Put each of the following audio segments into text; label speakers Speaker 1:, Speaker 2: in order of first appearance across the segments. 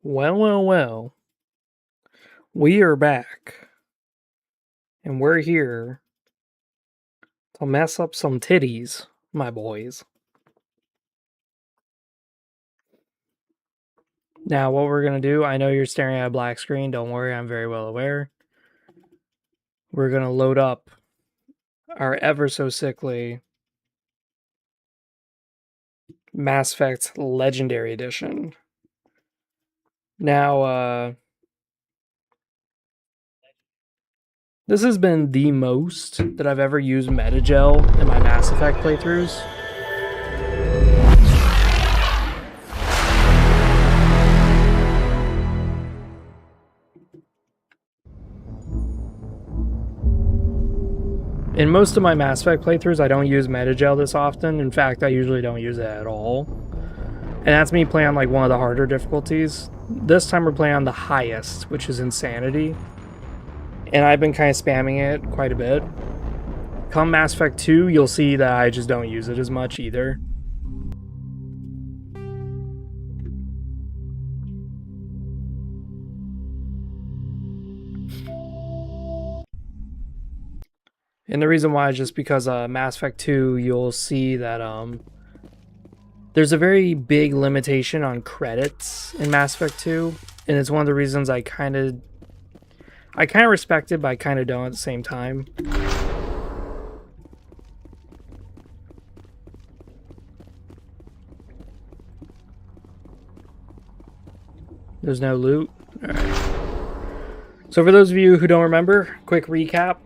Speaker 1: Well. We are back. And we're here to mess up some titties, my boys. Now, what we're going to do, I know you're staring at a black screen. Don't worry, I'm very well aware. We're going to load up our ever so sickly Mass Effect Legendary Edition. Now, this has been the most that I've ever used Metagel in my Mass Effect playthroughs. In most of my Mass Effect playthroughs, I don't use Metagel this often. In fact, I usually don't use it at all. And that's me playing on like one of the harder difficulties. This time we're playing on the highest, which is Insanity. And I've been kind of spamming it quite a bit. Come Mass Effect 2, you'll see that I just don't use it as much either. And the reason why is just because Mass Effect 2, you'll see that there's a very big limitation on credits in Mass Effect 2, and it's one of the reasons I kind of respect it, but I kind of don't at the same time. There's no loot. All right. So for those of you who don't remember, quick recap.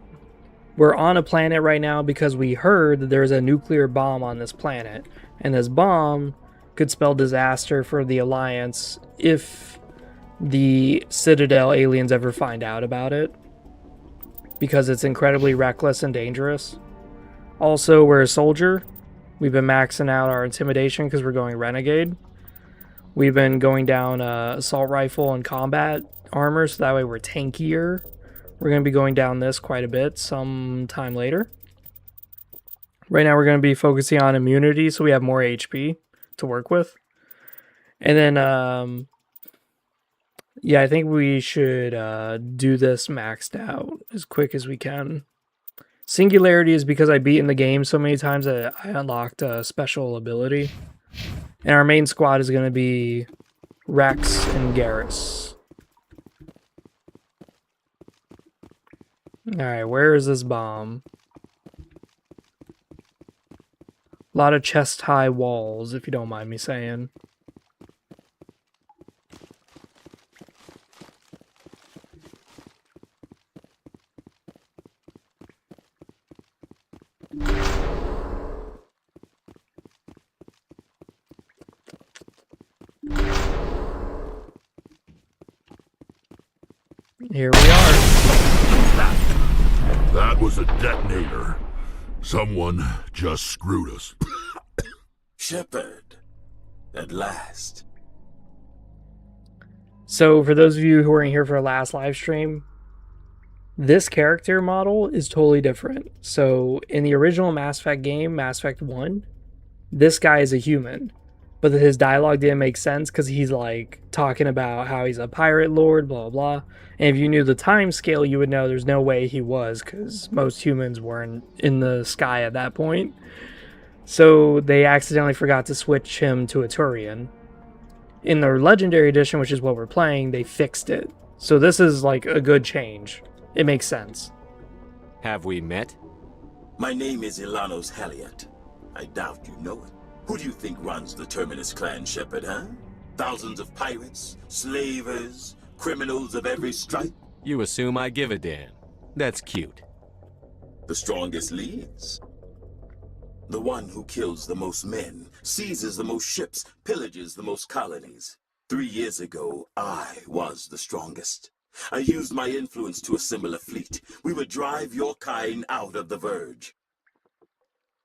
Speaker 1: We're on a planet right now because we heard that there's a nuclear bomb on this planet. And this bomb could spell disaster for the Alliance if the Citadel aliens ever find out about it. Because it's incredibly reckless and dangerous. Also, we're a soldier. We've been maxing out our intimidation because we're going Renegade. We've been going down assault rifle and combat armor, so that way we're tankier. We're going to be going down this quite a bit sometime later. Right now we're going to be focusing on immunity, so we have more HP to work with. And then, yeah, I think we should do this maxed out as quick as we can. Singularity is because I beat in the game so many times that I unlocked a special ability. And our main squad is going to be Rex and Garrus. Alright, where is this bomb? A lot of chest-high walls, if you don't mind me saying. Here we are.
Speaker 2: That was a detonator. Someone just screwed us.
Speaker 3: Shepard, at last.
Speaker 1: So, for those of you who weren't here for our last live stream, this character model is totally different. So, in the original Mass Effect game, Mass Effect 1, this guy is a human. But his dialogue didn't make sense because he's like talking about how he's a pirate lord, blah, blah, blah. And if you knew the time scale, you would know there's no way he was because most humans weren't in the sky at that point. So they accidentally forgot to switch him to a Turian. In the Legendary Edition, which is what we're playing, they fixed it. So this is like a good change. It makes sense.
Speaker 4: Have we met?
Speaker 3: My name is Ilanos Haliat. I doubt you know it. Who do you think runs the Terminus clan, Shepard, huh? Thousands of pirates, slavers, criminals of every stripe?
Speaker 4: You assume I give a damn. That's cute.
Speaker 3: The strongest leads. The one who kills the most men, seizes the most ships, pillages the most colonies. 3 years ago, I was the strongest. I used my influence to assemble a fleet. We would drive your kind out of the Verge.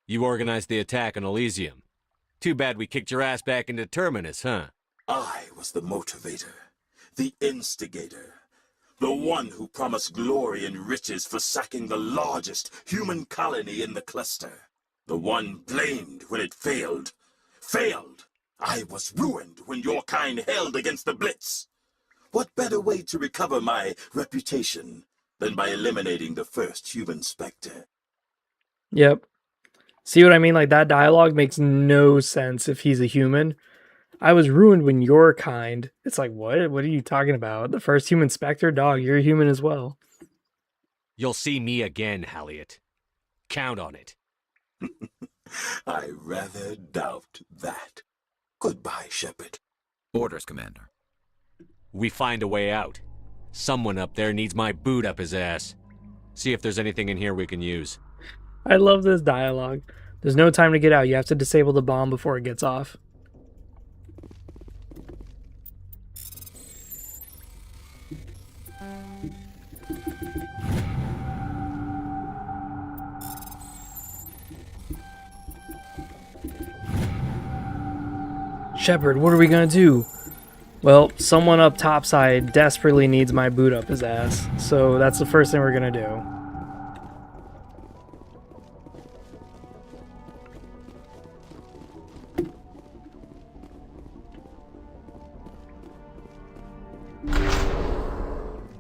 Speaker 4: You organized the attack on Elysium. Too bad we kicked your ass back into Terminus, huh?
Speaker 3: I was the motivator, the instigator, the one who promised glory and riches for sacking the largest human colony in the cluster. The one blamed when it failed. Failed! I was ruined when your kind held against the Blitz. What better way to recover my reputation than by eliminating the first human specter?
Speaker 1: Yep. See what I mean? Like, that dialogue makes no sense if he's a human. I was ruined when you're kind. It's like, what? What are you talking about? The first human specter? Dog, you're a human as well.
Speaker 4: You'll see me again, Halliot. Count on it.
Speaker 3: I rather doubt that. Goodbye, Shepard.
Speaker 5: Orders, Commander.
Speaker 4: We find a way out. Someone up there needs my boot up his ass. See if there's anything in here we can use.
Speaker 1: I love this dialogue. There's no time to get out. You have to disable the bomb before it gets off. Shepard, what are we gonna do? Well, someone up topside desperately needs my boot up his ass, so that's the first thing we're gonna do.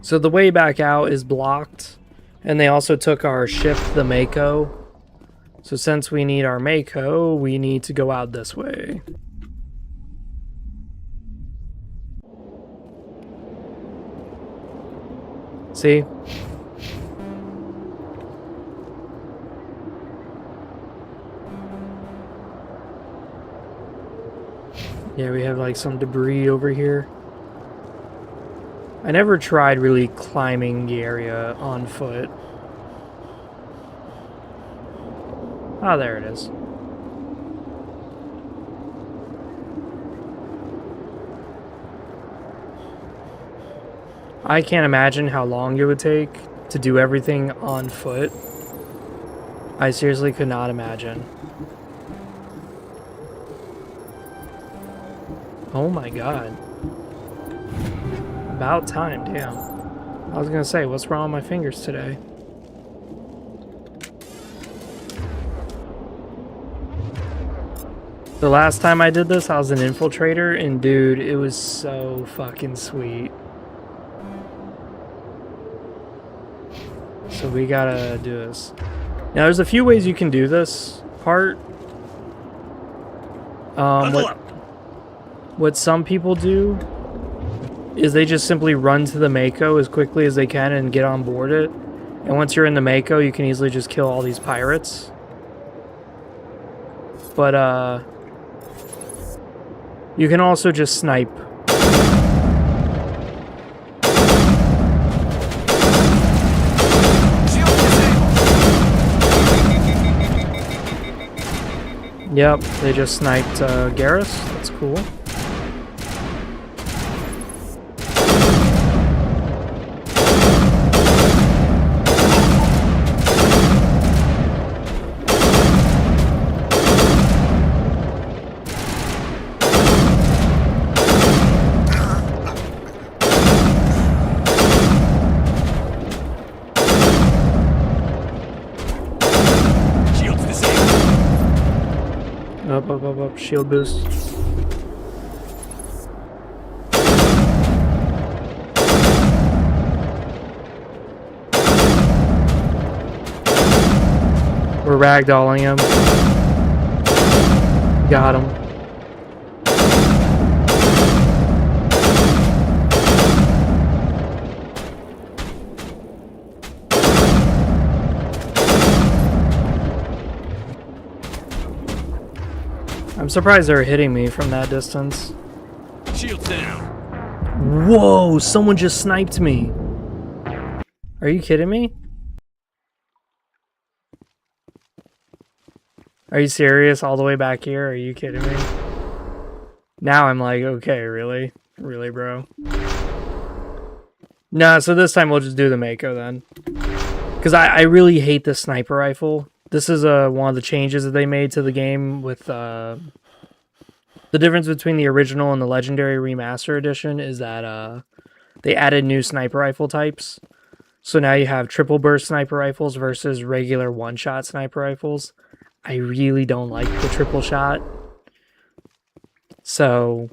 Speaker 1: So the way back out is blocked, and they also took our ship, the Mako. So since we need our Mako, we need to go out this way. See? Yeah, we have like some debris over here. I never tried really climbing the area on foot. Ah, there it is. I can't imagine how long it would take to do everything on foot. I seriously could not imagine. Oh my god. About time, damn. I was gonna say, what's wrong with my fingers today? The last time I did this, I was an infiltrator, and dude, it was so fucking sweet. So we gotta do this. Now, there's a few ways you can do this part. What some people do is they just simply run to the Mako as quickly as they can and get on board it. And once you're in the Mako, you can easily just kill all these pirates. But, you can also just snipe. Yep, they just sniped Garrus. That's cool. Up, shield boost. We're ragdolling him. Got him. I'm surprised they're hitting me from that distance.
Speaker 4: Shields down.
Speaker 1: Whoa, someone just sniped me. Are you kidding me? Are you serious? All the way back here? Are you kidding me? Now I'm like, okay, really? Really, bro? Nah, so this time we'll just do the Mako then. Because I really hate the sniper rifle. This is one of the changes that they made to the game with the difference between the original and the Legendary Remaster Edition is that they added new sniper rifle types. So now you have triple burst sniper rifles versus regular one-shot sniper rifles. I really don't like the triple shot. So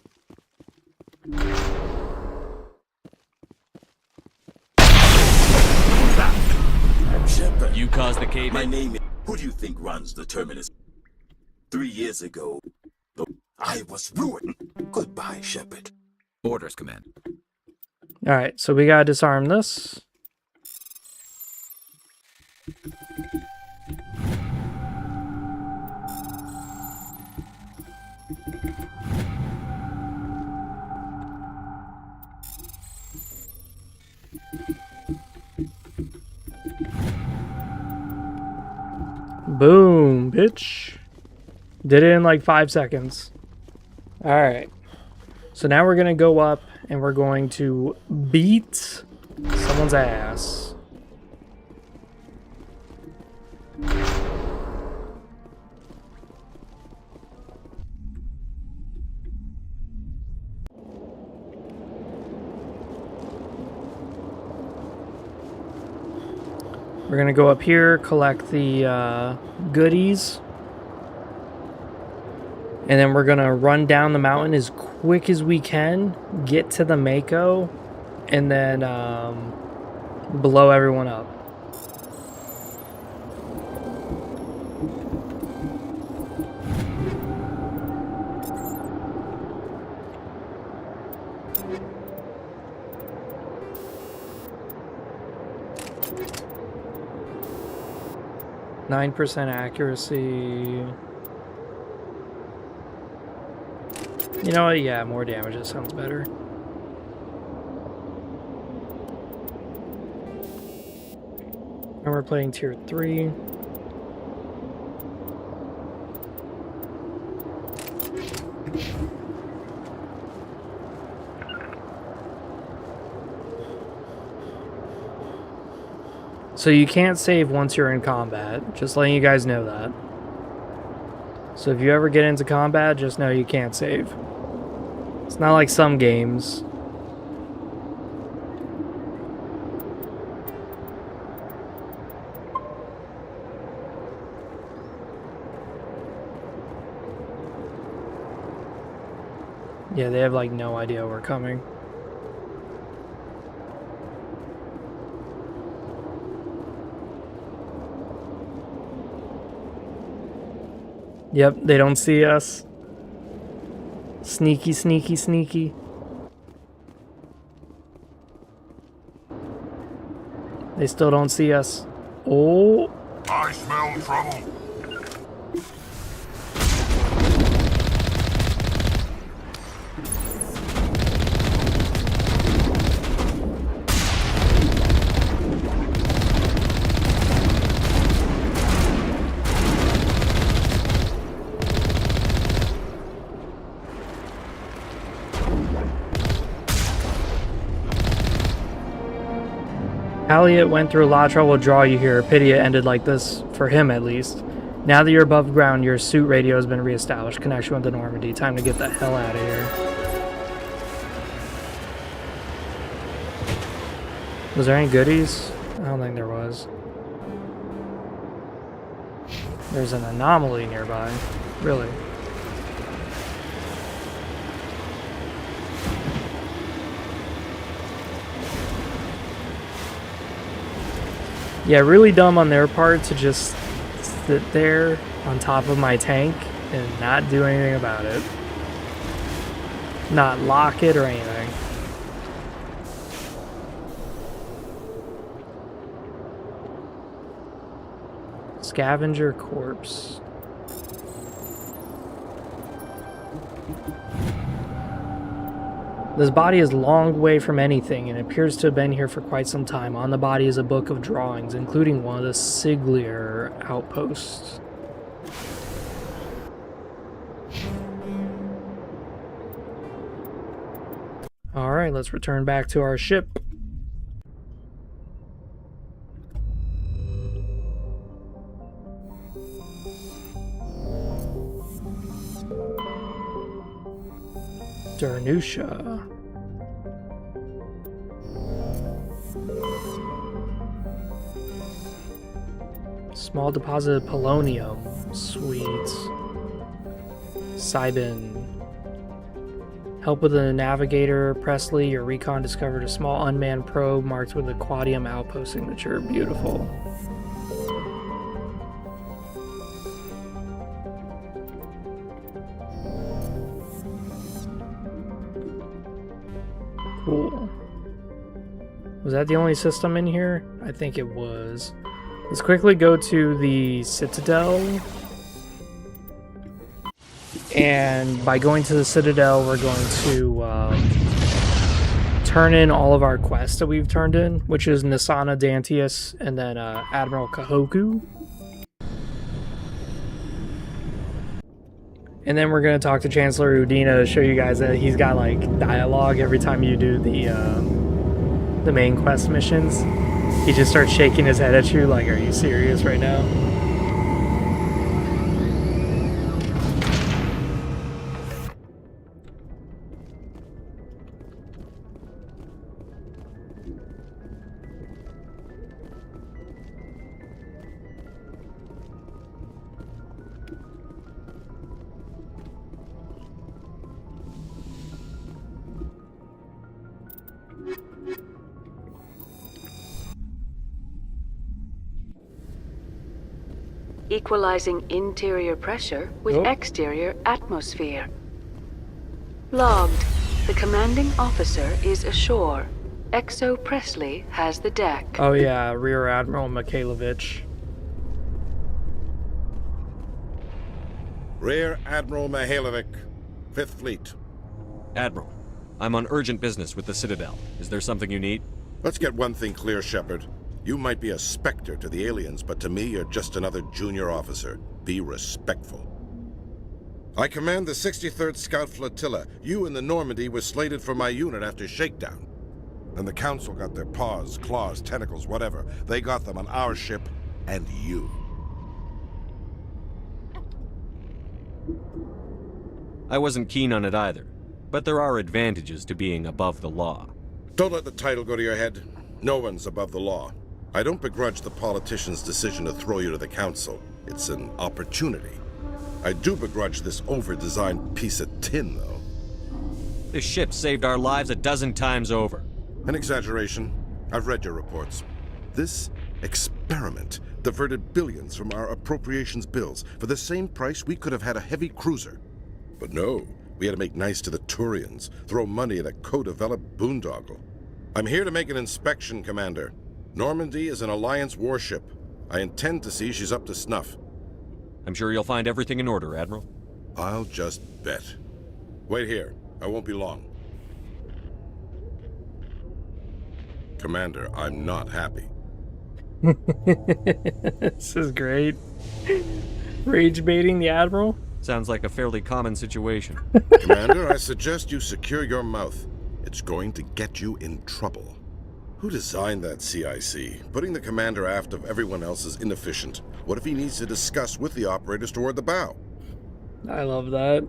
Speaker 3: Shepard.
Speaker 4: You caused the cave
Speaker 3: My
Speaker 4: in?
Speaker 3: name is... Who do you think runs the terminus? 3 years ago, I was ruined. Goodbye, Shepard.
Speaker 5: Orders, Command.
Speaker 1: Alright, so we gotta disarm this. Boom, bitch. Did it in like 5 seconds. Alright. So now we're gonna go up and we're going to beat someone's ass. We're gonna go up here, collect the goodies, and then we're gonna run down the mountain as quick as we can, get to the Mako, and then blow everyone up. %9 accuracy. You know what? Yeah, more damage. That sounds better. And we're playing tier 3. So you can't save once you're in combat. Just letting you guys know that. So if you ever get into combat, just know you can't save. It's not like some games. Yeah, they have like no idea we're coming. Yep, they don't see us. Sneaky, sneaky, sneaky. They still don't see us. Oh.
Speaker 2: I smell trouble.
Speaker 1: Elliot went through a lot of trouble to draw you here. Pity it ended like this, for him at least. Now that you're above ground, your suit radio has been reestablished. Connection with the Normandy. Time to get the hell out of here. Was there any goodies? I don't think there was. There's an anomaly nearby. Really? Yeah, really dumb on their part to just sit there on top of my tank and not do anything about it. Not lock it or anything. Scavenger corpse. This body is long away from anything and appears to have been here for quite some time. On the body is a book of drawings, including one of the Siglier outposts. Alright, let's return back to our ship. Darnusha. Small deposit of polonium. Sweet. Cybin. Help with the navigator. Presley, your recon discovered a small unmanned probe marked with a quadium outpost signature. Beautiful. Was that the only system in here? I think it was. Let's quickly go to the Citadel. And by going to the Citadel, we're going to turn in all of our quests that we've turned in, which is Nisana Dantius and then Admiral Kahoku. And then we're going to talk to Chancellor Udina to show you guys that he's got like dialogue every time you do the main quest missions. He just starts shaking his head at you like, are you serious right now?
Speaker 5: Equalizing interior pressure with
Speaker 1: Oh.
Speaker 5: exterior atmosphere. Logged. The commanding officer is ashore. Exo Presley has the deck.
Speaker 1: Oh yeah, Rear Admiral Mikhailovich.
Speaker 6: Rear Admiral Mihailovic, 5th Fleet.
Speaker 4: Admiral, I'm on urgent business with the Citadel. Is there something you need?
Speaker 6: Let's get one thing clear, Shepard. You might be a specter to the aliens, but to me, you're just another junior officer. Be respectful. I command the 63rd Scout Flotilla. You and the Normandy were slated for my unit after shakedown. And the Council got their paws, claws, tentacles, whatever. They got them on our ship, and you.
Speaker 4: I wasn't keen on it either, but there are advantages to being above the law.
Speaker 6: Don't let the title go to your head. No one's above the law. I don't begrudge the politician's decision to throw you to the Council. It's an opportunity. I do begrudge this over-designed piece of tin, though.
Speaker 4: This ship saved our lives a dozen times over.
Speaker 6: An exaggeration. I've read your reports. This experiment diverted billions from our appropriations bills. For the same price, we could have had a heavy cruiser. But no, we had to make nice to the Turians, throw money at a co-developed boondoggle. I'm here to make an inspection, Commander. Normandy is an Alliance warship. I intend to see she's up to snuff.
Speaker 4: I'm sure you'll find everything in order, Admiral.
Speaker 6: I'll just bet. Wait here. I won't be long. Commander, I'm not happy.
Speaker 1: This is great. Rage baiting the Admiral?
Speaker 4: Sounds like a fairly common situation.
Speaker 6: Commander, I suggest you secure your mouth. It's going to get you in trouble. Who designed that CIC? Putting the commander aft of everyone else is inefficient. What if he needs to discuss with the operators toward the bow?
Speaker 1: I love that.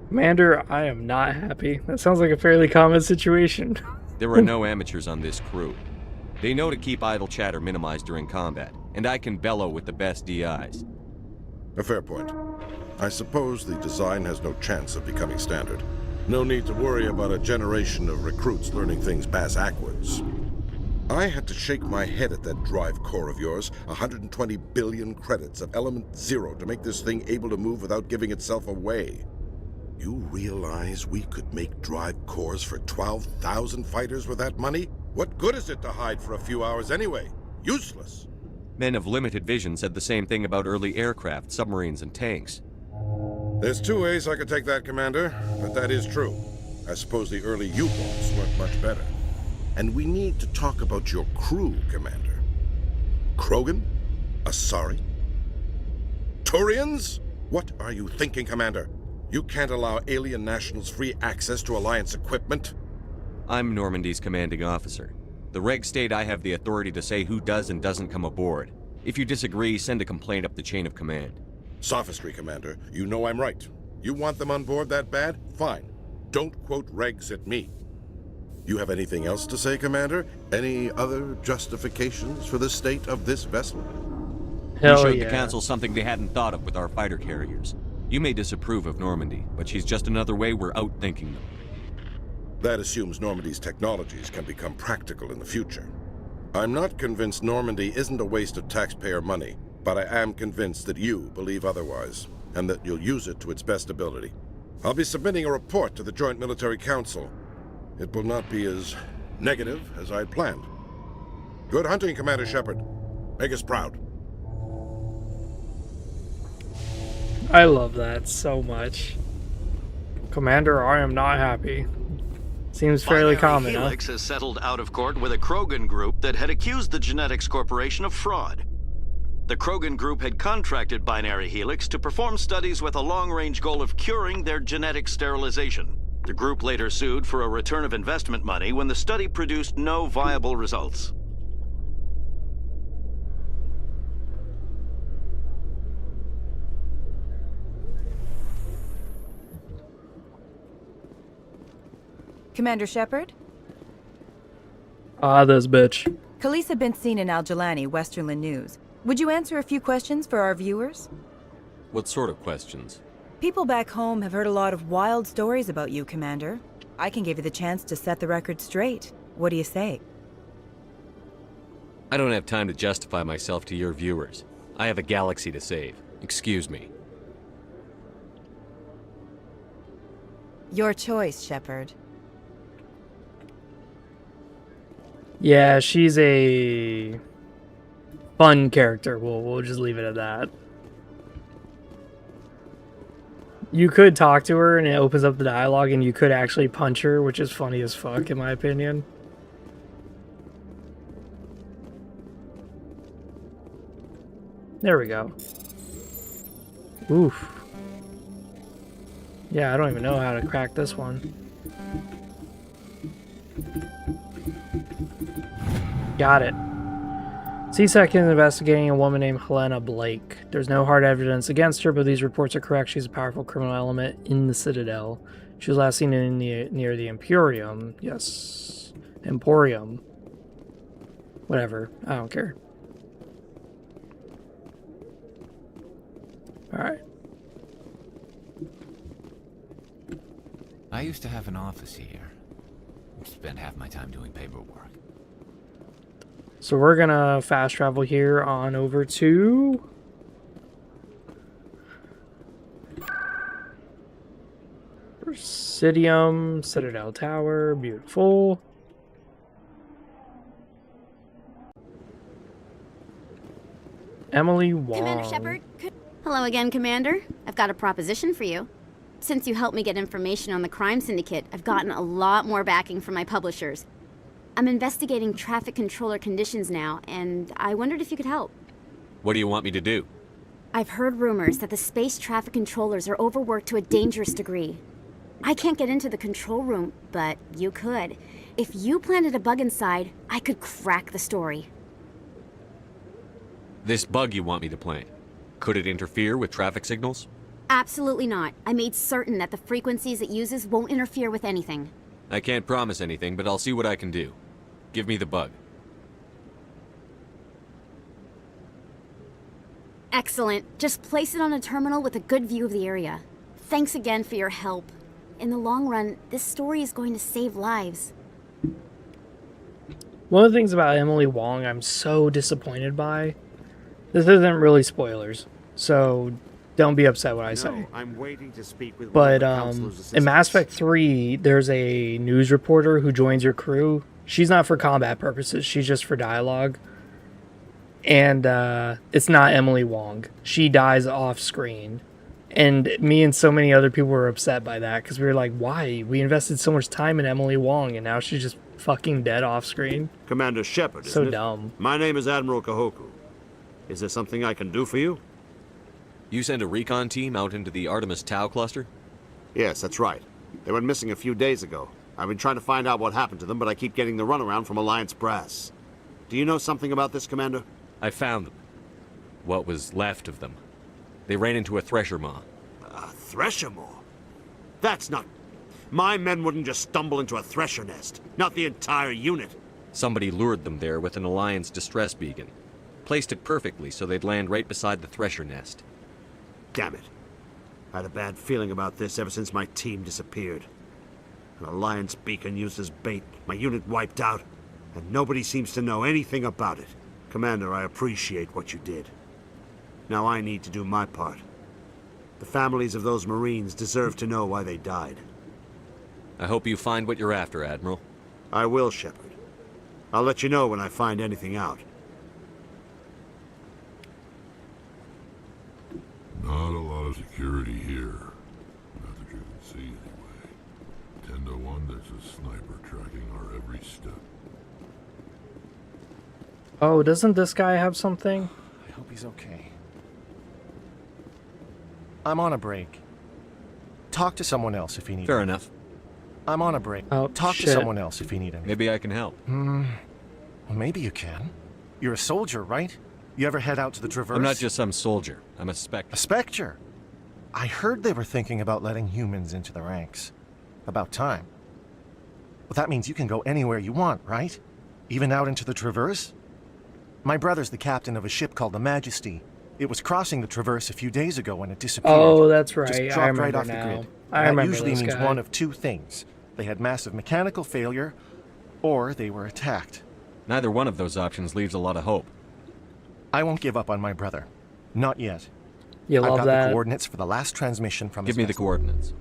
Speaker 1: Commander, I am not happy. That sounds like a fairly common situation.
Speaker 4: There are no amateurs on this crew. They know to keep idle chatter minimized during combat, and I can bellow with the best DIs.
Speaker 6: A fair point. I suppose the design has no chance of becoming standard. No need to worry about a generation of recruits learning things bass-ackwards. I had to shake my head at that drive core of yours. 120 billion credits of element 0 to make this thing able to move without giving itself away. You realize we could make drive cores for 12,000 fighters with that money? What good is it to hide for a few hours anyway? Useless.
Speaker 4: Men of limited vision said the same thing about early aircraft, submarines, and tanks.
Speaker 6: There's two ways I could take that, Commander, but that is true. I suppose the early U-boats weren't much better. And we need to talk about your crew, Commander. Krogan? Asari? Turians? What are you thinking, Commander? You can't allow alien nationals free access to Alliance equipment?
Speaker 4: I'm Normandy's commanding officer. The reg state I have the authority to say who does and doesn't come aboard. If you disagree, send a complaint up the chain of command.
Speaker 6: Sophistry, Commander. You know I'm right. You want them on board that bad? Fine. Don't quote regs at me. You have anything else to say, Commander? Any other justifications for the state of this vessel?
Speaker 1: Hell
Speaker 4: we showed
Speaker 1: yeah.
Speaker 4: the Council something they hadn't thought of with our fighter carriers. You may disapprove of Normandy, but she's just another way we're outthinking them.
Speaker 6: That assumes Normandy's technologies can become practical in the future. I'm not convinced Normandy isn't a waste of taxpayer money, but I am convinced that you believe otherwise, and that you'll use it to its best ability. I'll be submitting a report to the Joint Military Council. It will not be as Negative, as I'd planned. Good hunting, Commander Shepard. Make us proud.
Speaker 1: I love that so much. Commander, I am not happy. Seems fairly
Speaker 7: Binary
Speaker 1: common, huh?
Speaker 7: Helix has settled out of court with a Krogan group that had accused the Genetics Corporation of fraud. The Krogan group had contracted Binary Helix to perform studies with a long-range goal of curing their genetic sterilization. The group later sued for a return of investment money when the study produced no viable results.
Speaker 8: Commander Shepard?
Speaker 1: Ah, this bitch.
Speaker 8: Khaleesa been seen in Al-Jalani, Westerland News. Would you answer a few questions for our viewers?
Speaker 4: What sort of questions?
Speaker 8: People back home have heard a lot of wild stories about you, Commander. I can give you the chance to set the record straight. What do you say?
Speaker 4: I don't have time to justify myself to your viewers. I have a galaxy to save. Excuse me.
Speaker 8: Your choice, Shepard.
Speaker 1: Yeah, she's a fun character. We'll just leave it at that. You could talk to her and it opens up the dialogue and you could actually punch her, which is funny as fuck in my opinion. There we go. Oof. Yeah, I don't even know how to crack this one. Got it. C-Sec is investigating a woman named Helena Blake. There's no hard evidence against her, but these reports are correct. She's a powerful criminal element in the Citadel. She was last seen near the Emporium. Yes. Emporium. Whatever. I don't care. Alright.
Speaker 9: I used to have an office here. Spent half my time doing paperwork.
Speaker 1: So we're gonna fast travel here on over to Presidium, Citadel Tower, beautiful. Emily Wong.
Speaker 10: Commander Shepard. Hello again, Commander. I've got a proposition for you. Since you helped me get information on the crime syndicate, I've gotten a lot more backing from my publishers. I'm investigating traffic controller conditions now, and I wondered if you could help.
Speaker 4: What do you want me to do?
Speaker 10: I've heard rumors that the space traffic controllers are overworked to a dangerous degree. I can't get into the control room, but you could. If you planted a bug inside, I could crack the story.
Speaker 4: This bug you want me to plant, could it interfere with traffic signals?
Speaker 10: Absolutely not. I made certain that the frequencies it uses won't interfere with anything.
Speaker 4: I can't promise anything, but I'll see what I can do. Give me the bug.
Speaker 10: Excellent. Just place it on a terminal with a good view of the area. Thanks again for your help. In the long run, this story is going to save lives.
Speaker 1: One of the things about Emily Wong I'm so disappointed by, this isn't really spoilers, so don't be upset when I say.
Speaker 11: I'm waiting to speak with
Speaker 1: But in Mass Effect 3, there's a news reporter who joins your crew. She's not for combat purposes, she's just for dialogue. And it's not Emily Wong. She dies off screen. And me and so many other people were upset by that because we were like, why? We invested so much time in Emily Wong and now she's just fucking dead off screen.
Speaker 11: Commander Shepard,
Speaker 1: So
Speaker 11: isn't it?
Speaker 1: dumb.
Speaker 11: My name is Admiral Kahoku. Is there something I can do for you?
Speaker 4: You send a recon team out into the Artemis Tau cluster?
Speaker 11: Yes, that's right. They went missing a few days ago. I've been trying to find out what happened to them, but I keep getting the runaround from Alliance brass. Do you know something about this, Commander?
Speaker 4: I found them. What was left of them. They ran into a thresher maw.
Speaker 11: A thresher maw? That's not... My men wouldn't just stumble into a thresher nest. Not the entire unit.
Speaker 4: Somebody lured them there with an Alliance distress beacon. Placed it perfectly so they'd land right beside the thresher nest.
Speaker 11: Damn it. I had a bad feeling about this ever since my team disappeared. An Alliance beacon used as bait, my unit wiped out, and nobody seems to know anything about it. Commander, I appreciate what you did. Now I need to do my part. The families of those Marines deserve to know why they died.
Speaker 4: I hope you find what you're after, Admiral.
Speaker 11: I will, Shepard. I'll let you know when I find anything out.
Speaker 2: Not a lot of security here. Not that you can see anyway. 10 to 1, there's a sniper tracking our every step.
Speaker 1: Oh, doesn't this guy have something?
Speaker 12: I hope he's okay. I'm on a break. Talk to someone else if you need
Speaker 4: Fair
Speaker 12: me.
Speaker 4: enough.
Speaker 12: I'm on a break.
Speaker 1: Oh,
Speaker 12: Talk
Speaker 1: shit.
Speaker 12: to someone else if you need anything.
Speaker 4: Maybe I can help.
Speaker 12: Well, maybe you can. You're a soldier, right? You ever head out to the Traverse?
Speaker 4: I'm not just some soldier. I'm a spectre.
Speaker 12: A Spectre? I heard they were thinking about letting humans into the ranks. About time. Well, that means you can go anywhere you want, right? Even out into the Traverse? My brother's the captain of a ship called the Majesty. It was crossing the Traverse a few days ago when it disappeared.
Speaker 1: Oh, that's right.
Speaker 12: Just
Speaker 1: I
Speaker 12: dropped
Speaker 1: remember
Speaker 12: right off
Speaker 1: now.
Speaker 12: the grid.
Speaker 1: I
Speaker 12: That
Speaker 1: remember
Speaker 12: usually
Speaker 1: this
Speaker 12: means
Speaker 1: guy.
Speaker 12: one of two things. They had massive mechanical failure, or they were attacked.
Speaker 4: Neither one of those options leaves a lot of hope.
Speaker 12: I won't give up on my brother. Not yet.
Speaker 1: You
Speaker 12: I've
Speaker 1: love
Speaker 12: got
Speaker 1: that.
Speaker 12: the coordinates for the last transmission from
Speaker 4: Give
Speaker 12: his
Speaker 4: me the
Speaker 12: vessel.
Speaker 4: coordinates.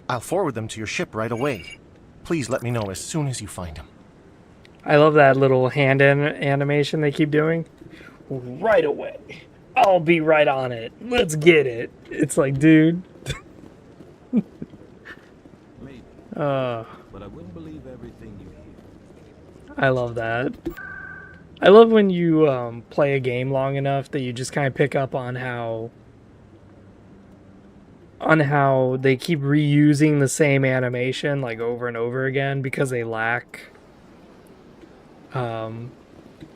Speaker 12: I'll forward them to your ship right away. Please let me know as soon as you find him.
Speaker 1: I love that little hand animation they keep doing. Right away. I'll be right on it. Let's get it. It's like, dude.
Speaker 13: Maybe,
Speaker 1: Uh,
Speaker 13: but I wouldn't believe everything you hear.
Speaker 1: I love that. I love when you play a game long enough that you just kind of pick up on how they keep reusing the same animation like over and over again because they lack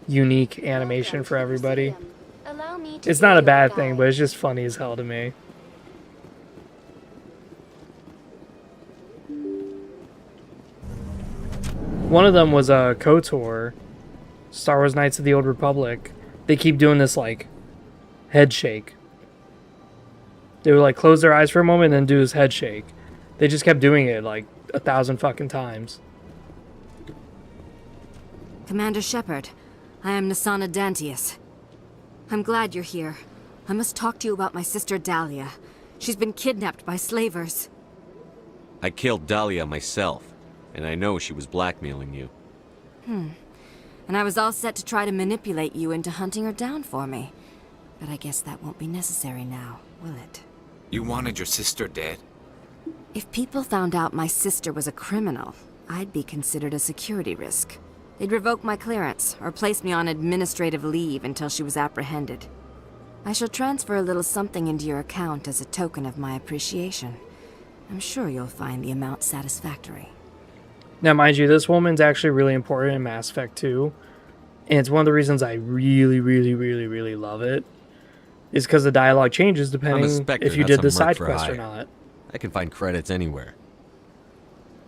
Speaker 1: unique animation for everybody. It's not a bad thing, but it's just funny as hell to me. One of them was KOTOR, Star Wars Knights of the Old Republic. They keep doing this like head shake. They would like close their eyes for a moment and then do this head shake. They just kept doing it like 1,000 fucking times.
Speaker 14: Commander Shepard, I am Nasana Dantius. I'm glad you're here. I must talk to you about my sister Dahlia. She's been kidnapped by slavers.
Speaker 4: I killed Dahlia myself, and I know she was blackmailing you.
Speaker 14: And I was all set to try to manipulate you into hunting her down for me. But I guess that won't be necessary now, will it?
Speaker 9: You wanted your sister dead?
Speaker 14: If people found out my sister was a criminal, I'd be considered a security risk. They'd revoke my clearance, or place me on administrative leave until she was apprehended. I shall transfer a little something into your account as a token of my appreciation. I'm sure you'll find the amount satisfactory.
Speaker 1: Now, mind you, this woman's actually really important in Mass Effect 2. And it's one of the reasons I really, really, really, really love it. Is because the dialogue changes
Speaker 4: I'm a
Speaker 1: depending
Speaker 4: spectre,
Speaker 1: if you
Speaker 4: not
Speaker 1: did
Speaker 4: some
Speaker 1: the
Speaker 4: merc
Speaker 1: side
Speaker 4: for
Speaker 1: quest or
Speaker 4: hire.
Speaker 1: not.
Speaker 4: I can find credits anywhere.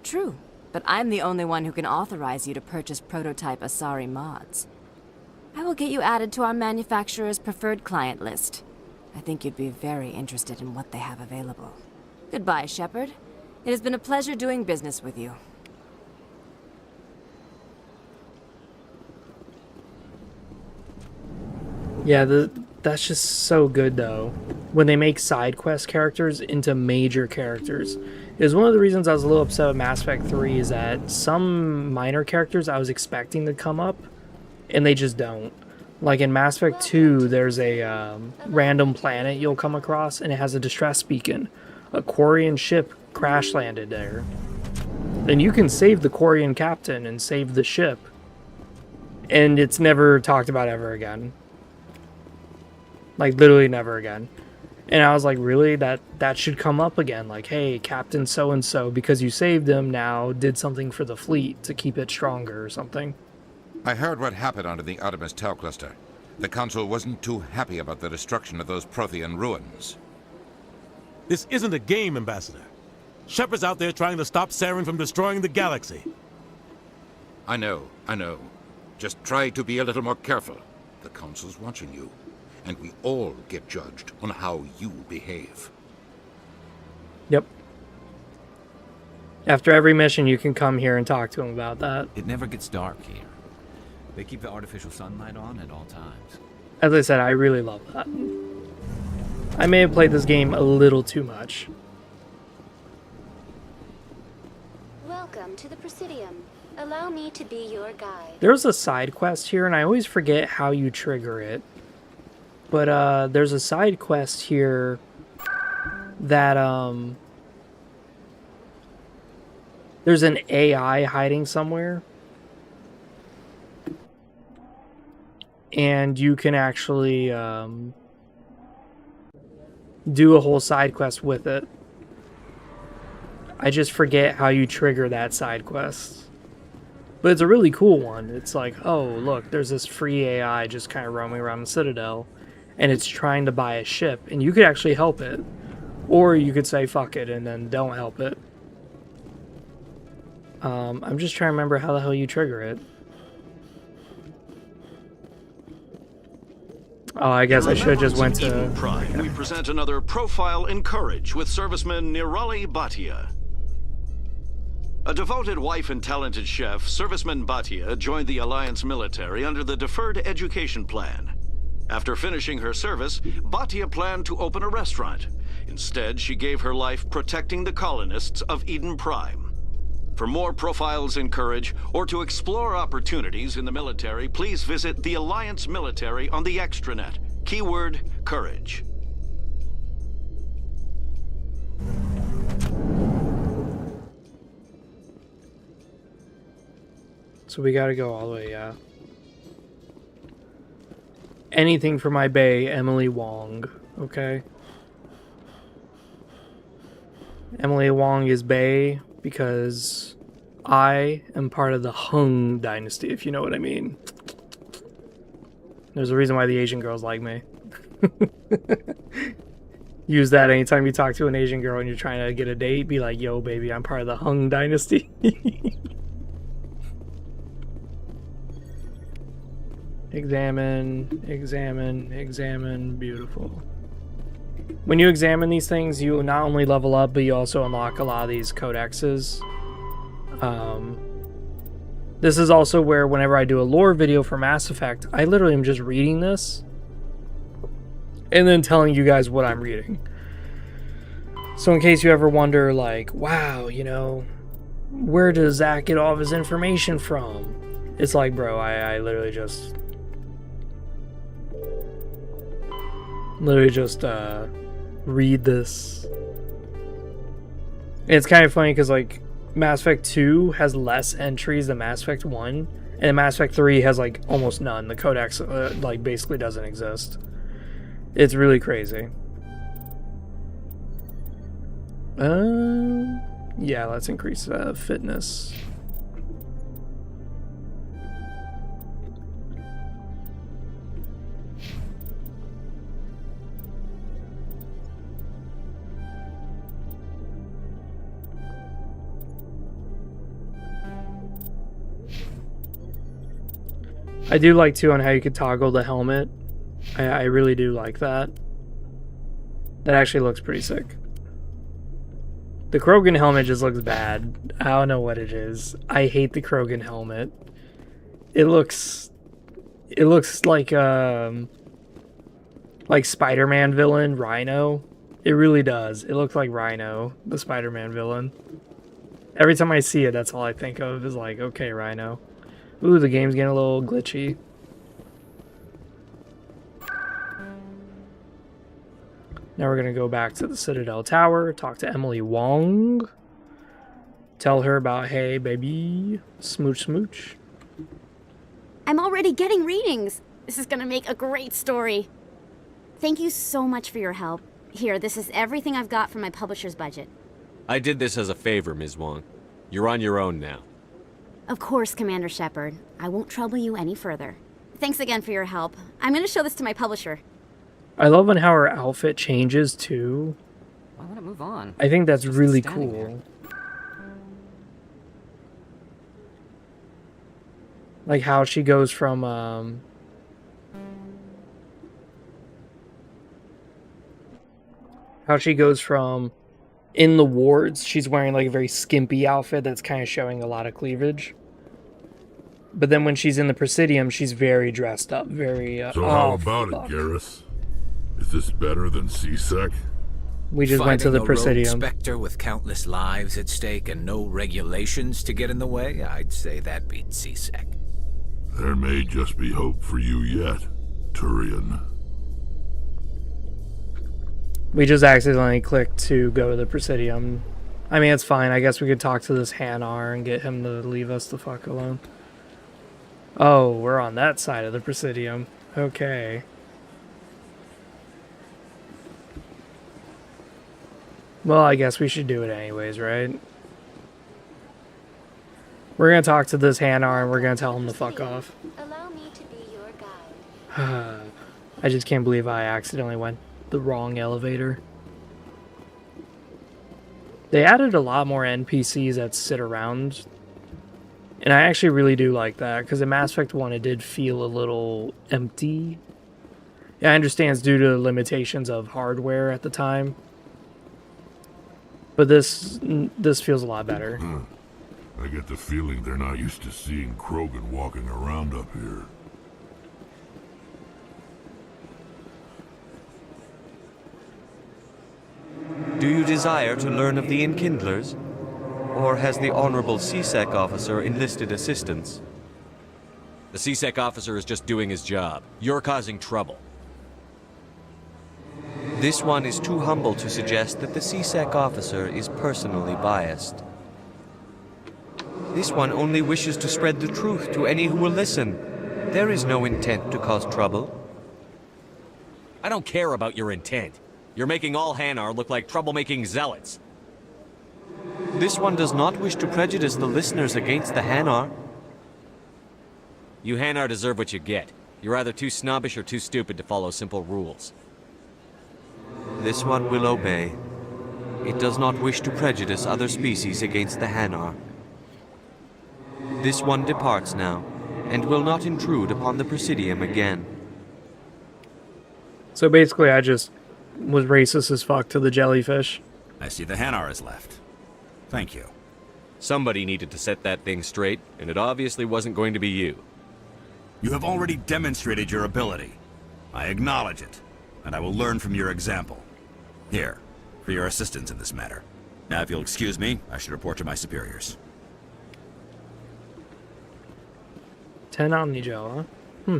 Speaker 14: True, but I'm the only one who can authorize you to purchase prototype Asari mods. I will get you added to our manufacturer's preferred client list. I think you'd be very interested in what they have available. Goodbye, Shepard. It has been a pleasure doing business with you.
Speaker 1: Yeah, that's just so good, though. When they make side quest characters into major characters. Is one of the reasons I was a little upset with Mass Effect 3 is that some minor characters I was expecting to come up, and they just don't. Like in Mass Effect 2, there's a random planet you'll come across, and it has a distress beacon. A Quarian ship crash landed there. Then you can save the Quarian captain and save the ship. And it's never talked about ever again. Like, literally never again. And I was like, really? That should come up again. Like, hey, Captain so-and-so, because you saved him, now did something for the fleet to keep it stronger or something.
Speaker 15: I heard what happened under the Artemis Tau cluster. The Council wasn't too happy about the destruction of those Prothean ruins.
Speaker 13: This isn't a game, Ambassador. Shepard's out there trying to stop Saren from destroying the galaxy.
Speaker 15: I know. Just try to be a little more careful. The Council's watching you. And we all get judged on how you behave.
Speaker 1: Yep. After every mission, you can come here and talk to him about that.
Speaker 9: It never gets dark here. They keep the artificial sunlight on at all times.
Speaker 1: As I said, I really love that. I may have played this game a little too much.
Speaker 10: Welcome to the Presidium.
Speaker 16: Allow me to be your guide.
Speaker 1: There's a side quest here, and I always forget how you trigger it. But there's a side quest here that there's an AI hiding somewhere, and you can actually do a whole side quest with it. I just forget how you trigger that side quest. But it's a really cool one. It's like, oh, look, there's this free AI just kind of roaming around the Citadel, and it's trying to buy a ship, and you could actually help it. Or you could say, fuck it, and then don't help it. I'm just trying to remember how the hell you trigger it. Oh, I guess I should have just went to...
Speaker 7: Eden Prime, we present another Profile in Courage with serviceman Nirali Bhatia. A devoted wife and talented chef, Serviceman Bhatia joined the Alliance military under the Deferred Education Plan. After finishing her service, Bhatia planned to open a restaurant. Instead, she gave her life protecting the colonists of Eden Prime. For more Profiles in Courage, or to explore opportunities in the military, please visit the Alliance Military on the extranet. Keyword, Courage.
Speaker 1: So we gotta go all the way, yeah. Anything for my bae, Emily Wong, okay? Emily Wong is bae because I am part of the Hung dynasty, if you know what I mean. There's a reason why the Asian girls like me. Use that anytime you talk to an Asian girl and you're trying to get a date. Be like, yo, baby, I'm part of the Hung dynasty. Examine, examine, examine. Beautiful. When you examine these things, you not only level up, but you also unlock a lot of these codexes. This is also where whenever I do a lore video for Mass Effect, I literally am just reading this and then telling you guys what I'm reading. So in case you ever wonder, like, wow, you know, where does Zach get all of his information from? It's like, bro, I literally just read this. And it's kind of funny because, like, Mass Effect 2 has less entries than Mass Effect 1, and Mass Effect 3 has, like, almost none. The codex, like, basically doesn't exist. It's really crazy. Yeah, let's increase fitness. I do like, too, on how you could toggle the helmet. I really do like that. That actually looks pretty sick. The Krogan helmet just looks bad. I don't know what it is. I hate the Krogan helmet. It looks like Spider-Man villain, Rhino. It really does. It looks like Rhino, the Spider-Man villain. Every time I see it, that's all I think of is like, okay, Rhino. Ooh, the game's getting a little glitchy. Now we're going to go back to the Citadel Tower, talk to Emily Wong. Tell her about, hey, baby, smooch, smooch.
Speaker 10: I'm already getting readings. This is going to make a great story. Thank you so much for your help. Here, this is everything I've got from my publisher's budget.
Speaker 4: I did this as a favor, Ms. Wong. You're on your own now.
Speaker 10: Of course, Commander Shepard. I won't trouble you any further. Thanks again for your help. I'm going to show this to my publisher.
Speaker 1: I love when how her outfit changes, too.
Speaker 9: Why would it move on?
Speaker 1: I think that's really cool. Like how she goes from, in the wards, she's wearing like a very skimpy outfit that's kind of showing a lot of cleavage. But then when she's in the Presidium, she's very dressed up, very...
Speaker 2: So how about it, Garrus? Is this better than C-Sec?
Speaker 1: We just went to the
Speaker 17: Fighting a rogue
Speaker 1: Presidium.
Speaker 17: specter with countless lives at stake and no regulations to get in the way, I'd say that beats CSEC.
Speaker 2: There may just be hope for you yet, Turian.
Speaker 1: We just accidentally clicked to go to the Presidium. I mean, it's fine. I guess we could talk to this Hanar and get him to leave us the fuck alone. Oh, we're on that side of the Presidium. Okay. Well, I guess we should do it anyways, right? We're gonna talk to this Hanar and we're gonna tell him to fuck off.
Speaker 16: Allow me to be your guide.
Speaker 1: I just can't believe I accidentally went the wrong elevator. They added a lot more NPCs that sit around. And I actually really do like that, because in Mass Effect 1 it did feel a little empty. Yeah, I understand it's due to the limitations of hardware at the time. But this feels a lot better.
Speaker 2: I get the feeling they're not used to seeing Krogan walking around up here.
Speaker 4: Do you desire to learn of the Enkindlers? Or has the Honorable CSEC officer enlisted assistance? The CSEC officer is just doing his job. You're causing trouble. This one is too humble to suggest that the CSEC officer is personally biased. This one only wishes to spread the truth to any who will listen. There is no intent to cause trouble. I don't care about your intent. You're making all Hanar look like troublemaking zealots. This one does not wish to prejudice the listeners against the Hanar. You Hanar deserve what you get. You're either too snobbish or too stupid to follow simple rules. This one will obey. It does not wish to prejudice other species against the Hanar. This one departs now, and will not intrude upon the Presidium again.
Speaker 1: So basically I just was racist as fuck to the jellyfish.
Speaker 18: I see the Hanar has left. Thank you.
Speaker 4: Somebody needed to set that thing straight, and it obviously wasn't going to be you.
Speaker 18: You have already demonstrated your ability. I acknowledge it, and I will learn from your example. Here, for your assistance in this matter. Now, if you'll excuse me, I should report to my superiors.
Speaker 1: 10 Omnigel, huh?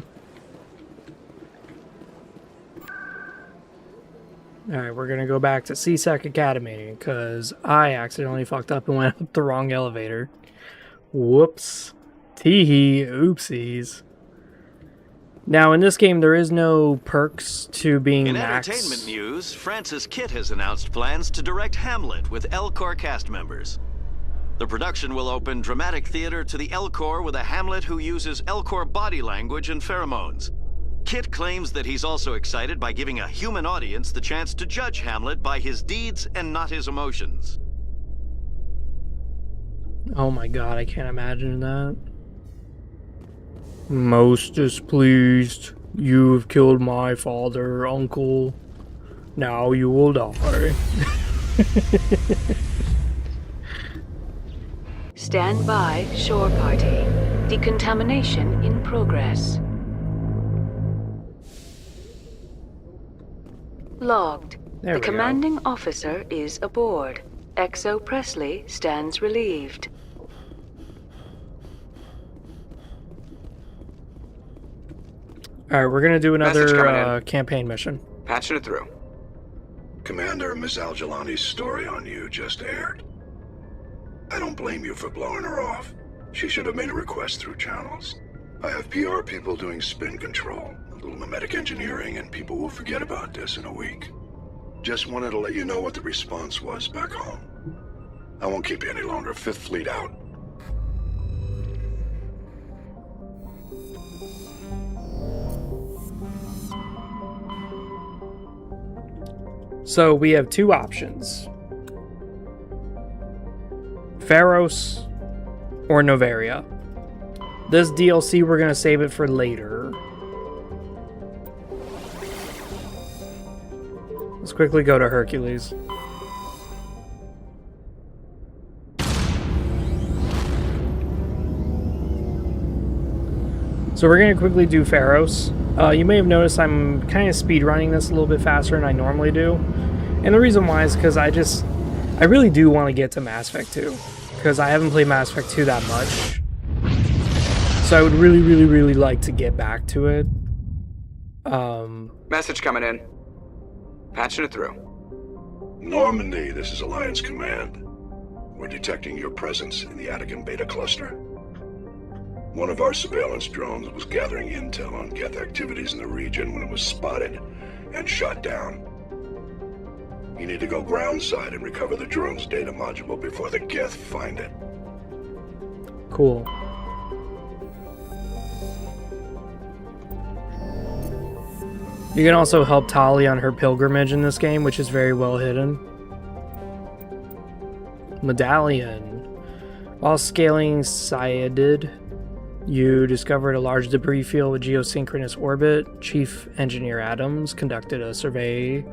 Speaker 1: Alright, we're gonna go back to CSEC Academy, because I accidentally fucked up and went up the wrong elevator. Whoops. Teehee. Oopsies. Now, in this game, there is no perks to being
Speaker 7: In
Speaker 1: max.
Speaker 7: entertainment news, Francis Kitt has announced plans to direct Hamlet with Elcor cast members. The production will open dramatic theater to the Elcor with a Hamlet who uses Elcor body language and pheromones. Kitt claims that he's also excited by giving a human audience the chance to judge Hamlet by his deeds and not his emotions.
Speaker 1: Oh my god, I can't imagine that. Most displeased. You have killed my father, uncle. Now you will die.
Speaker 5: Stand by, shore party. Decontamination in progress. Logged.
Speaker 1: There
Speaker 5: The
Speaker 1: we go.
Speaker 5: commanding officer is aboard. XO Presley stands relieved.
Speaker 1: Alright, we're gonna do
Speaker 19: Message coming
Speaker 1: another
Speaker 19: in.
Speaker 1: campaign mission.
Speaker 19: Patching it through.
Speaker 20: Commander, Miss Al-Jalani's story on you just aired. I don't blame you for blowing her off. She should have made a request through channels. I have PR people doing spin control, a little mimetic engineering, and people will forget about this in a week. Just wanted to let you know what the response was back home. I won't keep you any longer. Fifth Fleet out.
Speaker 1: So we have two options. Pharos or Novaria. This DLC, we're going to save it for later. Let's quickly go to Hercules. So we're going to quickly do Pharos. You may have noticed I'm kind of speedrunning this a little bit faster than I normally do. And the reason why is because I really do want to get to Mass Effect 2. Because I haven't played Mass Effect 2 that much. So I would really, really, really like to get back to it.
Speaker 19: Message coming in. Patching it through.
Speaker 20: Normandy, this is Alliance Command. We're detecting your presence in the Attican Beta Cluster. One of our surveillance drones was gathering intel on Geth activities in the region when it was spotted and shot down. You need to go groundside and recover the drone's data module before the Geth find it.
Speaker 1: Cool. You can also help Tali on her pilgrimage in this game, which is very well hidden. Medallion. While scaling Syedid, you discovered a large debris field with geosynchronous orbit. Chief Engineer Adams conducted a survey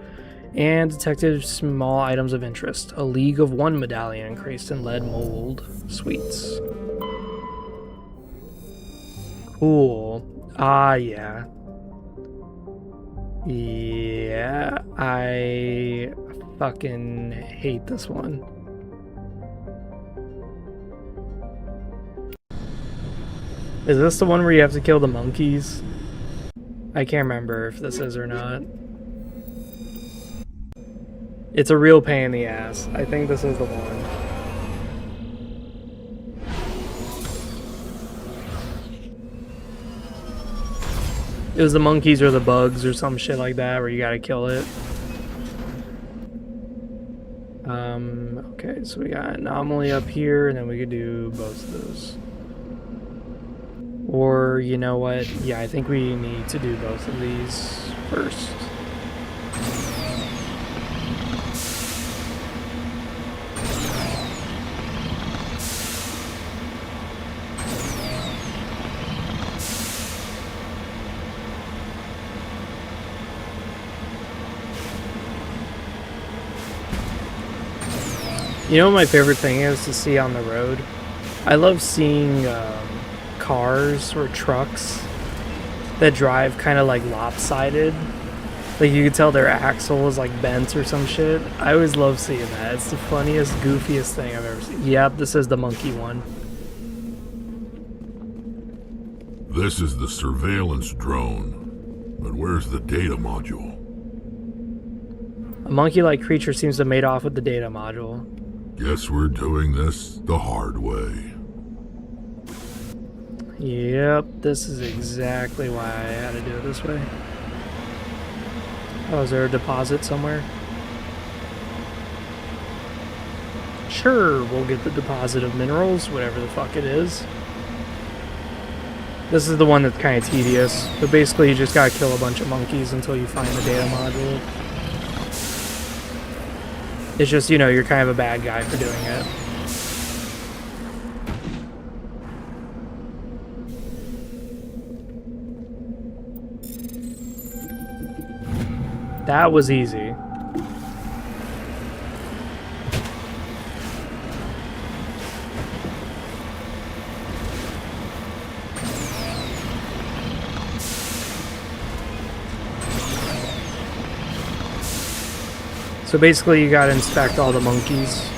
Speaker 1: and detected small items of interest. A League of One medallion encased in lead mold. Sweets. Cool. Ah, yeah. Yeah, I fucking hate this one. Is this the one where you have to kill the monkeys? I can't remember if this is or not. It's a real pain in the ass. I think this is the one. It was the monkeys or the bugs or some shit like that where you gotta kill it. Okay, so we got anomaly up here, and then we could do both of those. Or, you know what? Yeah, I think we need to do both of these first. You know what my favorite thing is to see on the road? I love seeing cars or trucks that drive kind of like lopsided. Like you can tell their axle is like bent or some shit. I always love seeing that. It's the funniest, goofiest thing I've ever seen. Yep, this is the monkey one.
Speaker 2: This is the surveillance drone. But where's the data module?
Speaker 1: A monkey-like creature seems to have made off with the data module.
Speaker 2: Guess we're doing this the hard way.
Speaker 1: Yep, this is exactly why I had to do it this way. Oh, is there a deposit somewhere? Sure, we'll get the deposit of minerals, whatever the fuck it is. This is the one that's kind of tedious, but basically you just gotta kill a bunch of monkeys until you find the data module. It's just, you know, you're kind of a bad guy for doing it. That was easy. So basically you gotta inspect all the monkeys.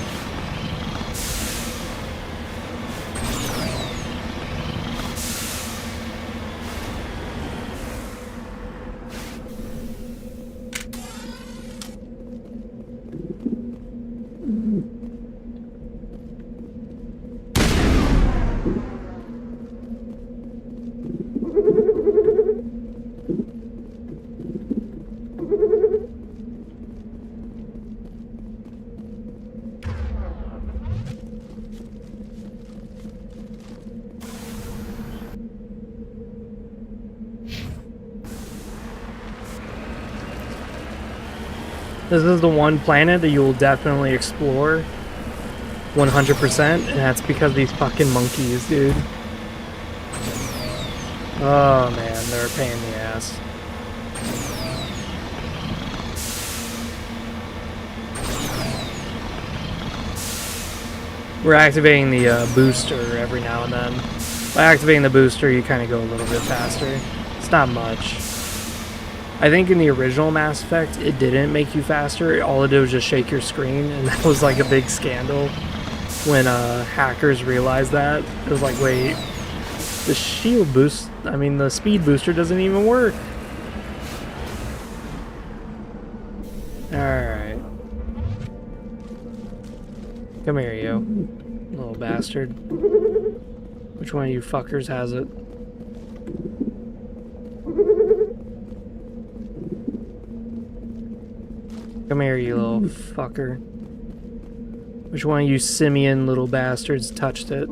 Speaker 1: This is the one planet that you will definitely explore 100%, and that's because of these fucking monkeys, dude. Oh man, they're a pain in the ass. We're activating the booster every now and then. By activating the booster, you kind of go a little bit faster. It's not much. I think in the original Mass Effect, it didn't make you faster. All it did was just shake your screen, and that was like a big scandal when hackers realized that. It was like, wait, the shield boost, I mean, the speed booster doesn't even work. Alright. Come here, you little bastard. Which one of you fuckers has it? Come here, you little fucker. Which one of you simian little bastards touched it?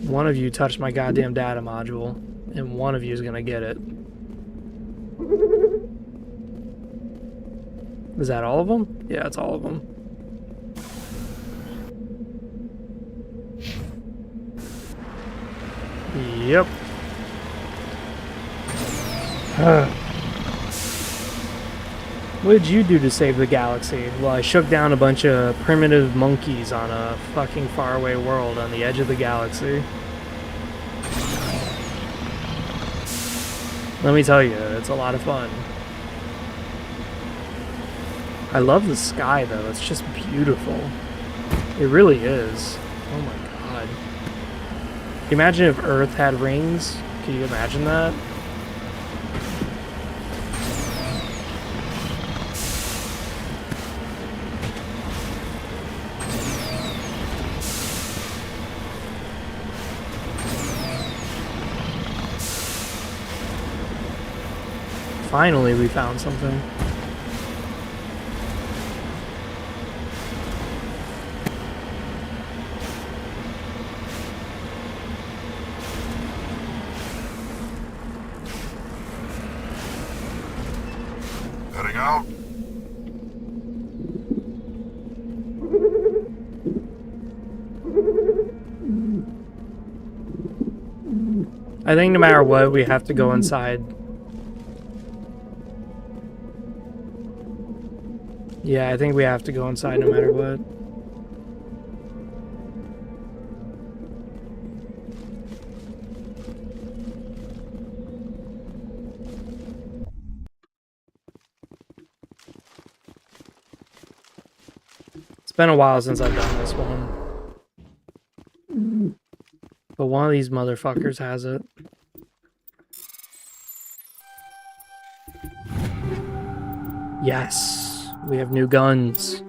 Speaker 1: One of you touched my goddamn data module, and one of you is gonna get it. Is that all of them? Yeah, it's all of them. Yep. What did you do to save the galaxy? Well, I shook down a bunch of primitive monkeys on a fucking faraway world on the edge of the galaxy. Let me tell you, it's a lot of fun. I love the sky, though. It's just beautiful. It really is. Oh my god. Imagine if Earth had rings. Can you imagine that? Finally, we found something.
Speaker 2: Heading out.
Speaker 1: I think no matter what, we have to go inside. Yeah, I think we have to go inside no matter what. It's been a while since I've done this one. But one of these motherfuckers has it. Yes! We have new guns.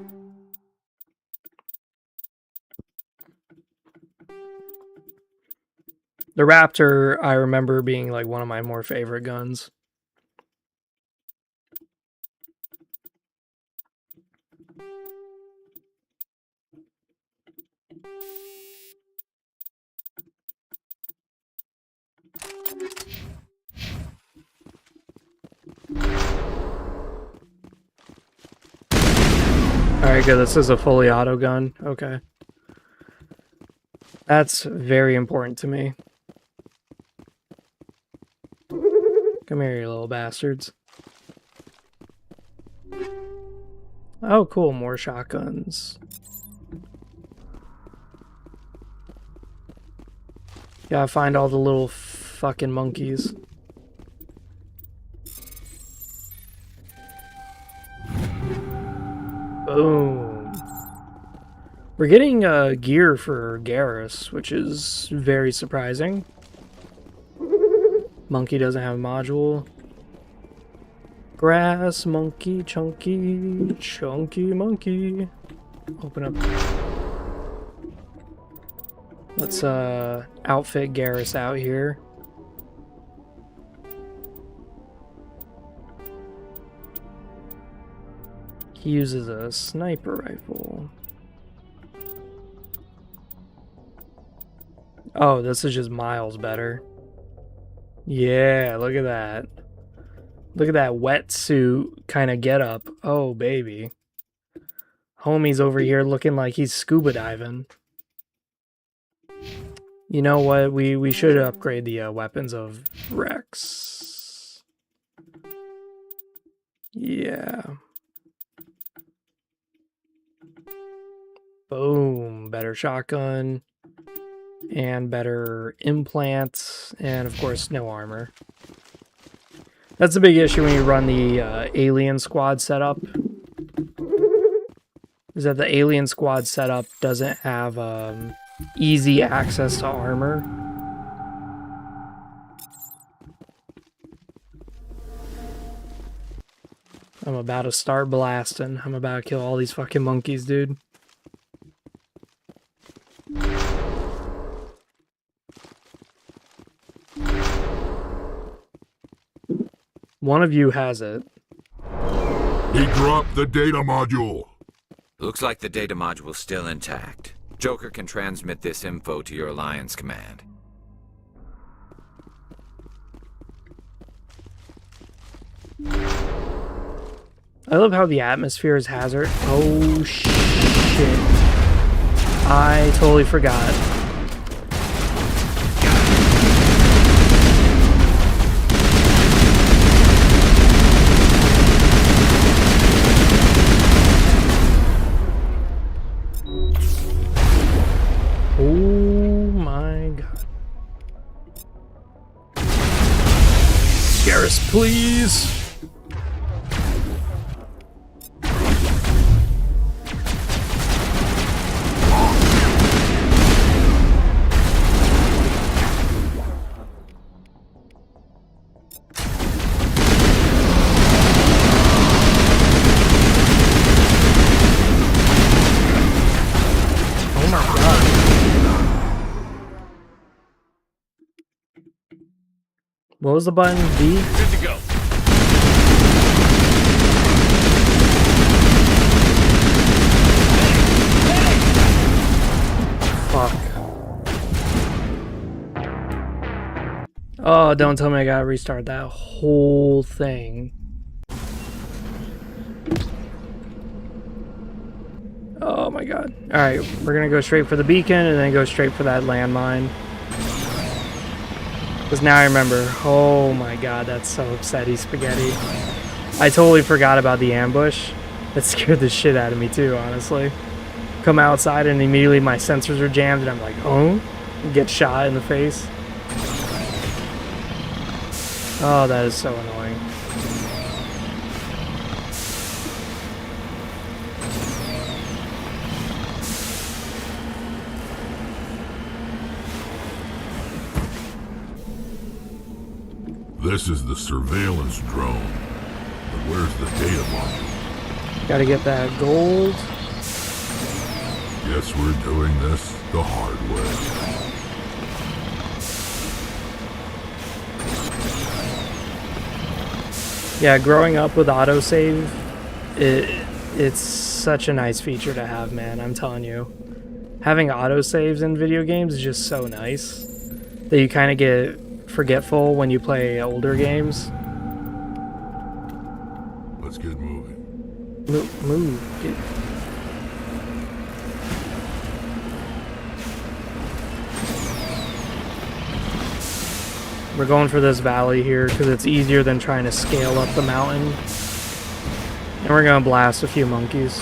Speaker 1: The Raptor, I remember being like one of my more favorite guns. Alright, good. This is a fully auto gun. Okay. That's very important to me. Come here, you little bastards. Oh, cool. More shotguns. Gotta find all the little fucking monkeys. Boom. We're getting gear for Garrus, which is very surprising. Monkey doesn't have a module. Grass monkey, chunky, chunky monkey. Open up. Let's outfit Garrus out here. He uses a sniper rifle. Oh, this is just miles better. Yeah, look at that. Look at that wetsuit kind of getup. Oh, baby. Homie's over here looking like he's scuba diving. You know what? We should upgrade the weapons of Rex. Yeah. Boom. Better shotgun. And better implants. And, of course, no armor. That's a big issue when you run the alien squad setup. Is that the alien squad setup doesn't have easy access to armor. I'm about to start blasting. I'm about to kill all these fucking monkeys, dude. One of you has it.
Speaker 2: He dropped the data module.
Speaker 17: Looks like the data module's still intact. Joker can transmit this info to your Alliance command.
Speaker 1: I love how the atmosphere is hazard. Oh shit. I totally forgot. Oh my god. Garrus, please. What was the button? B?
Speaker 4: Good to go.
Speaker 1: Fuck. Oh, don't tell me I gotta restart that whole thing. Oh my god. Alright, we're gonna go straight for the beacon and then go straight for that landmine. Because now I remember. Oh my god, that's so upsetty spaghetti. I totally forgot about the ambush. That scared the shit out of me too, honestly. Come outside and immediately my sensors are jammed and I'm like, oh? Get shot in the face. Oh, that is so annoying.
Speaker 2: This is the surveillance drone. But where's the data module?
Speaker 1: Gotta get that gold.
Speaker 2: Guess we're doing this the hard way.
Speaker 1: Yeah, growing up with autosave, it's such a nice feature to have, man. I'm telling you. Having autosaves in video games is just so nice that you kind of get forgetful when you play older games.
Speaker 2: Let's get moving.
Speaker 1: Move. We're going for this valley here because it's easier than trying to scale up the mountain. And we're going to blast a few monkeys.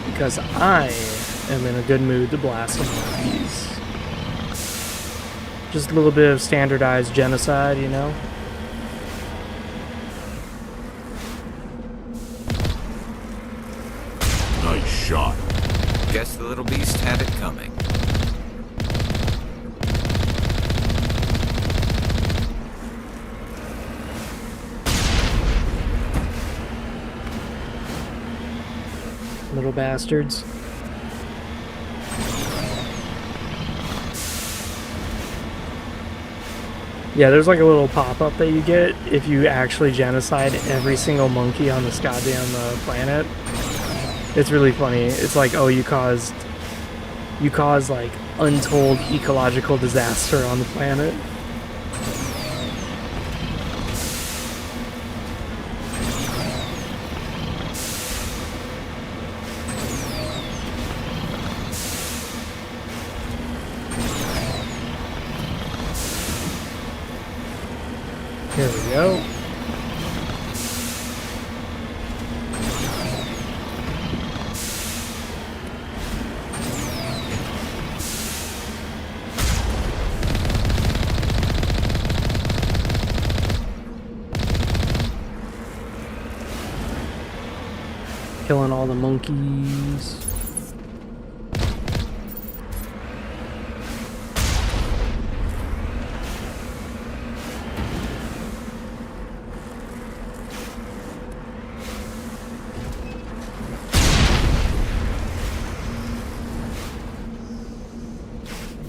Speaker 1: Because I am in a good mood to blast some monkeys. Just a little bit of standardized genocide, you know?
Speaker 2: Nice shot.
Speaker 17: Guess the little beast had it coming.
Speaker 1: Little bastards. Yeah, there's like a little pop-up that you get if you actually genocide every single monkey on this goddamn planet. It's really funny. It's like, oh, you caused like untold ecological disaster on the planet. Here we go. killing all the monkeys.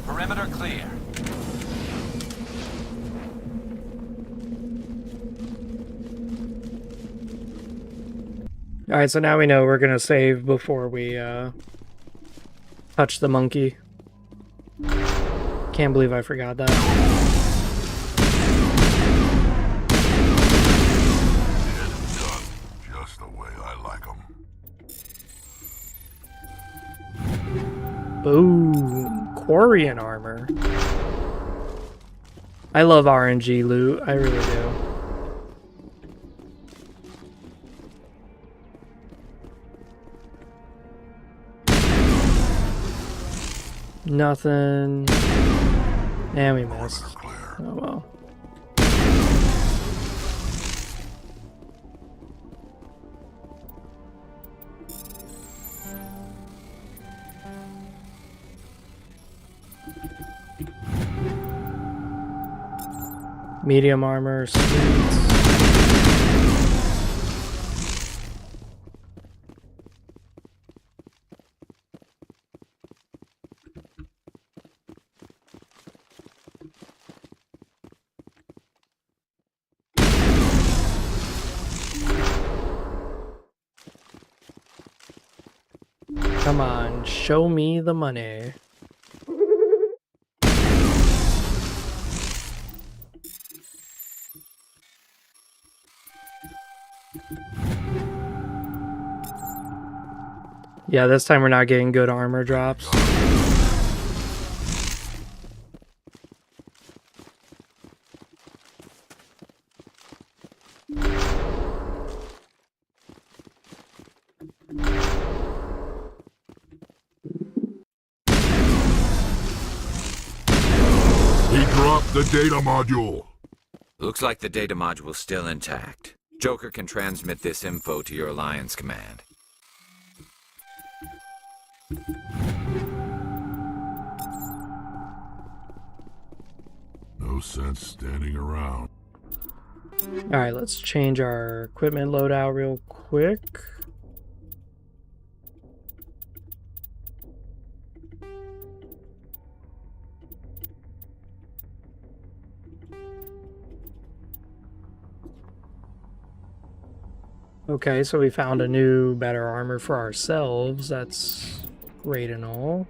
Speaker 17: Perimeter clear.
Speaker 1: Alright, so now we know we're gonna save before we touch the monkey. Can't believe I forgot that.
Speaker 2: Just the way I like them.
Speaker 1: Boom. Quarian armor. I love RNG loot. I really do. Nothing. And we missed. Oh well. Medium armor, sweet. Come on, show me the money. Yeah, this time we're not getting good armor drops.
Speaker 2: He dropped the data module.
Speaker 17: Looks like the data module's still intact. Joker can transmit this info to your Alliance command.
Speaker 2: No sense standing around.
Speaker 1: Alright, let's change our equipment loadout real quick. Okay, so we found a new, better armor for ourselves. That's great and all.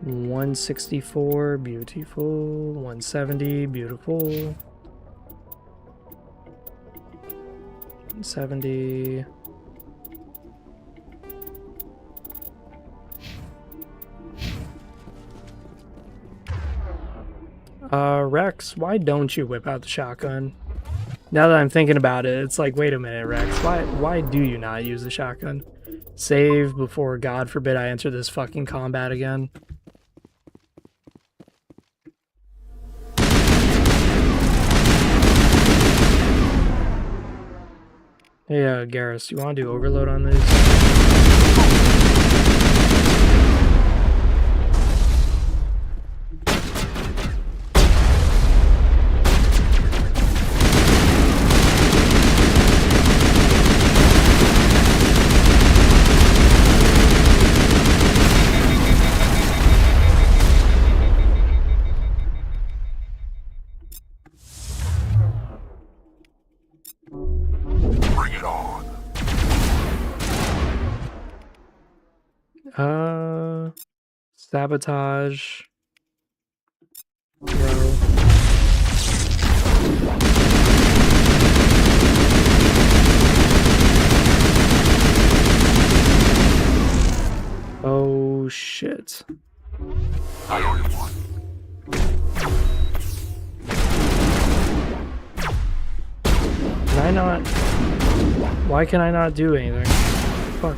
Speaker 1: 164, beautiful. 170, beautiful. 170. Rex, why don't you whip out the shotgun? Now that I'm thinking about it, it's like, wait a minute, Rex, why do you not use the shotgun? Save before, God forbid, I enter this fucking combat again. Hey, Garrus, you want to do overload on these?
Speaker 2: Bring it on.
Speaker 1: Sabotage. Throw. Oh shit.
Speaker 2: I owe you one.
Speaker 1: Can I not? Why can I not do anything? Fuck.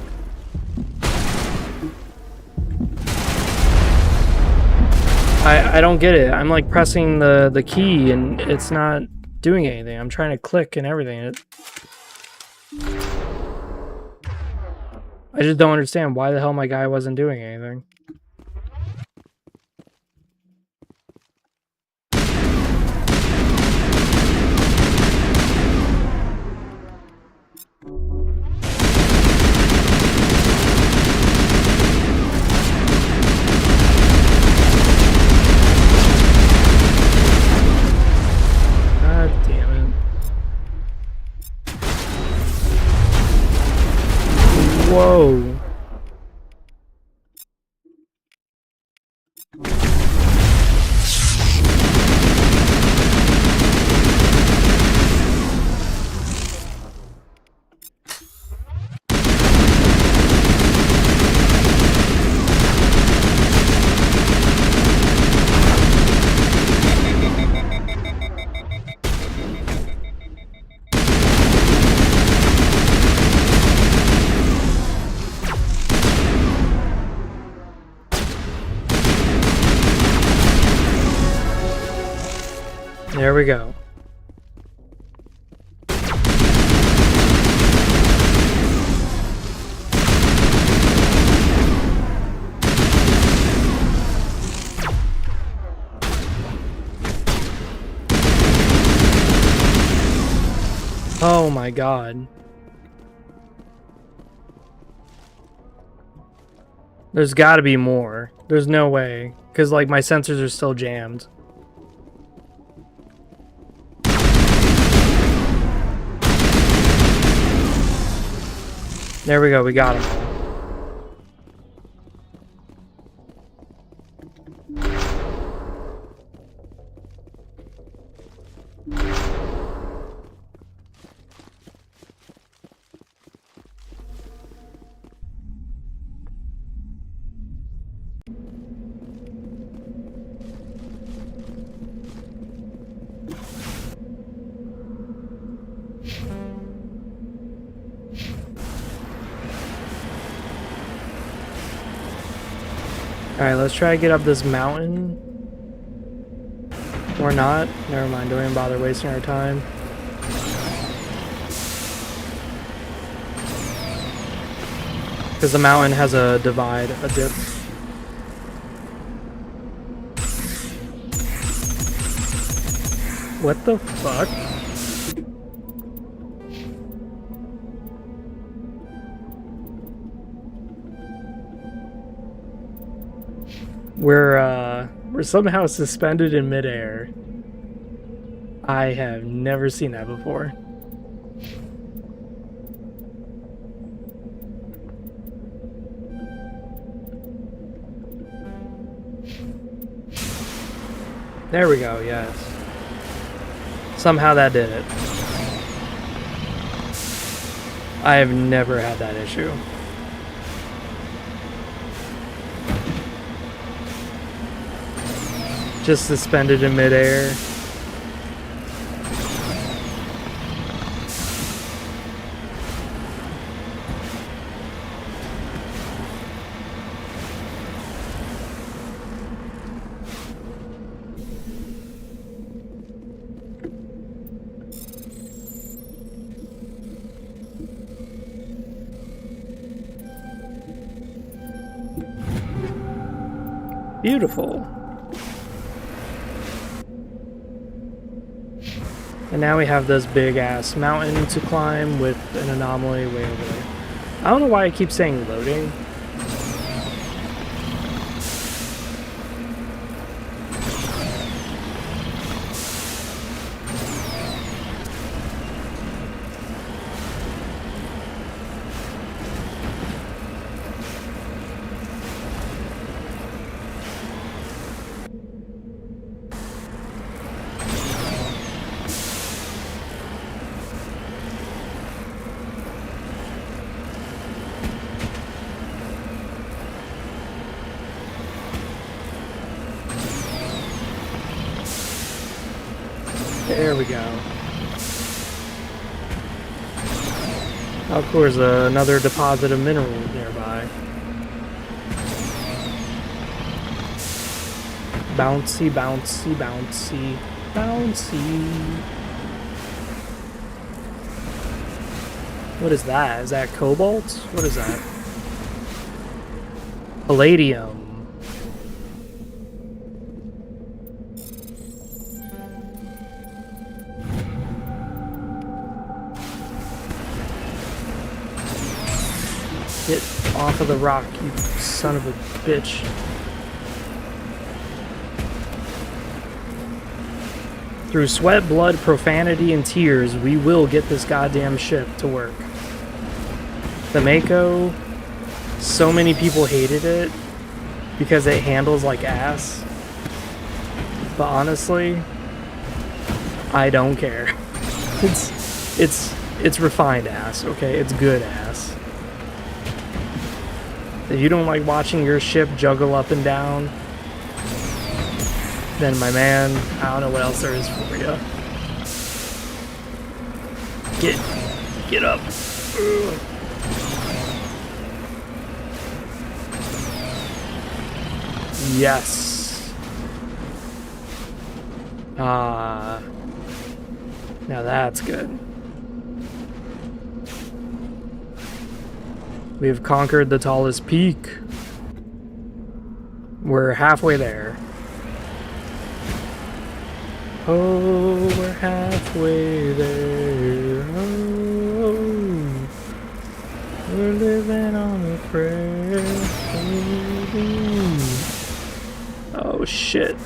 Speaker 1: I don't get it. I'm like pressing the key and it's not doing anything. I'm trying to click and everything. I just don't understand why the hell my guy wasn't doing anything. God damn it. Whoa. There we go. Oh my god. There's gotta be more. There's no way. Because, like, my sensors are still jammed. There we go, we got him. Alright, let's try to get up this mountain. Or not. Never mind, don't even bother wasting our time. Because the mountain has a divide, a dip. What the fuck? We're somehow suspended in midair. I have never seen that before. There we go, yes. Somehow that did it. I have never had that issue. Just suspended in midair. Beautiful. And now we have this big ass mountain to climb with an anomaly way over there. I don't know why I keep saying loading. There we go. Of course, another deposit of minerals nearby. Bouncy, bouncy, bouncy, bouncy. What is that? Is that cobalt? What is that? Palladium. Get off of the rock, you son of a bitch. Through sweat, blood, profanity, and tears, we will get this goddamn ship to work. The Mako, so many people hated it because it handles like ass. But honestly, I don't care. It's refined ass, okay? It's good ass. If you don't like watching your ship juggle up and down, then my man, I don't know what else there is for you. Get up. Ugh. Yes. Now that's good. We have conquered the tallest peak. We're halfway there. Oh, we're halfway there. Oh, we're living on a prayer. Oh, shit.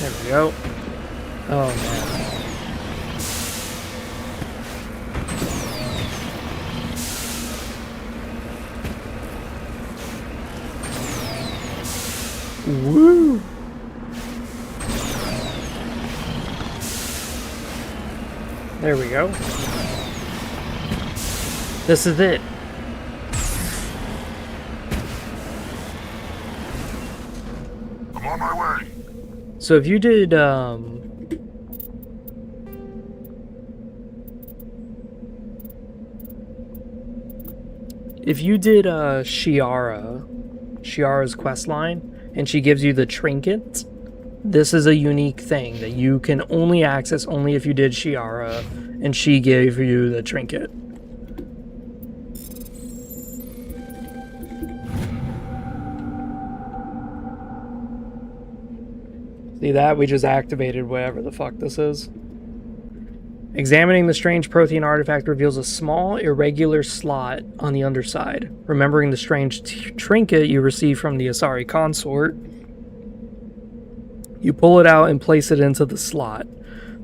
Speaker 1: There we go. Oh, man. Woo! There we go. This is it.
Speaker 2: I'm on my way.
Speaker 1: So if you did, Shiara's quest line, and she gives you the trinket, this is a unique thing that you can only access only if you did Shiara, and she gave you the trinket. See that? We just activated whatever the fuck this is. Examining the strange Prothean artifact reveals a small, irregular slot on the underside. Remembering the strange trinket you received from the Asari consort, you pull it out and place it into the slot.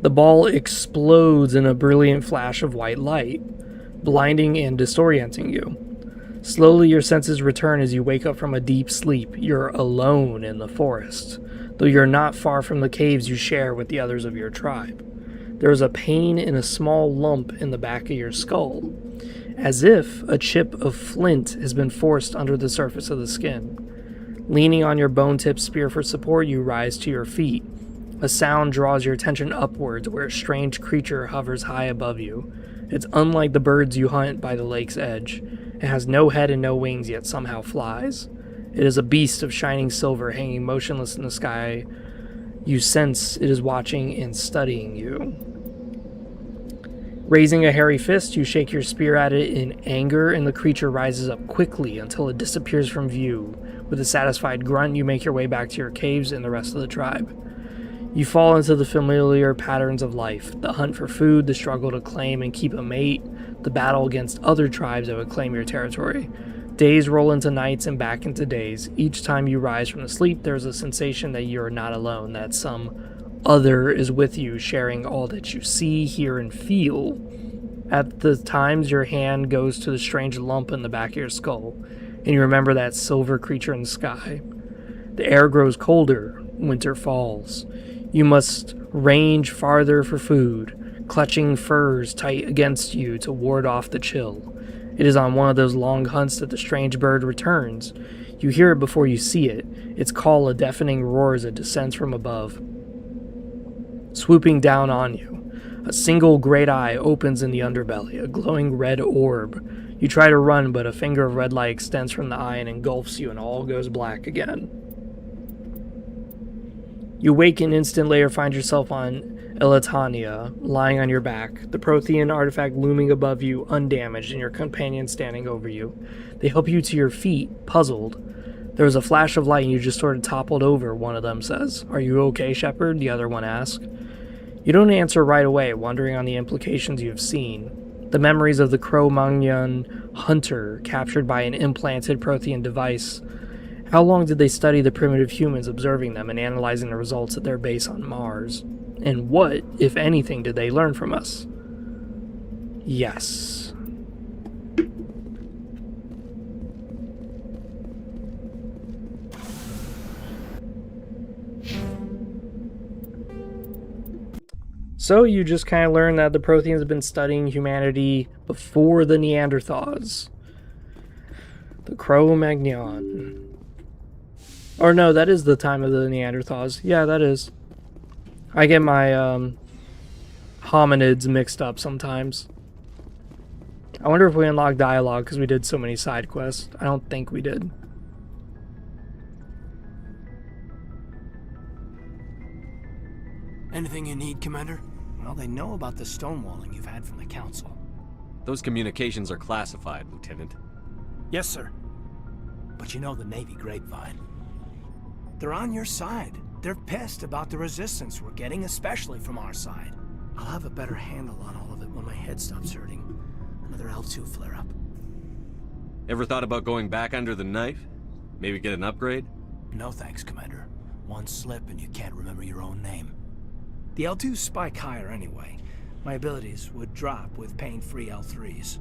Speaker 1: The ball explodes in a brilliant flash of white light, blinding and disorienting you. Slowly your senses return as you wake up from a deep sleep. You're alone in the forest, though you're not far from the caves you share with the others of your tribe. There is a pain in a small lump in the back of your skull, as if a chip of flint has been forced under the surface of the skin. Leaning on your bone-tipped spear for support, you rise to your feet. A sound draws your attention upwards, where a strange creature hovers high above you. It's unlike the birds you hunt by the lake's edge. It has no head and no wings, yet somehow flies. It is a beast of shining silver hanging motionless in the sky. You sense it is watching and studying you. Raising a hairy fist, you shake your spear at it in anger, and the creature rises up quickly until it disappears from view. With a satisfied grunt, you make your way back to your caves and the rest of the tribe. You fall into the familiar patterns of life: the hunt for food, the struggle to claim and keep a mate, the battle against other tribes that would claim your territory. Days roll into nights and back into days. Each time you rise from the sleep, there's a sensation that you are not alone, that some other is with you, sharing all that you see, hear, and feel. At the times, your hand goes to the strange lump in the back of your skull, and you remember that silver creature in the sky. The air grows colder, winter falls. You must range farther for food, clutching furs tight against you to ward off the chill. It is on one of those long hunts that the strange bird returns. You hear it before you see it, its call a deafening roar as it descends from above, swooping down on you. A single great eye opens in the underbelly, a glowing red orb. You try to run, but a finger of red light extends from the eye and engulfs you, and all goes black again. You wake an instant later, find yourself on Elatania, lying on your back, the Prothean artifact looming above you, undamaged, and your companion standing over you. They help you to your feet, puzzled. There was a flash of light and you just sort of toppled over, one of them says. Are you okay, Shepard? The other one asks. You don't answer right away, wondering on the implications you have seen. The memories of the Cro-Magnon hunter captured by an implanted Prothean device. How long did they study the primitive humans, observing them and analyzing the results at their base on Mars? And what, if anything, did they learn from us? Yes. So you just kind of learn that the Protheans have been studying humanity before the Neanderthals. The Cro-Magnon. Or no, that is the time of the Neanderthals. Yeah, that is. I get my hominids mixed up sometimes. I wonder if we unlocked dialogue because we did so many side quests. I don't think we did.
Speaker 21: Anything you need, Commander? Well, they know about the stonewalling you've had from the Council.
Speaker 4: Those communications are classified, Lieutenant.
Speaker 21: Yes, sir. But you know the Navy grapevine. They're on your side. They're pissed about the resistance we're getting, especially from our side. I'll have a better handle on all of it when my head stops hurting. Another L2 flare-up.
Speaker 4: Ever thought about going back under the knife? Maybe get an upgrade?
Speaker 21: No thanks, Commander. One slip and you can't remember your own name. The L2s spike higher anyway. My abilities would drop with pain-free L3s.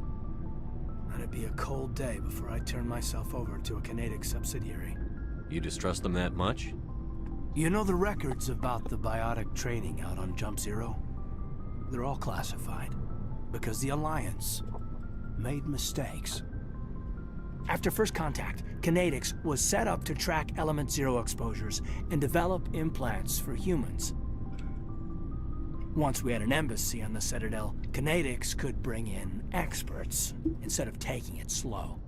Speaker 21: And it'd be a cold day before I turn myself over to a Canadic subsidiary.
Speaker 4: You distrust them that much?
Speaker 21: You know the records about the biotic training out on Jump Zero? They're all classified. Because the Alliance made mistakes. After first contact, Canadics was set up to track Element Zero exposures and develop implants for humans. Once we had an embassy on the Citadel, Canadics could bring in experts instead of taking it slow.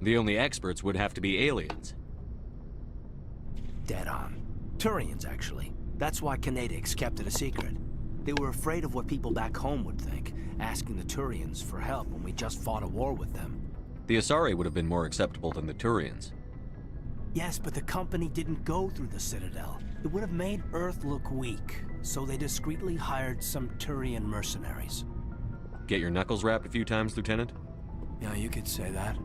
Speaker 4: The only experts would have to be aliens.
Speaker 21: Dead on. Turians, actually. That's why Canadics kept it a secret. They were afraid of what people back home would think, asking the Turians for help when we just fought a war with them.
Speaker 4: The Asari would have been more acceptable than the Turians.
Speaker 21: Yes, but the company didn't go through the Citadel. It would have made Earth look weak, so they discreetly hired some Turian mercenaries.
Speaker 4: Get your knuckles rapped a few times, Lieutenant?
Speaker 21: Yeah, you could say that.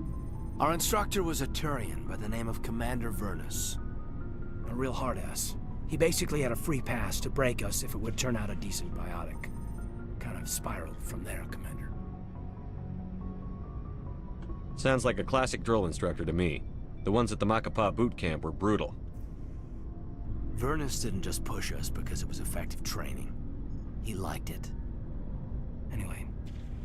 Speaker 21: Our instructor was a Turian by the name of Commander Vernus. A real hard-ass. He basically had a free pass to break us if it would turn out a decent biotic. Kind of spiraled from there, Commander.
Speaker 4: Sounds like a classic drill instructor to me. The ones at the Macapa boot camp were brutal.
Speaker 21: Vernus didn't just push us because it was effective training. He liked it. Anyway,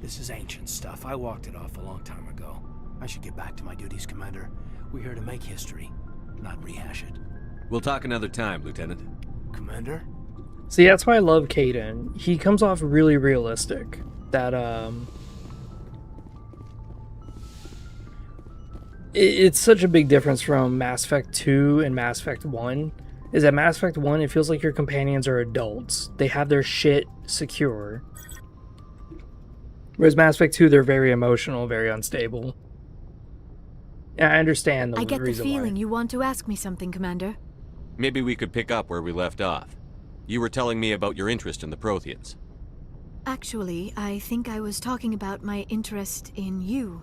Speaker 21: this is ancient stuff. I walked it off a long time ago. I should get back to my duties, Commander. We're here to make history, not rehash it.
Speaker 4: We'll talk another time, Lieutenant.
Speaker 21: Commander?
Speaker 1: See, that's why I love Kaidan. He comes off really realistic. That, It's such a big difference from Mass Effect 2 and Mass Effect 1. Is that Mass Effect 1, it feels like your companions are adults. They have their shit secure. Whereas Mass Effect 2, they're very emotional, very unstable. Yeah, I understand the reason why.
Speaker 22: I get the feeling you want to ask me something, Commander.
Speaker 4: Maybe we could pick up where we left off. You were telling me about your interest in the Protheans.
Speaker 22: Actually, I think I was talking about my interest in you,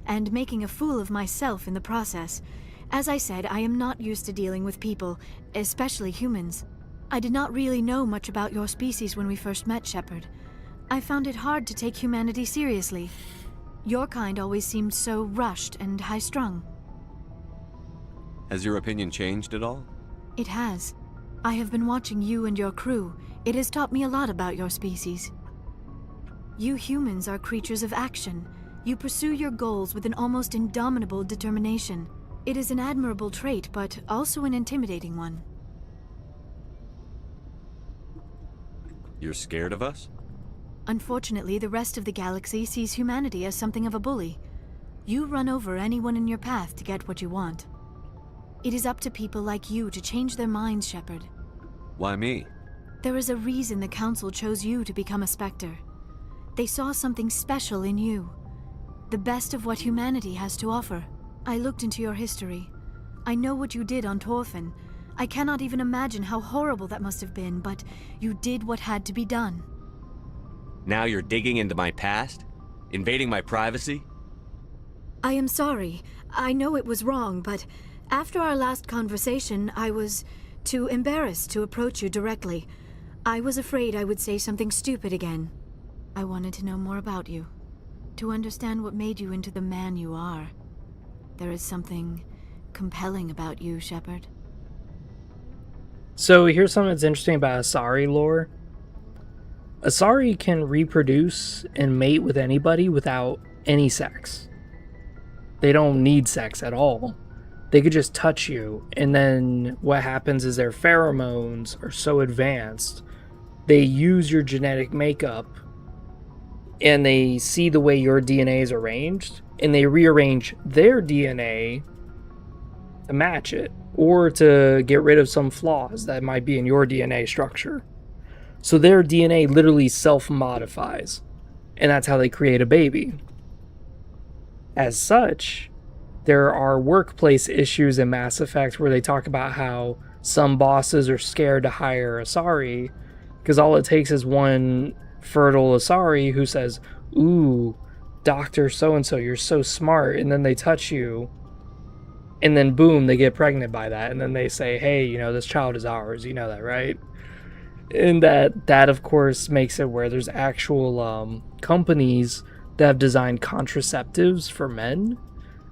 Speaker 22: and making a fool of myself in the process. As I said, I am not used to dealing with people, especially humans. I did not really know much about your species when we first met, Shepard. I found it hard to take humanity seriously. Your kind always seemed so rushed and high-strung.
Speaker 4: Has your opinion changed at all?
Speaker 22: It has. I have been watching you and your crew. It has taught me a lot about your species. You humans are creatures of action. You pursue your goals with an almost indomitable determination. It is an admirable trait, but also an intimidating one.
Speaker 4: You're scared of us?
Speaker 22: Unfortunately, the rest of the galaxy sees humanity as something of a bully. You run over anyone in your path to get what you want. It is up to people like you to change their minds, Shepard.
Speaker 4: Why me?
Speaker 22: There is a reason the Council chose you to become a Spectre. They saw something special in you. The best of what humanity has to offer. I looked into your history. I know what you did on Torfin. I cannot even imagine how horrible that must have been, but you did what had to be done.
Speaker 4: Now you're digging into my past? Invading my privacy?
Speaker 22: I am sorry. I know it was wrong, but after our last conversation, I was too embarrassed to approach you directly. I was afraid I would say something stupid again. I wanted to know more about you, to understand what made you into the man you are. There is something compelling about you, Shepard.
Speaker 1: So here's something that's interesting about Asari lore. Asari can reproduce and mate with anybody without any sex. They don't need sex at all. They could just touch you, and then what happens is their pheromones are so advanced, they use your genetic makeup, and they see the way your DNA is arranged, and they rearrange their DNA to match it, or to get rid of some flaws that might be in your DNA structure. So their DNA literally self-modifies, and that's how they create a baby. As such, there are workplace issues in Mass Effect where they talk about how some bosses are scared to hire Asari because all it takes is one fertile Asari who says, "Ooh, Dr. So-and-so, you're so smart," and then they touch you, and then boom, they get pregnant by that, and then they say, "Hey, you know, this child is ours," you know that, right? And that of course makes it where there's actual companies that have designed contraceptives for men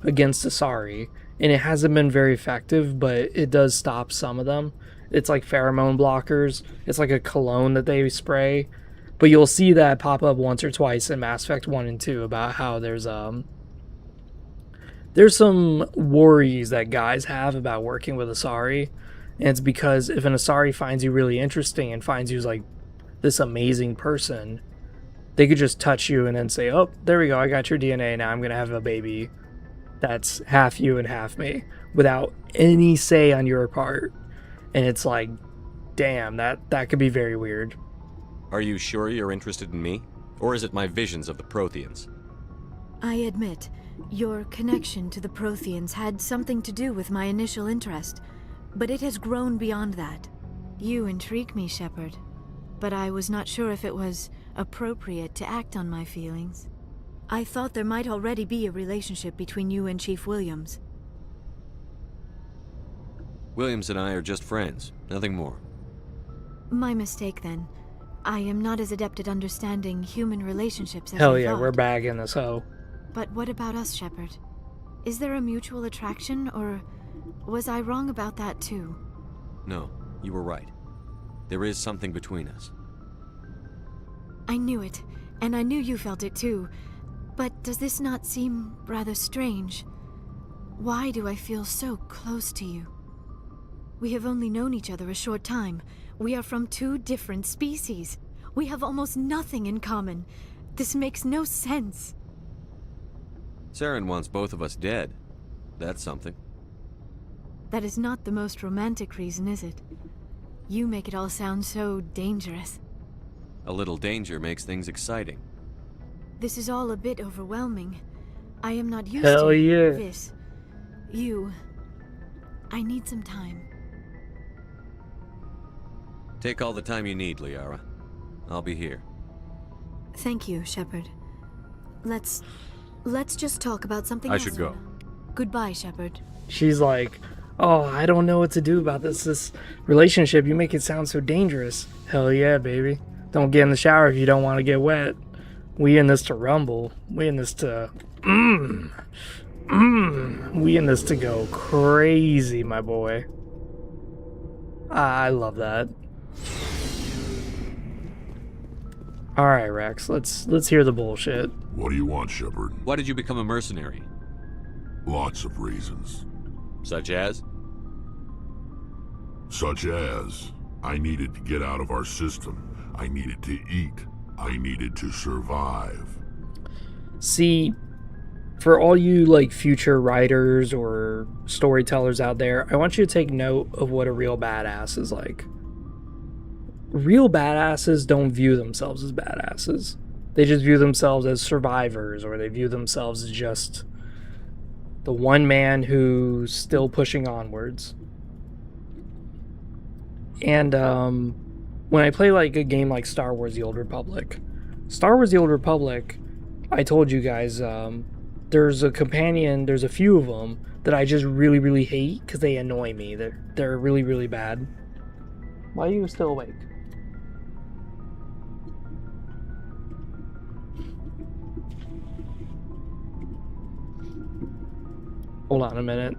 Speaker 1: against Asari, and it hasn't been very effective, but it does stop some of them. It's like pheromone blockers. It's like a cologne that they spray, but you'll see that pop up once or twice in Mass Effect 1 and 2 about how there's some worries that guys have about working with Asari, and it's because if an Asari finds you really interesting and finds you as like this amazing person, they could just touch you and then say, "Oh, there we go, I got your DNA, now I'm gonna have a baby that's half you and half me," without any say on your part. And it's like, damn, that could be very weird.
Speaker 4: Are you sure you're interested in me? Or is it my visions of the Protheans?
Speaker 22: I admit, your connection to the Protheans had something to do with my initial interest, but it has grown beyond that. You intrigue me, Shepard, but I was not sure if it was appropriate to act on my feelings. I thought there might already be a relationship between you and Chief Williams.
Speaker 4: Williams and I are just friends, nothing more.
Speaker 22: My mistake, then. I am not as adept at understanding human relationships as
Speaker 1: Hell
Speaker 22: I
Speaker 1: yeah,
Speaker 22: thought.
Speaker 1: we're bagging this hoe.
Speaker 22: But what about us, Shepard? Is there a mutual attraction, or was I wrong about that too?
Speaker 4: No, you were right. There is something between us.
Speaker 22: I knew it, and I knew you felt it too. But does this not seem rather strange? Why do I feel so close to you? We have only known each other a short time. We are from two different species. We have almost nothing in common. This makes no sense.
Speaker 4: Saren wants both of us dead. That's something.
Speaker 22: That is not the most romantic reason, is it? You make it all sound so dangerous.
Speaker 4: A little danger makes things exciting.
Speaker 22: This is all a bit overwhelming. I am not used
Speaker 1: Hell
Speaker 22: to
Speaker 1: yeah.
Speaker 22: this. You... I need some time.
Speaker 4: Take all the time you need, Liara. I'll be here.
Speaker 22: Thank you, Shepard. Let's just talk about something else.
Speaker 4: I should go.
Speaker 22: Goodbye, Shepard.
Speaker 1: She's like, "Oh, I don't know what to do about this relationship. You make it sound so dangerous." Hell yeah, baby. Don't get in the shower if you don't want to get wet. We in this to rumble. We in this to... We in this to go crazy, my boy. I love that. Alright, Rex, let's hear the bullshit.
Speaker 2: What do you want, Shepard?
Speaker 4: Why did you become a mercenary?
Speaker 2: Lots of reasons.
Speaker 4: Such as?
Speaker 2: Such as, I needed to get out of our system. I needed to eat. I needed to survive.
Speaker 1: See, for all you like future writers or storytellers out there, I want you to take note of what a real badass is like. real badasses don't view themselves as badasses. They just view themselves as survivors, or they view themselves as just the one man who's still pushing onwards. And when I play like a game like Star Wars The Old Republic, I told you guys, there's a companion, there's a few of them that I just really, really hate because they annoy me. They're really, really bad. Why are you still awake? Hold on a minute.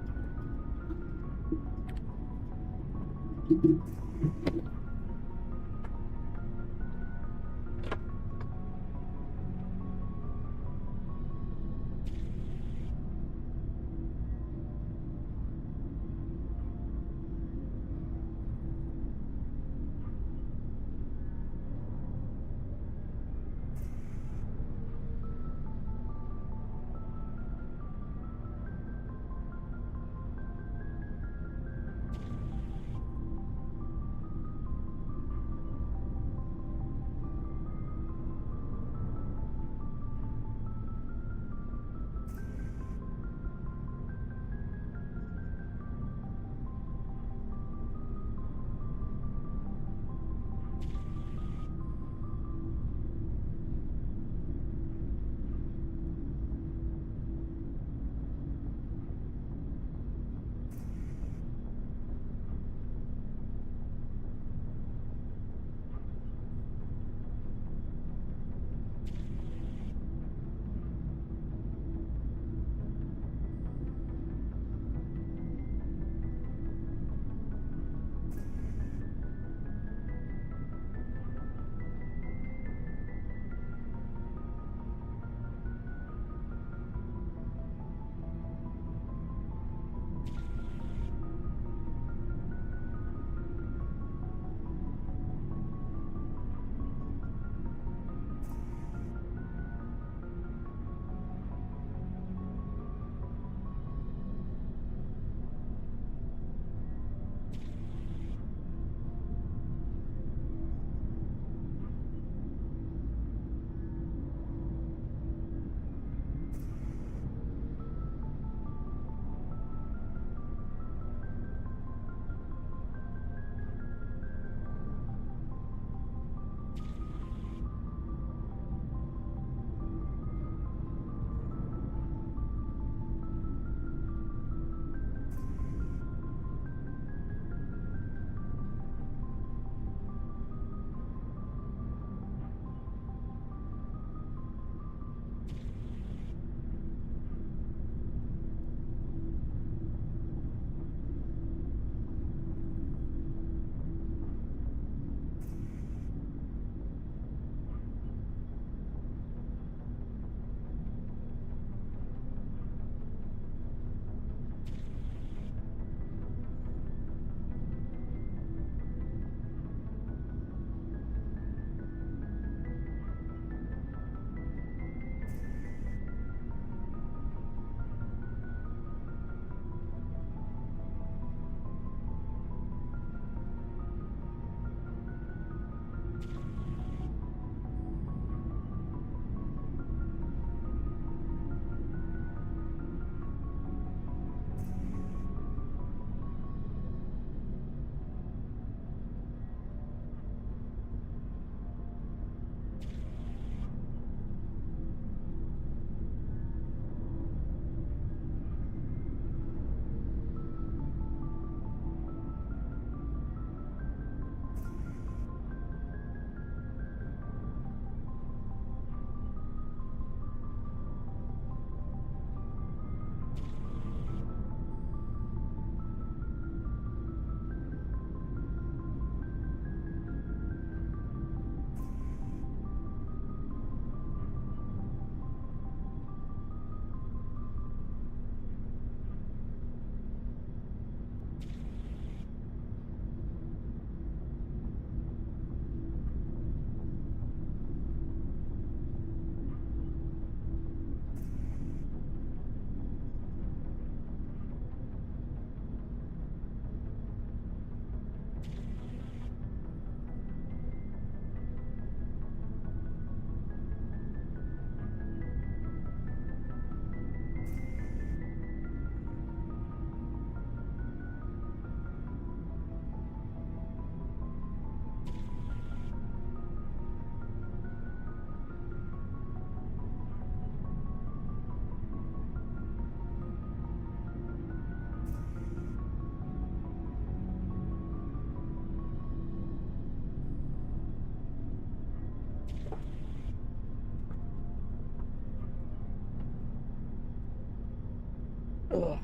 Speaker 1: Ugh.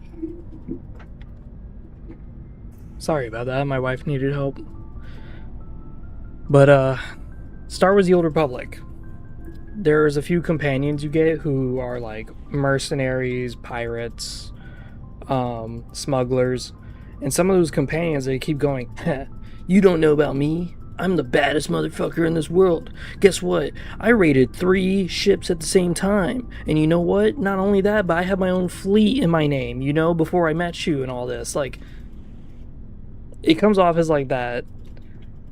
Speaker 1: Sorry about that. My wife needed help. But, Star Wars The Old Republic. There's a few companions you get who are like mercenaries, pirates, smugglers. And some of those companions, they keep going, you don't know about me. I'm the baddest motherfucker in this world. Guess what? I raided 3 ships at the same time. And you know what? Not only that, but I have my own fleet in my name, you know, before I met you and all this. Like, it comes off as like that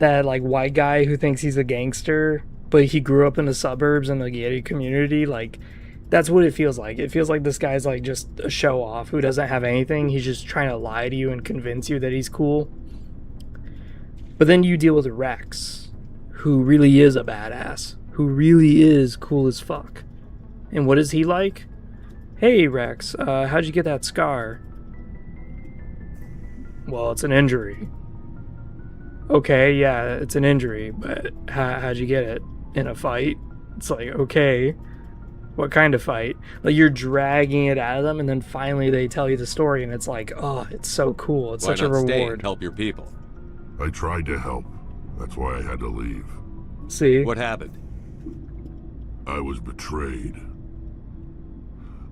Speaker 1: like white guy who thinks he's a gangster, but he grew up in the suburbs in the gated community. Like, that's what it feels like. It feels like this guy's like just a show off who doesn't have anything. He's just trying to lie to you and convince you that he's cool. But then you deal with Rex, who really is a badass, who really is cool as fuck. And what is he like? Hey Rex, how'd you get that scar? Well, it's an injury. Okay, yeah, it's an injury, but how'd you get it? In a fight? It's like, okay, what kind of fight? Like, you're dragging it out of them, and then finally they tell you the story, and it's like, oh, it's so cool. It's
Speaker 4: Why
Speaker 1: such a
Speaker 4: not stay
Speaker 1: reward.
Speaker 4: and help your people?
Speaker 2: I tried to help. That's why I had to leave.
Speaker 1: See?
Speaker 4: What happened?
Speaker 2: I was betrayed.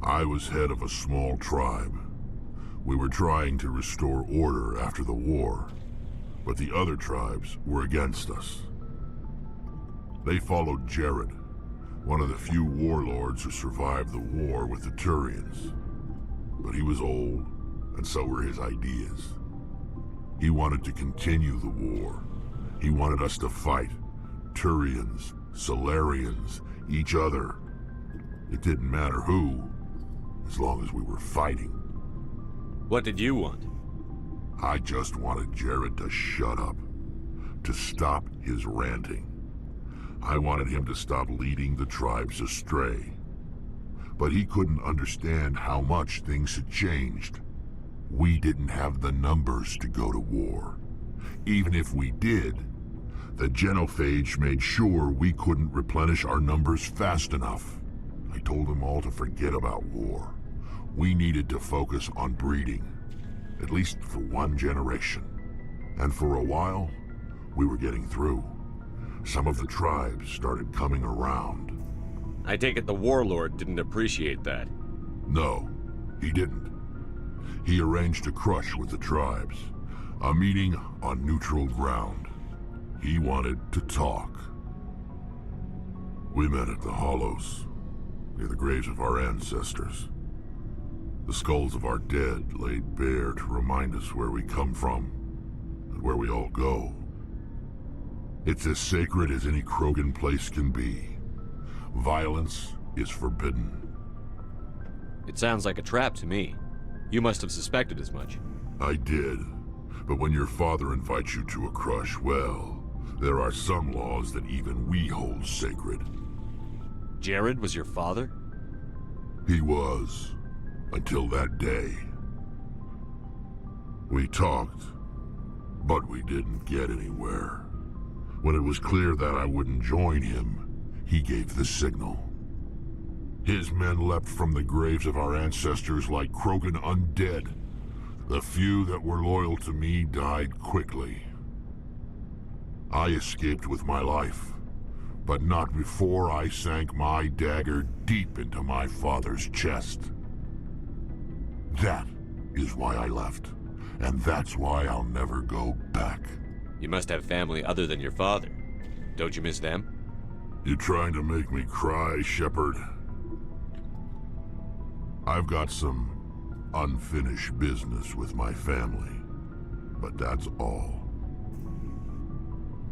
Speaker 2: I was head of a small tribe. We were trying to restore order after the war, but the other tribes were against us. They followed Jared, one of the few warlords who survived the war with the Turians. But he was old, and so were his ideas. He wanted to continue the war. He wanted us to fight. Turians, Solarians, each other. It didn't matter who, as long as we were fighting.
Speaker 4: What did you want?
Speaker 2: I just wanted Jared to shut up, to stop his ranting. I wanted him to stop leading the tribes astray. But he couldn't understand how much things had changed. We didn't have the numbers to go to war. Even if we did, the genophage made sure we couldn't replenish our numbers fast enough. I told them all to forget about war. We needed to focus on breeding, at least for 1 generation. And for a while, we were getting through. Some of the tribes started coming around.
Speaker 4: I take it the warlord didn't appreciate that.
Speaker 2: No, he didn't. He arranged a crush with the tribes, a meeting on neutral ground. He wanted to talk. We met at the Hollows, near the graves of our ancestors. The skulls of our dead laid bare to remind us where we come from, and where we all go. It's as sacred as any Krogan place can be. Violence is forbidden.
Speaker 4: It sounds like a trap to me. You must have suspected as much.
Speaker 2: I did. But when your father invites you to a crush, well, there are some laws that even we hold sacred.
Speaker 4: Jared was your father?
Speaker 2: He was. Until that day. We talked, but we didn't get anywhere. When it was clear that I wouldn't join him, he gave the signal. His men leapt from the graves of our ancestors like Krogan undead. The few that were loyal to me died quickly. I escaped with my life, but not before I sank my dagger deep into my father's chest. That is why I left, and that's why I'll never go back.
Speaker 4: You must have family other than your father. Don't you miss them?
Speaker 2: You trying to make me cry, Shepard? I've got some unfinished business with my family, but that's all.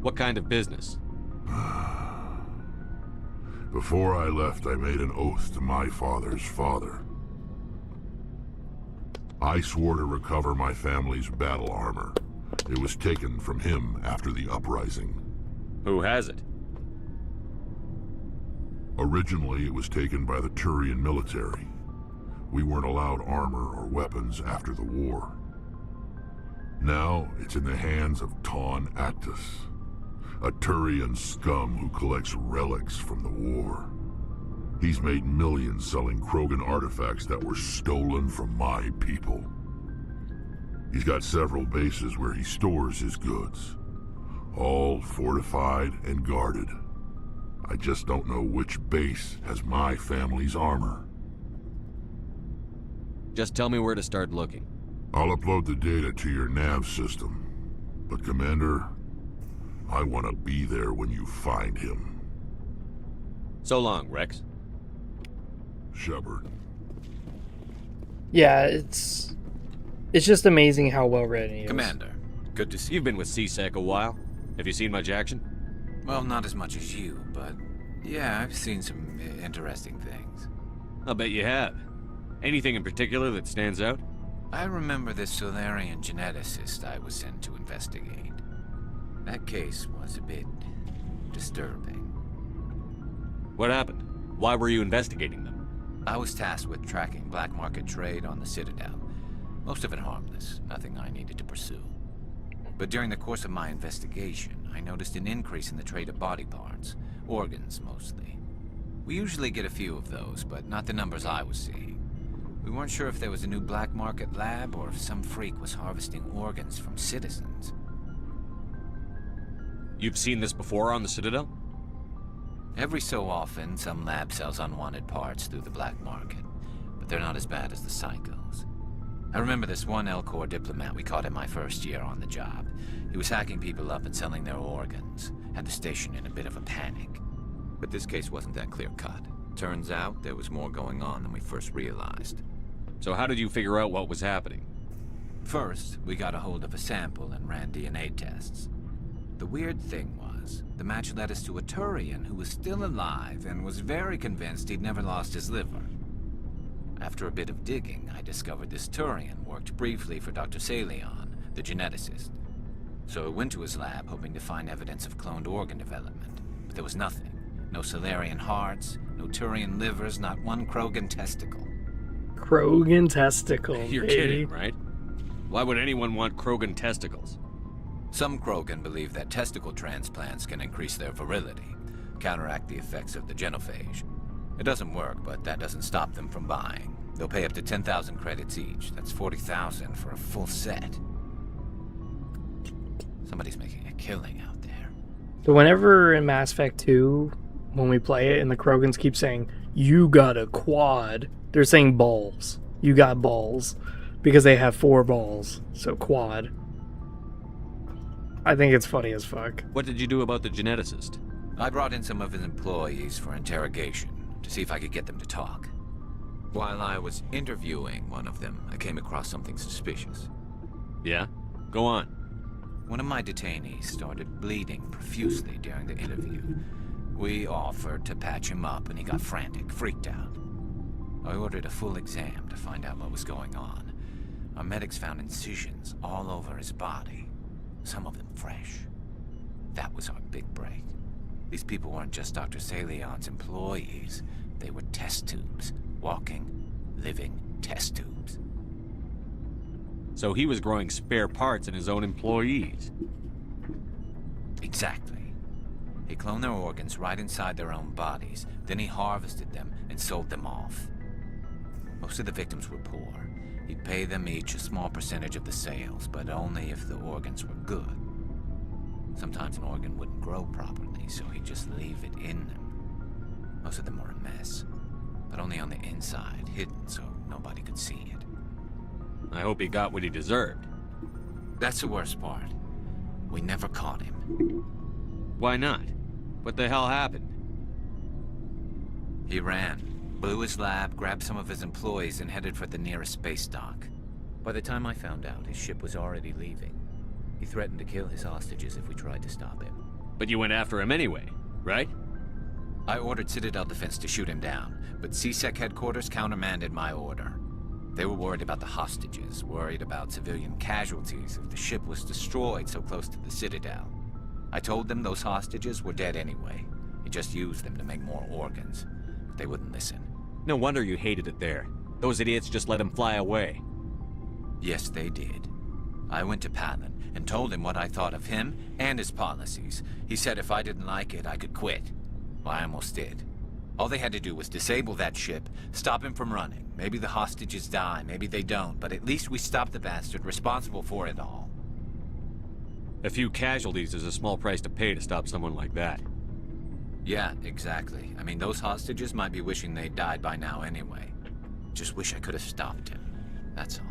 Speaker 4: What kind of business?
Speaker 2: Before I left, I made an oath to my father's father. I swore to recover my family's battle armor. It was taken from him after the uprising.
Speaker 4: Who has it?
Speaker 2: Originally, it was taken by the Turian military. We weren't allowed armor or weapons after the war. Now, it's in the hands of Taun Actus, a Turian scum who collects relics from the war. He's made millions selling Krogan artifacts that were stolen from my people. He's got several bases where he stores his goods, all fortified and guarded. I just don't know which base has my family's armor.
Speaker 4: Just tell me where to start looking.
Speaker 2: I'll upload the data to your nav system. But Commander, I want to be there when you find him.
Speaker 4: So long, Rex.
Speaker 2: Shepard.
Speaker 1: Yeah, it's just amazing how well written he is.
Speaker 17: Commander, good to see you.
Speaker 4: You've been with CSEC a while. Have you seen much action?
Speaker 17: Well, not as much as you, but yeah, I've seen some interesting things.
Speaker 4: I'll bet you have. Anything in particular that stands out?
Speaker 17: I remember this Solarian geneticist I was sent to investigate. That case was a bit disturbing.
Speaker 4: What happened? Why were you investigating them?
Speaker 17: I was tasked with tracking black market trade on the Citadel. Most of it harmless, nothing I needed to pursue. But during the course of my investigation, I noticed an increase in the trade of body parts, organs mostly. We usually get a few of those, but not the numbers I was seeing. We weren't sure if there was a new black market lab or if some freak was harvesting organs from citizens.
Speaker 4: You've seen this before on the Citadel?
Speaker 17: Every so often, some lab sells unwanted parts through the black market, but they're not as bad as the psychos. I remember this one L-Corps diplomat we caught in my first year on the job. He was hacking people up and selling their organs, had the station in a bit of a panic.
Speaker 9: But this case wasn't that clear-cut. Turns out there was more going on than we first realized.
Speaker 4: So how did you figure out what was happening?
Speaker 17: First, we got a hold of a sample and ran DNA tests. The weird thing was, the match led us to a Turian who was still alive and was very convinced he'd never lost his liver. After a bit of digging, I discovered this Turian worked briefly for Dr. Salion, the geneticist. So I went to his lab hoping to find evidence of cloned organ development, but there was nothing. No Solarian hearts, no Turian livers, not one Krogan testicle.
Speaker 1: Krogan testicle.
Speaker 4: You're
Speaker 1: baby.
Speaker 4: kidding, right? Why would anyone want Krogan testicles?
Speaker 17: Some Krogan believe that testicle transplants can increase their virility, counteract the effects of the genophage. It doesn't work, but that doesn't stop them from buying. They'll pay up to 10,000 credits each. That's 40,000 for a full set. Somebody's making a killing out there.
Speaker 1: So whenever in Mass Effect 2, when we play it and the Krogans keep saying, you got a quad, they're saying balls. You got balls. Because they have 4 balls. So quad. I think it's funny as fuck.
Speaker 4: What did you do about the geneticist?
Speaker 17: I brought in some of his employees for interrogation, to see if I could get them to talk. While I was interviewing one of them, I came across something suspicious.
Speaker 4: Yeah? Go on.
Speaker 17: One of my detainees started bleeding profusely during the interview. We offered to patch him up and he got frantic, freaked out. I ordered a full exam to find out what was going on. Our medics found incisions all over his body, some of them fresh. That was our big break. These people weren't just Dr. Salion's employees. They were test tubes. Walking, living test tubes.
Speaker 4: So he was growing spare parts in his own employees.
Speaker 17: Exactly. He cloned their organs right inside their own bodies. Then he harvested them and sold them off. Most of the victims were poor. He'd pay them each a small percentage of the sales, but only if the organs were good. Sometimes an organ wouldn't grow properly, so he'd just leave it in them. Most of them were a mess, but only on the inside, hidden so nobody could see it.
Speaker 4: I hope he got what he deserved.
Speaker 17: That's the worst part. We never caught him.
Speaker 4: Why not? What the hell happened?
Speaker 17: He ran, blew his lab, grabbed some of his employees, and headed for the nearest space dock. By the time I found out, his ship was already leaving. He threatened to kill his hostages if we tried to stop him.
Speaker 4: But you went after him anyway, right?
Speaker 17: I ordered Citadel Defense to shoot him down, but CSEC headquarters countermanded my order. They were worried about the hostages, worried about civilian casualties if the ship was destroyed so close to the Citadel. I told them those hostages were dead anyway. He just used them to make more organs. But they wouldn't listen.
Speaker 4: No wonder you hated it there. Those idiots just let him fly away.
Speaker 17: Yes, they did. I went to Palin and told him what I thought of him and his policies. He said if I didn't like it, I could quit. Well, I almost did. All they had to do was disable that ship, stop him from running. Maybe the hostages die, maybe they don't, but at least we stopped the bastard responsible for it all.
Speaker 4: A few casualties is a small price to pay to stop someone like that.
Speaker 17: Yeah, exactly. I mean, those hostages might be wishing they'd died by now anyway. Just wish I could have stopped him. That's all.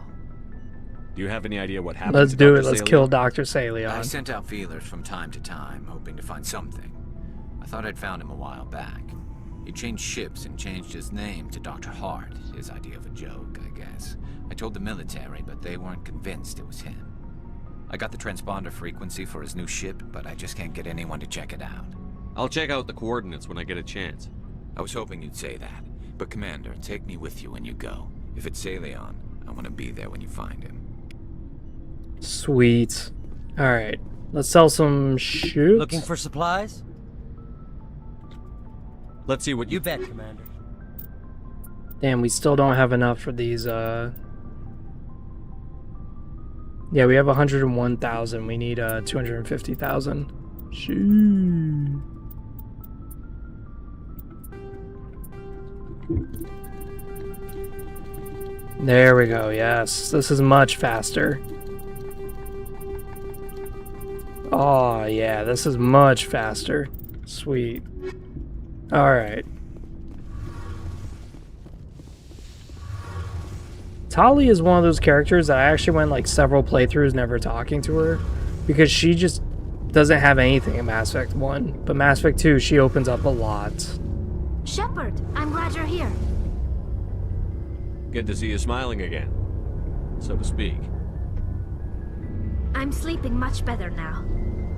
Speaker 4: Do you have any idea what happened
Speaker 1: Let's
Speaker 4: to
Speaker 1: do
Speaker 4: Dr.
Speaker 1: it. Let's
Speaker 4: Salion?
Speaker 1: kill Dr. Salion.
Speaker 17: I sent out feelers from time to time, hoping to find something. I thought I'd found him a while back. He changed ships and changed his name to Dr. Hart, his idea of a joke, I guess. I told the military, but they weren't convinced it was him. I got the transponder frequency for his new ship, but I just can't get anyone to check it out.
Speaker 4: I'll check out the coordinates when I get a chance.
Speaker 17: I was hoping you'd say that. But Commander, take me with you when you go. If it's Salion, I want to be there when you find him.
Speaker 1: Sweet. Alright. Let's sell some shoots.
Speaker 3: Looking for supplies?
Speaker 4: Let's see what
Speaker 3: you bet, Commander.
Speaker 1: Damn, we still don't have enough for these, Yeah, we have 101,000. We need, 250,000. Shoot. There we go, yes. This is much faster. Oh, yeah, this is much faster. Sweet. Alright. Tali is one of those characters that I actually went like several playthroughs never talking to her, because she just doesn't have anything in Mass Effect 1. But Mass Effect 2, she opens up a lot.
Speaker 16: Shepard, I'm glad you're here.
Speaker 4: Good to see you smiling again, so to speak.
Speaker 16: I'm sleeping much better now.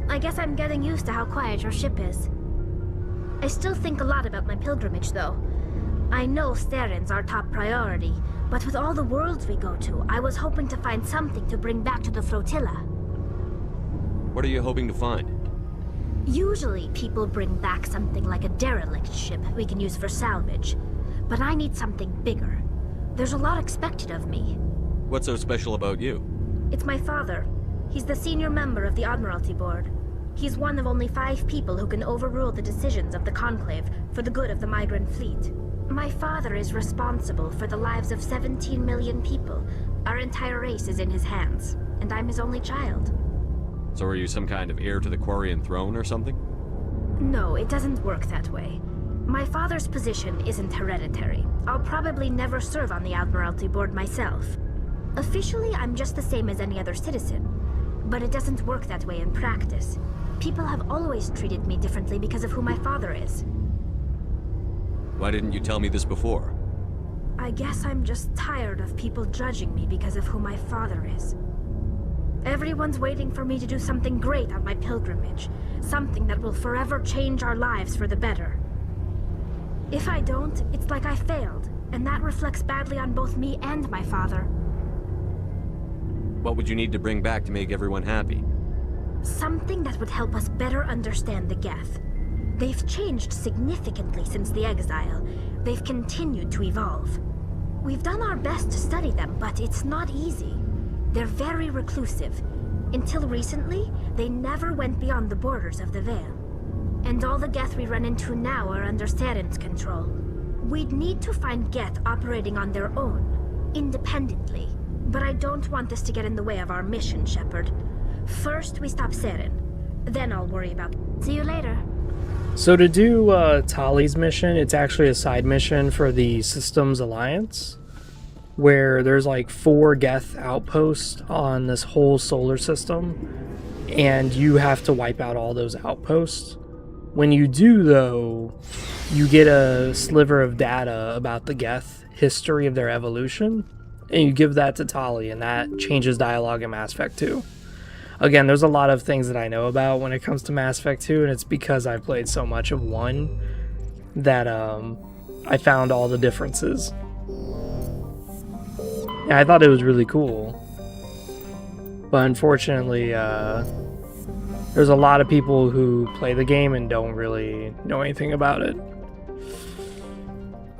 Speaker 16: I guess I'm getting used to how quiet your ship is. I still think a lot about my pilgrimage, though. I know Starin's our top priority, but with all the worlds we go to, I was hoping to find something to bring back to the flotilla.
Speaker 4: What are you hoping to find?
Speaker 16: Usually, people bring back something like a derelict ship we can use for salvage. But I need something bigger. There's a lot expected of me.
Speaker 4: What's so special about you?
Speaker 16: It's my father. He's the senior member of the Admiralty Board. He's one of only 5 people who can overrule the decisions of the Conclave for the good of the migrant fleet. My father is responsible for the lives of 17 million people. Our entire race is in his hands, and I'm his only child.
Speaker 4: So are you some kind of heir to the Quarian throne or something?
Speaker 16: No, it doesn't work that way. My father's position isn't hereditary. I'll probably never serve on the Admiralty Board myself. Officially, I'm just the same as any other citizen. But it doesn't work that way in practice. People have always treated me differently because of who my father is.
Speaker 4: Why didn't you tell me this before?
Speaker 16: I guess I'm just tired of people judging me because of who my father is. Everyone's waiting for me to do something great on my pilgrimage. Something that will forever change our lives for the better. If I don't, it's like I failed, and that reflects badly on both me and my father.
Speaker 4: What would you need to bring back to make everyone happy?
Speaker 16: Something that would help us better understand the Geth. They've changed significantly since the exile. They've continued to evolve. We've done our best to study them, but it's not easy. They're very reclusive. Until recently, they never went beyond the borders of the Veil. And all the Geth we run into now are under Saren's control. We'd need to find Geth operating on their own, independently. But I don't want this to get in the way of our mission, Shepard. First, we stop Saren. Then I'll worry about... See you later.
Speaker 1: So to do Tali's mission, it's actually a side mission for the Systems Alliance, where there's like 4 Geth outposts on this whole solar system, and you have to wipe out all those outposts. When you do, though, you get a sliver of data about the Geth history of their evolution, and you give that to Tali, and that changes dialogue in Mass Effect 2. Again, there's a lot of things that I know about when it comes to Mass Effect 2, and it's because I played so much of 1 that I found all the differences. Yeah, I thought it was really cool. But unfortunately, there's a lot of people who play the game and don't really know anything about it.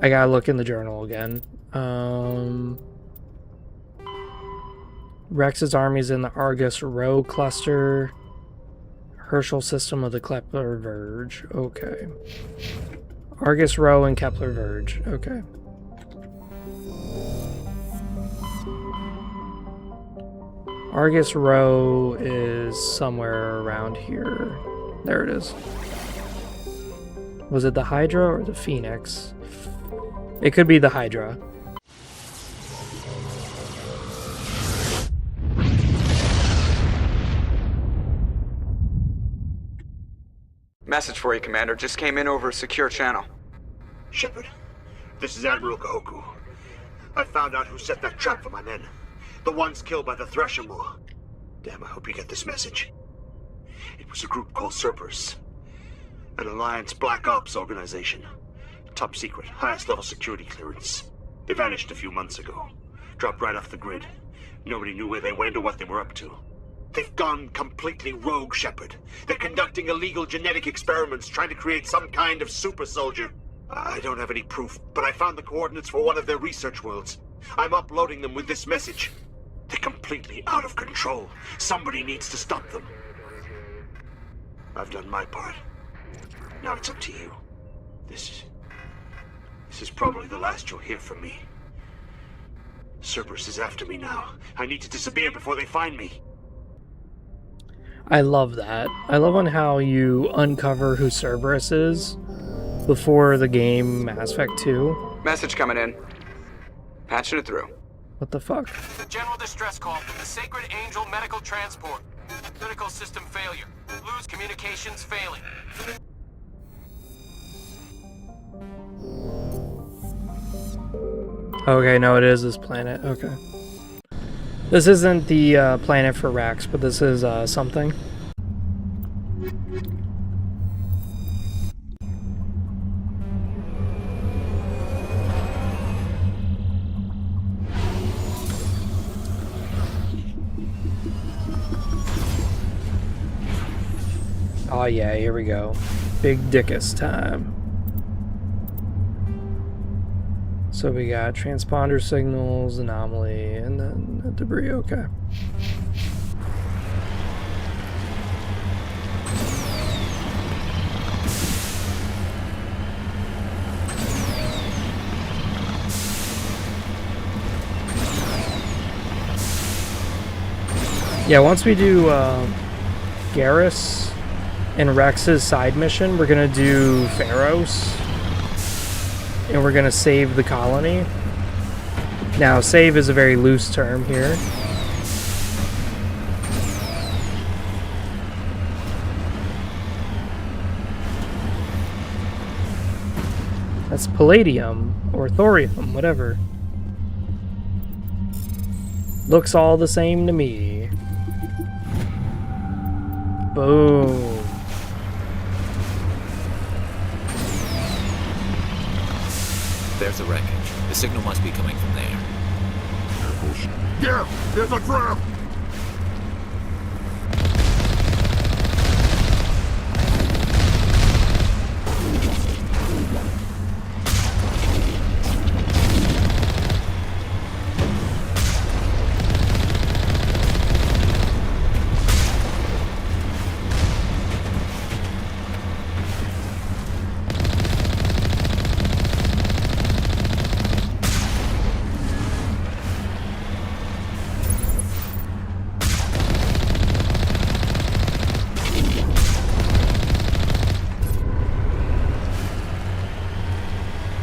Speaker 1: I gotta look in the journal again. Rex's army's in the Argus Rho cluster. Herschel system of the Kepler Verge. Okay. Argus Row and Kepler Verge. Okay. Argus Row is somewhere around here. There it is. Was it the Hydra or the Phoenix? It could be the Hydra.
Speaker 19: Message for you, Commander. Just came in over a secure channel.
Speaker 11: Shepard, this is Admiral Kahoku. I found out who set that trap for my men. The ones killed by the Thresher Maw. Damn, I hope you get this message. It was a group called Cerberus. An Alliance Black Ops organization. Top secret, highest level security clearance. They vanished a few months ago. Dropped right off the grid. Nobody knew where they went or what they were up to. They've gone completely rogue, Shepard. They're conducting illegal genetic experiments, trying to create some kind of super soldier. I don't have any proof, but I found the coordinates for one of their research worlds. I'm uploading them with this message. They're completely out of control. Somebody needs to stop them. I've done my part. Now it's up to you. This is probably the last you'll hear from me. Cerberus is after me now. I need to disappear before they find me.
Speaker 1: I love that. I love on how you uncover who Cerberus is before the game Mass Effect 2.
Speaker 19: Message coming in. Patching it through.
Speaker 1: What the fuck?
Speaker 3: General distress call from the Sacred Angel Medical Transport. Critical system failure. Lose communications failing.
Speaker 1: Okay, no, it is this planet. Okay. This isn't the planet for Rax, but this is something. Oh yeah, here we go. Big Dickus time. So we got transponder signals, anomaly, and then the debris. Okay. Yeah, once we do Garrus and Rex's side mission, we're gonna do Pharos. And we're gonna save the colony. Now, save is a very loose term here. That's palladium or thorium, whatever. Looks all the same to me. Boom.
Speaker 17: There's the wreckage. The signal must be coming from there.
Speaker 2: Yeah, there's a trap!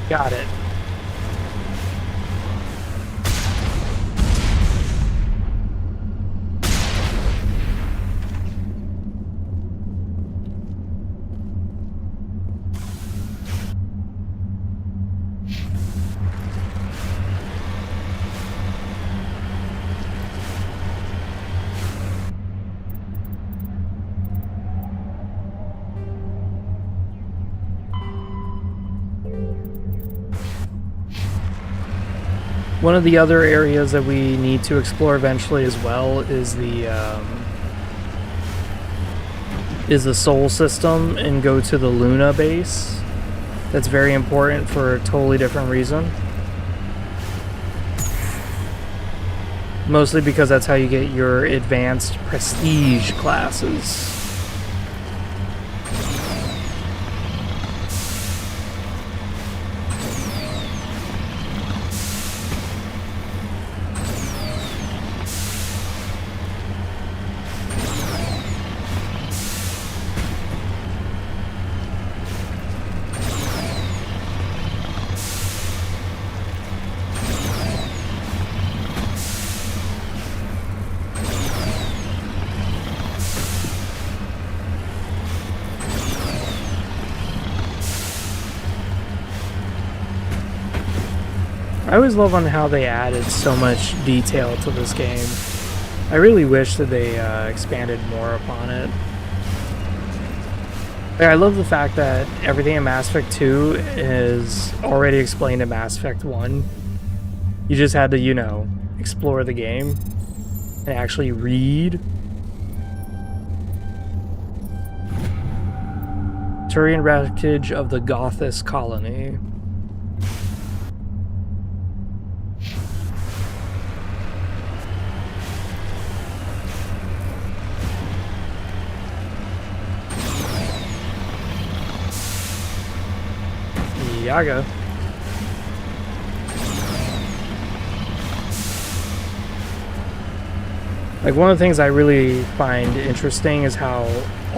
Speaker 1: Got it. One of the other areas that we need to explore eventually as well is the Sol system and go to the Luna base. That's very important for a totally different reason. Mostly because that's how you get your advanced prestige classes. I always love on how they added so much detail to this game. I really wish that they expanded more upon it. Like, I love the fact that everything in Mass Effect 2 is already explained in Mass Effect 1. You just had to, you know, explore the game and actually read. Turian wreckage of the Gothis colony. Yaga. Like, one of the things I really find interesting is how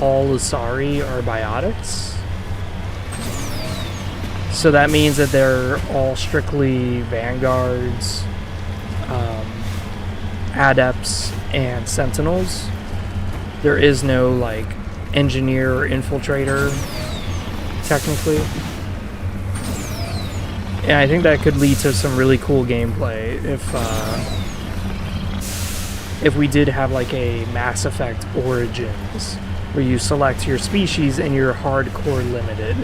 Speaker 1: all Asari are biotics. So that means that they're all strictly vanguards, adepts, and sentinels. There is no, like, engineer or infiltrator, technically. And I think that could lead to some really cool gameplay if we did have like a Mass Effect Origins, where you select your species and you're hardcore limited.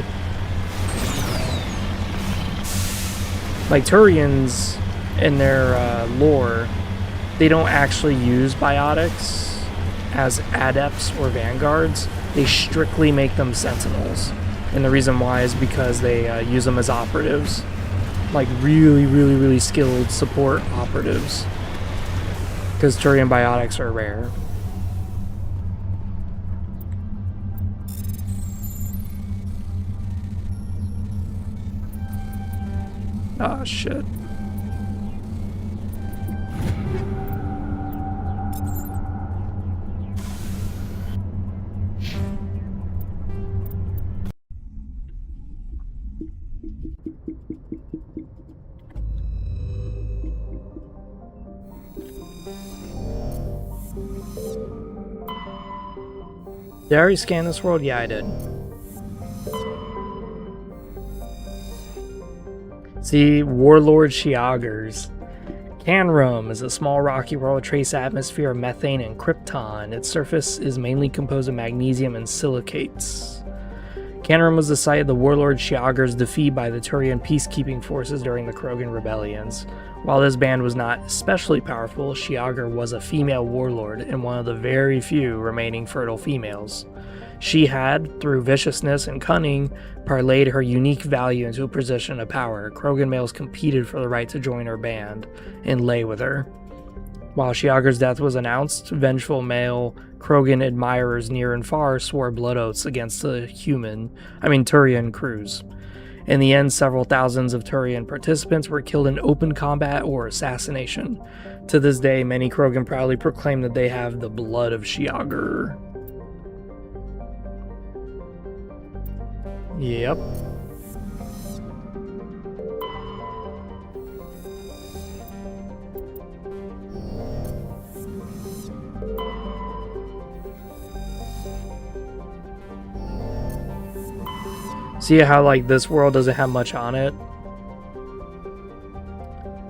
Speaker 1: Like Turians in their lore, they don't actually use biotics as adepts or vanguards. They strictly make them sentinels. And the reason why is because they use them as operatives. Like really skilled support operatives. Because Turian biotics are rare. Ah, shit. Did I already scan this world? Yeah, I did. See, Warlord Shiagers. Canrum is a small rocky world with trace atmosphere of methane and krypton. Its surface is mainly composed of magnesium and silicates. Canrum was the site of the Warlord Shiagers' defeat by the Turian peacekeeping forces during the Krogan rebellions. While this band was not especially powerful, Shiager was a female warlord and one of the very few remaining fertile females. She had, through viciousness and cunning, parlayed her unique value into a position of power. Krogan males competed for the right to join her band and lay with her. While Shiager's death was announced, vengeful male Krogan admirers near and far swore blood oaths against the Turian crews. In the end, several thousands of Turian participants were killed in open combat or assassination. To this day, many Krogan proudly proclaim that they have the blood of Shiager. Yep. See how, like, this world doesn't have much on it?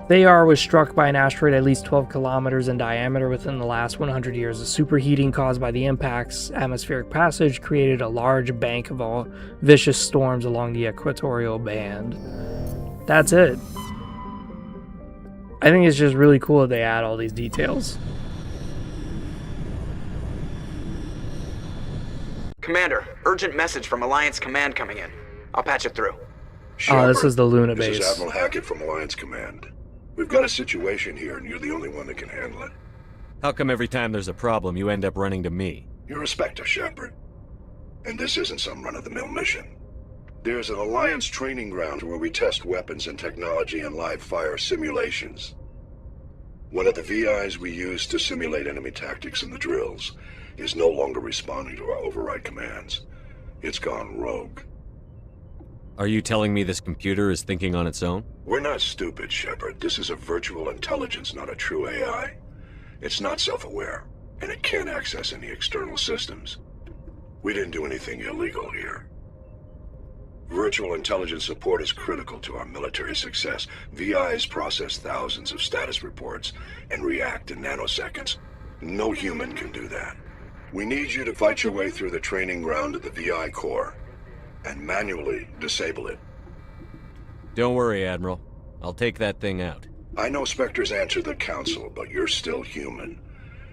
Speaker 1: Thayar was struck by an asteroid at least 12 kilometers in diameter within the last 100 years. The superheating caused by the impact's atmospheric passage created a large bank of all vicious storms along the equatorial band. That's it. I think it's just really cool that they add all these details.
Speaker 19: Commander, urgent message from Alliance Command coming in. I'll patch it through.
Speaker 1: Oh, this is the Luna
Speaker 20: This
Speaker 1: base.
Speaker 20: is Admiral Hackett from Alliance Command. We've got a situation here, and you're the only one that can handle it.
Speaker 4: How come every time there's a problem, you end up running to me?
Speaker 20: You're a Spectre, Shepard. And this isn't some run-of-the-mill mission. There's an Alliance training ground where we test weapons and technology in live-fire simulations. One of the VIs we use to simulate enemy tactics in the drills is no longer responding to our override commands. It's gone rogue.
Speaker 4: Are you telling me this computer is thinking on its own?
Speaker 20: We're not stupid, Shepard. This is a virtual intelligence, not a true AI. It's not self-aware, and it can't access any external systems. We didn't do anything illegal here. Virtual intelligence support is critical to our military success. VIs process thousands of status reports and react in nanoseconds. No human can do that. We need you to fight your way through the training ground of the VI core and manually disable it.
Speaker 4: Don't worry, Admiral. I'll take that thing out.
Speaker 20: I know Spectres answered the Council, but you're still human.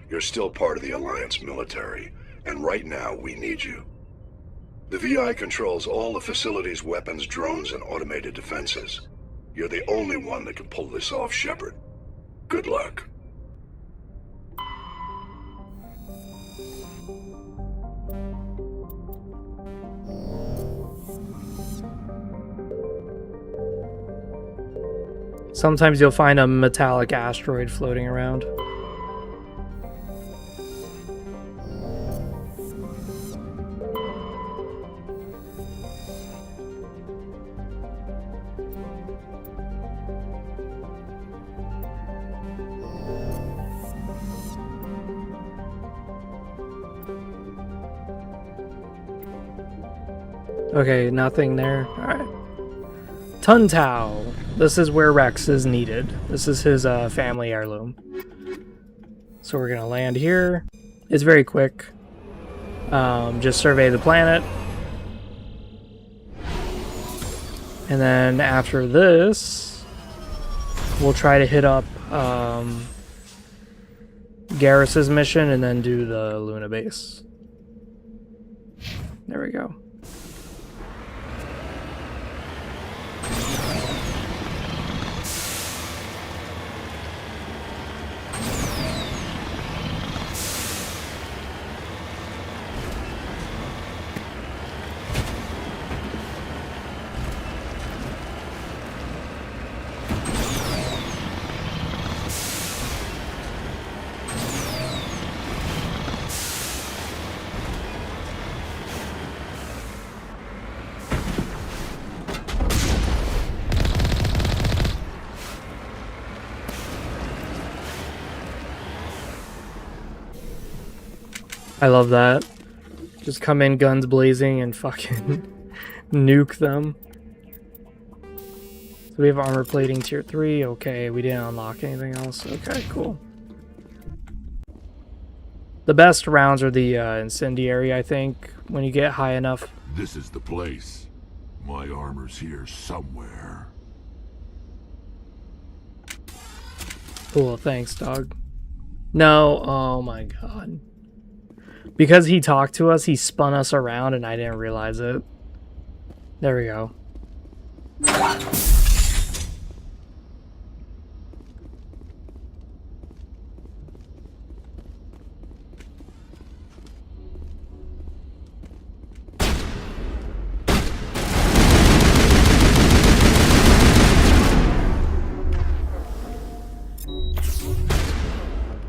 Speaker 20: You're still part of the Alliance military, and right now we need you. The VI controls all the facility's weapons, drones, and automated defenses. You're the only one that can pull this off, Shepard. Good luck.
Speaker 1: Sometimes you'll find a metallic asteroid floating around. Okay, nothing there. Alright. Tuntao. This is where Rex is needed. This is his family heirloom. So we're gonna land here. It's very quick. Just survey the planet. And then after this, we'll try to hit up Garrus's mission and then do the Luna base. There we go. I love that. Just come in guns blazing and fucking nuke them. So we have armor plating tier 3. Okay, we didn't unlock anything else. Okay, cool. The best rounds are the incendiary, I think, when you get high enough.
Speaker 2: This is the place. My armor's here somewhere.
Speaker 1: Cool, thanks, dog. No, oh my god. Because he talked to us, he spun us around and I didn't realize it. There we go.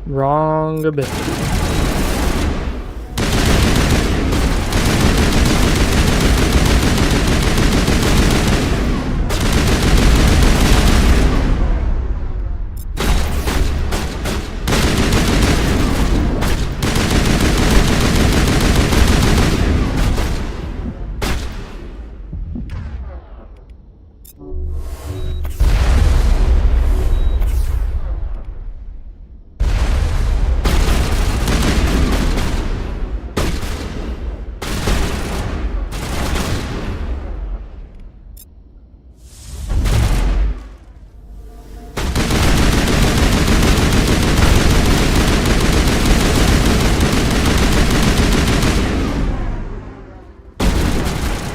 Speaker 1: Wrong ability.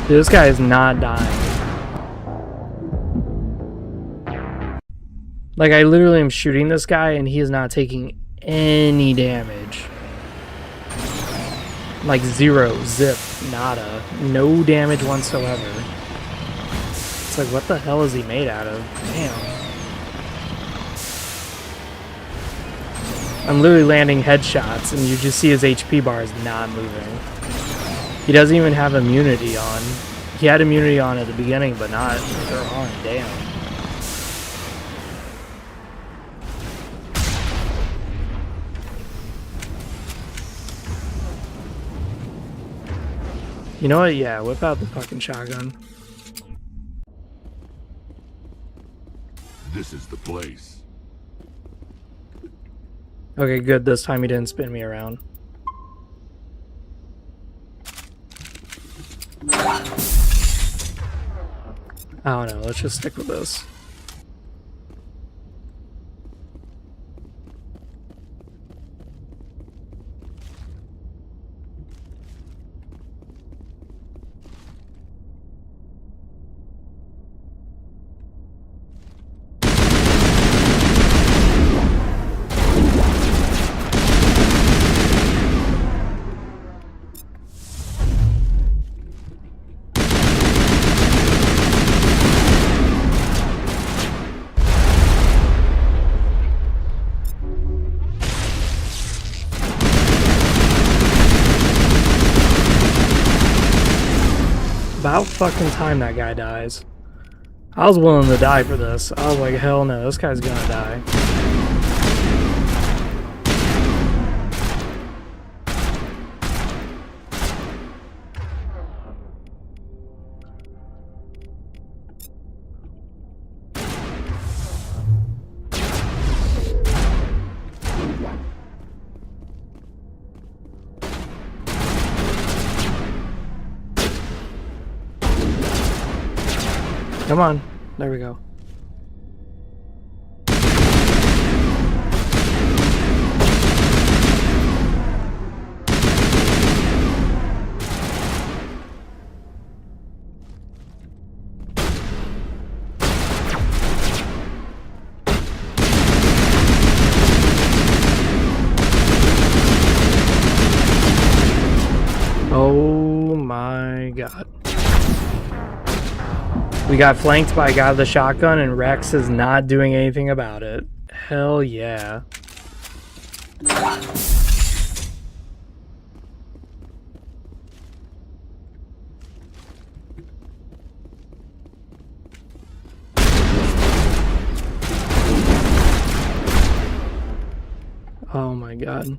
Speaker 1: Dude, this guy is not dying. Like, I literally am shooting this guy and he is not taking any damage. Like, zero, zip, nada. No damage whatsoever. It's like, what the hell is he made out of? Damn. I'm literally landing headshots and you just see his HP bar is not moving. He doesn't even have immunity on. He had immunity on at the beginning, but not later on. Damn. You know what? Yeah, whip out the fucking shotgun.
Speaker 2: This is the place.
Speaker 1: Okay, good. This time he didn't spin me around. I don't know. Let's just stick with this. About fucking time that guy dies. I was willing to die for this. I was like, hell no, this guy's gonna die. Come on. There we go. Oh my god. We got flanked by a guy with a shotgun, and Rex is not doing anything about it. Hell yeah. Oh my god.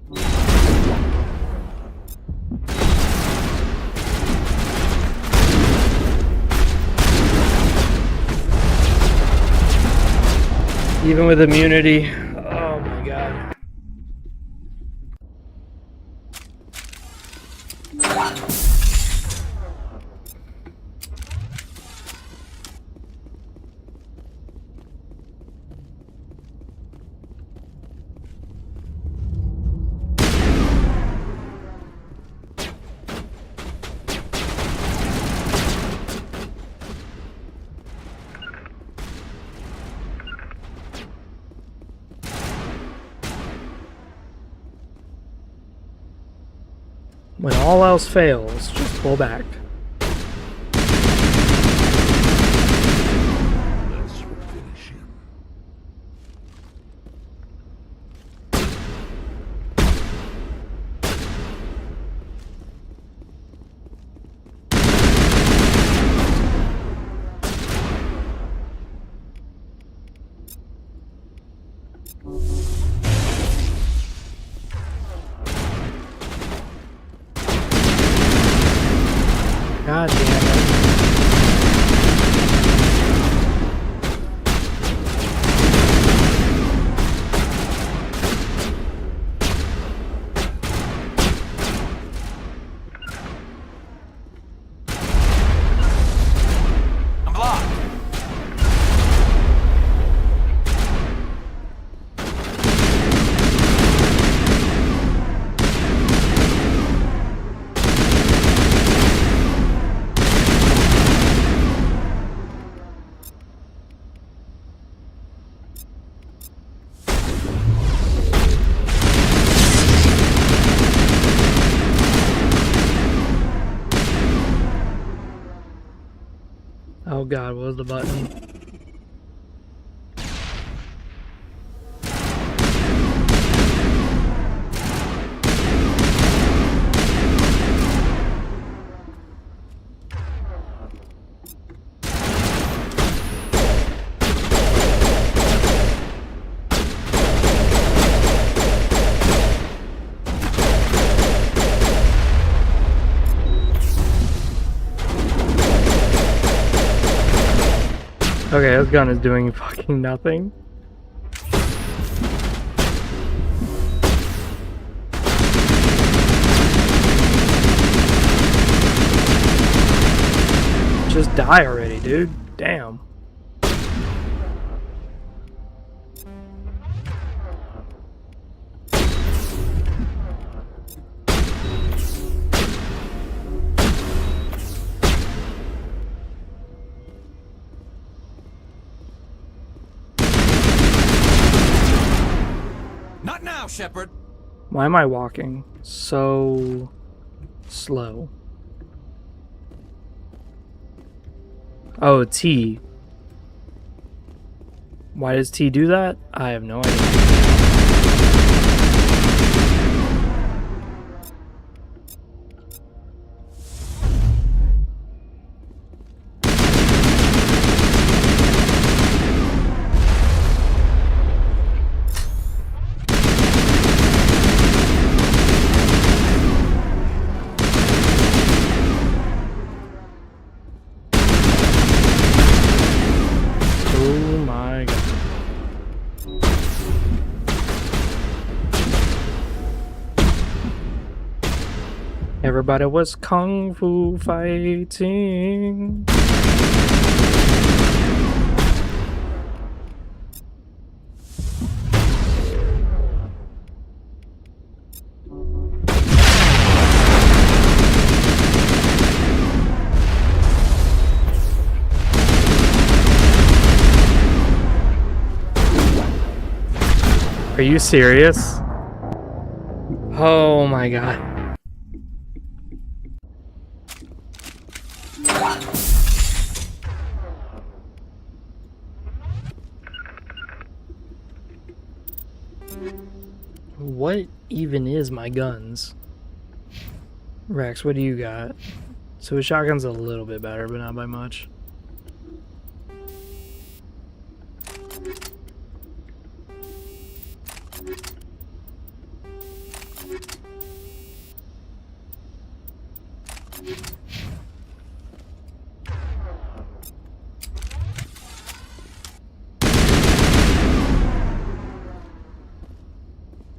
Speaker 1: Even with immunity. Oh my god. When all else fails, just pull back.
Speaker 2: Let's finish him.
Speaker 1: God damn it.
Speaker 3: I'm blocked.
Speaker 1: Oh god, what was the button? Okay, this gun is doing fucking nothing. Just die already, dude. Damn.
Speaker 18: Not now, Shepard.
Speaker 1: Why am I walking so slow? Oh, T. Why does T do that? I have no idea. Everybody was kung fu fighting. Are you serious? Oh my god. What even is my guns? Rex, what do you got? So a shotgun's a little bit better, but not by much.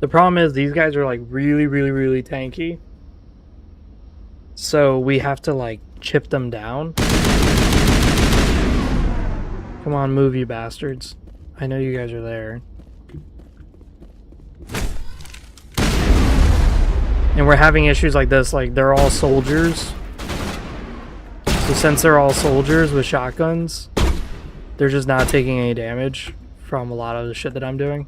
Speaker 1: The problem is these guys are like really tanky. So we have to like chip them down. Come on, move, you bastards. I know you guys are there. And we're having issues like this, like they're all soldiers. So since they're all soldiers with shotguns, they're just not taking any damage from a lot of the shit that I'm doing.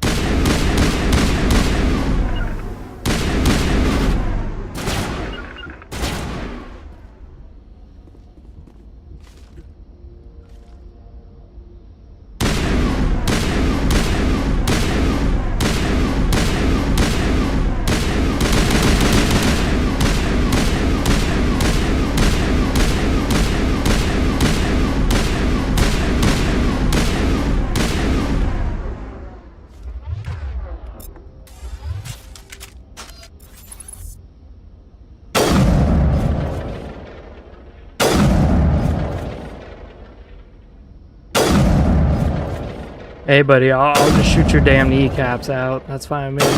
Speaker 1: Hey buddy, I'll just shoot your damn kneecaps out. That's fine with me.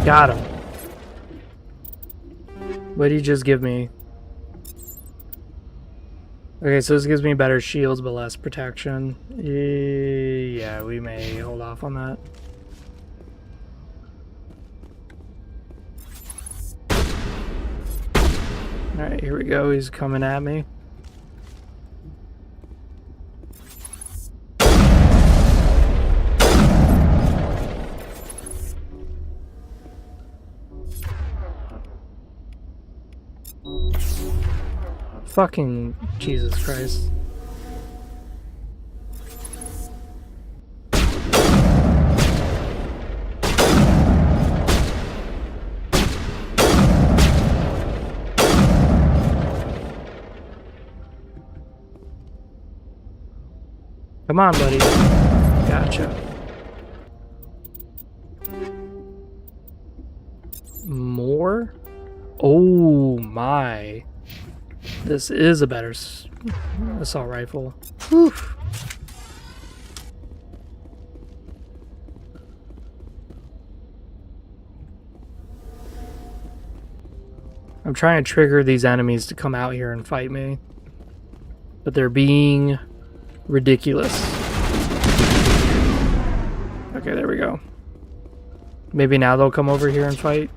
Speaker 1: Got him. What did he just give me? Okay, so this gives me better shields but less protection. Yeah, we may hold off on that. Alright, here we go. He's coming at me. Fucking Jesus Christ. Come on, buddy. Gotcha. More? Oh my. This is a better assault rifle. Whew. I'm trying to trigger these enemies to come out here and fight me, but they're being ridiculous. Okay, there we go. Maybe now they'll come over here and fight.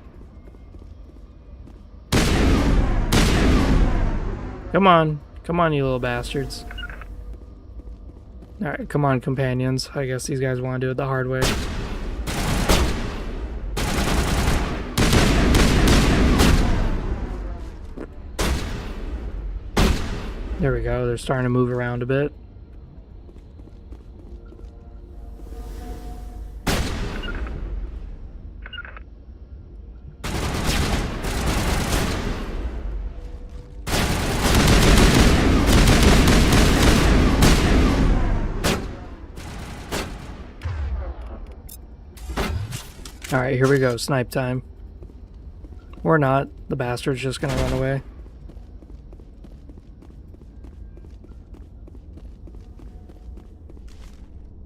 Speaker 1: Come on. Come on, you little bastards. Alright, come on, companions. I guess these guys want to do it the hard way. There we go. They're starting to move around a bit. Alright, here we go. Snipe time. Or not. The bastard's just gonna run away.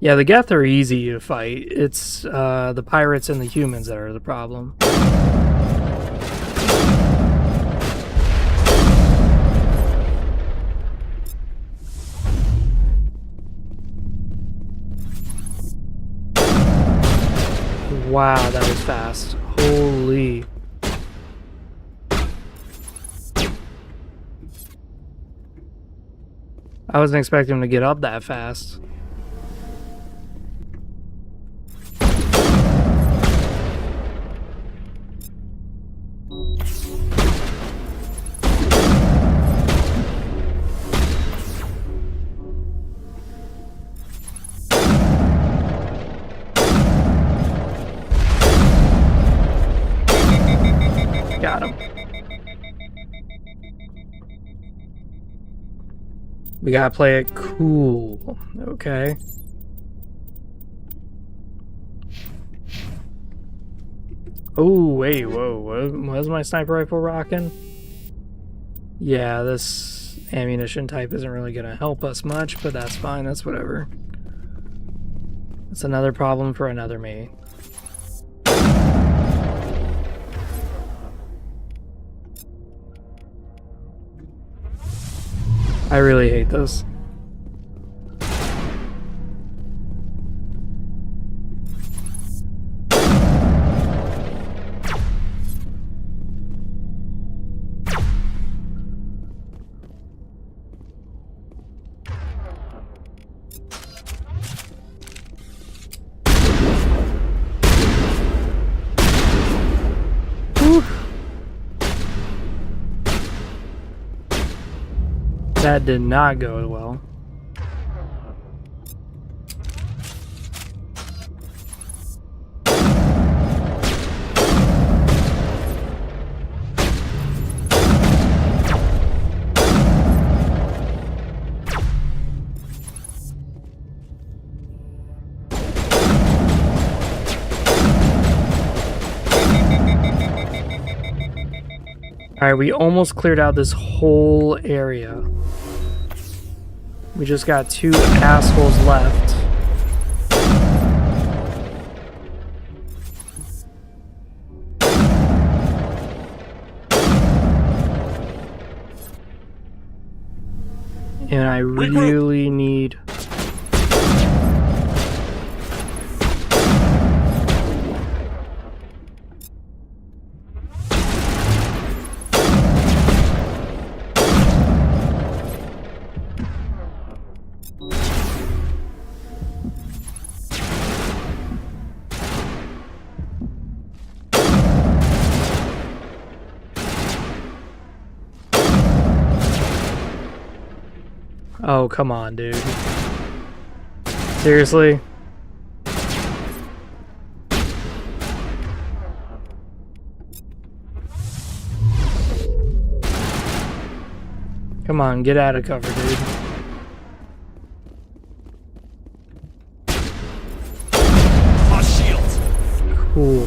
Speaker 1: Yeah, the Geth are easy to fight. It's the pirates and the humans that are the problem. Wow, that was fast. Holy. I wasn't expecting him to get up that fast. Got him. We gotta play it cool. Okay. Oh, wait, whoa. Was my sniper rifle rocking? Yeah, this ammunition type isn't really gonna help us much, but that's fine. That's whatever. It's another problem for another me. I really hate this. That did not go well. Alright, we almost cleared out this whole area. We just got 2 assholes left. And I really need... Oh, come on, dude. Seriously? Come on, get out of cover, dude. Cool.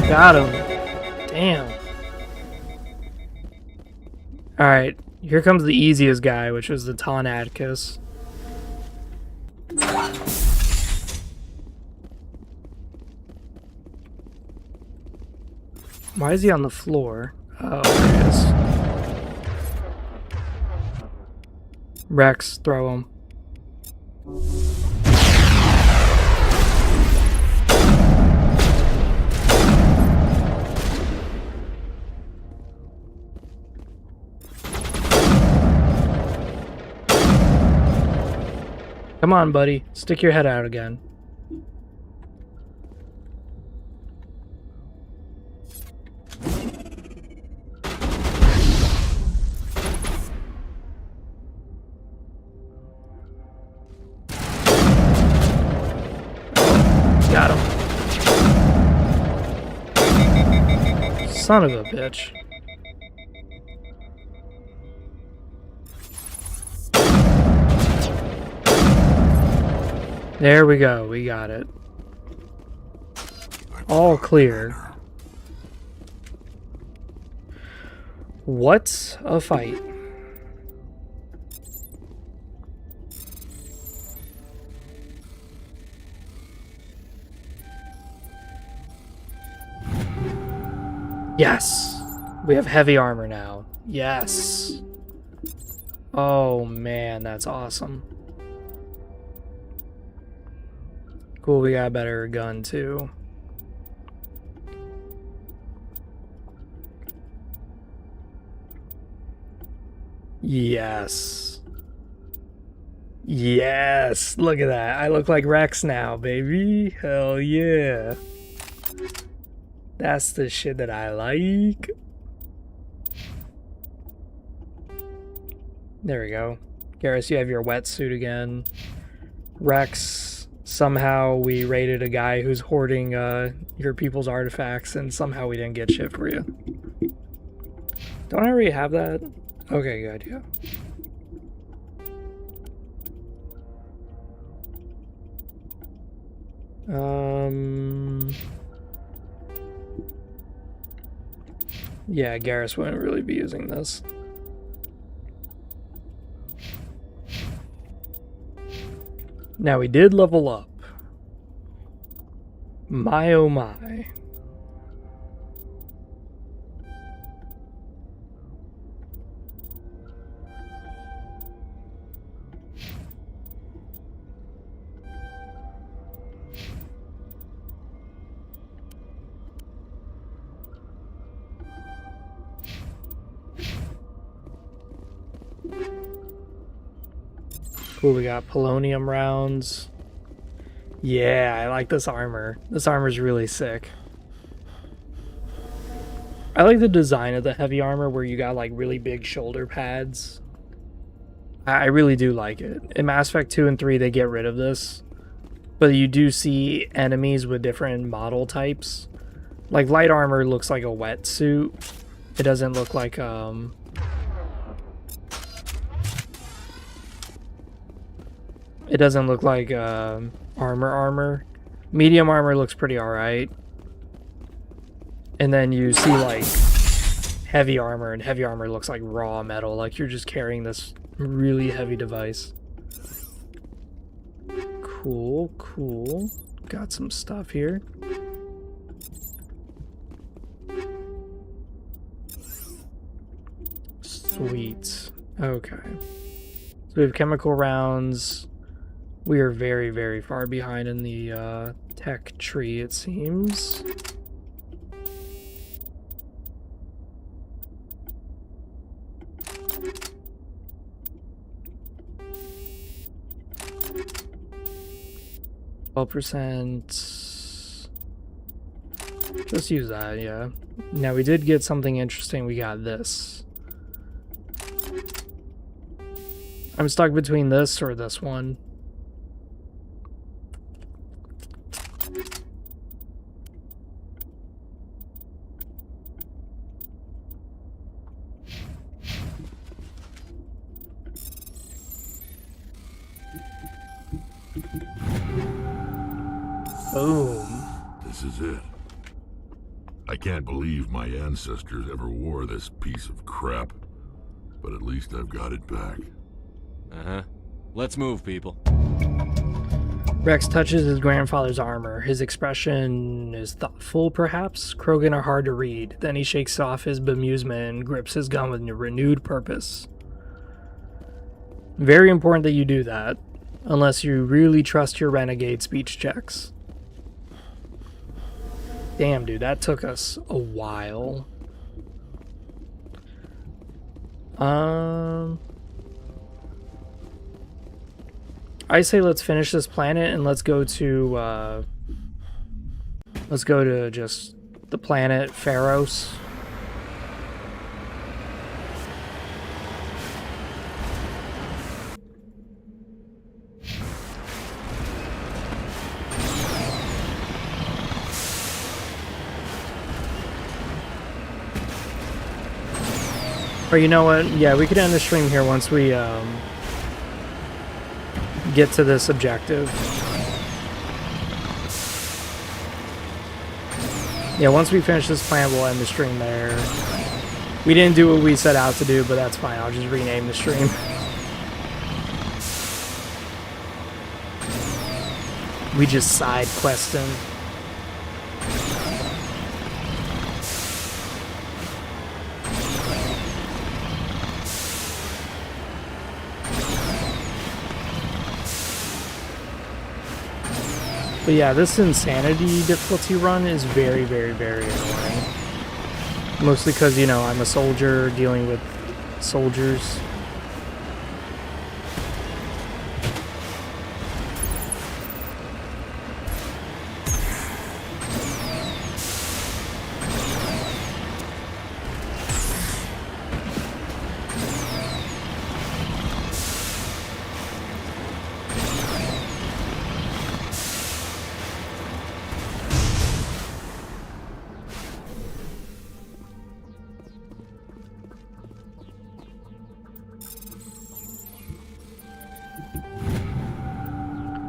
Speaker 1: Got him. Damn. Alright, here comes the easiest guy, which is the Ton Atticus. Why is he on the floor? Oh, there he is. Rex, throw him. Come on, buddy. Stick your head out again. Got him. Son of a bitch. There we go. We got it. All clear. What a fight. Yes! We have heavy armor now. Yes! Oh man, that's awesome. Cool, we got a better gun too. Yes. Yes! Look at that. I look like Rex now, baby. Hell yeah. That's the shit that I like. There we go. Garrus, you have your wetsuit again. Rex, somehow we raided a guy who's hoarding your people's artifacts, and somehow we didn't get shit for you. Don't I already have that? Okay, good, yeah. Yeah, Garrus wouldn't really be using this. Now we did level up. My oh my. Cool, we got polonium rounds. Yeah, I like this armor. This armor's really sick. I like the design of the heavy armor where you got like really big shoulder pads. I really do like it. In Mass Effect 2 and 3 they get rid of this. But you do see enemies with different model types. Like light armor looks like a wetsuit. It doesn't look like it doesn't look like armor. Medium armor looks pretty alright. And then you see like heavy armor, and heavy armor looks like raw metal, like you're just carrying this really heavy device. Cool, cool. Got some stuff here. Sweet. Okay. So we have chemical rounds. We are very, very far behind in the tech tree, it seems. %. Just use that, yeah. Now we did get something interesting. We got this. I'm stuck between this or this one. Boom.
Speaker 2: This is it. I can't believe my ancestors ever wore this piece of crap, but at least I've got it back.
Speaker 4: Uh-huh. Let's move, people.
Speaker 1: Rex touches his grandfather's armor. His expression is thoughtful, perhaps. Krogan are hard to read. Then he shakes off his bemusement and grips his gun with renewed purpose. Very important that you do that, unless you really trust your Renegade speech checks. Damn, dude, that took us a while. I say let's finish this planet and let's go to just the planet Pharos. Or you know what? Yeah, we could end the stream here once we get to this objective. Yeah, once we finish this plan, we'll end the stream there. We didn't do what we set out to do, but that's fine. I'll just rename the stream. We just side questing. But yeah, this insanity difficulty run is very, very, very annoying. Mostly because, you know, I'm a soldier dealing with soldiers.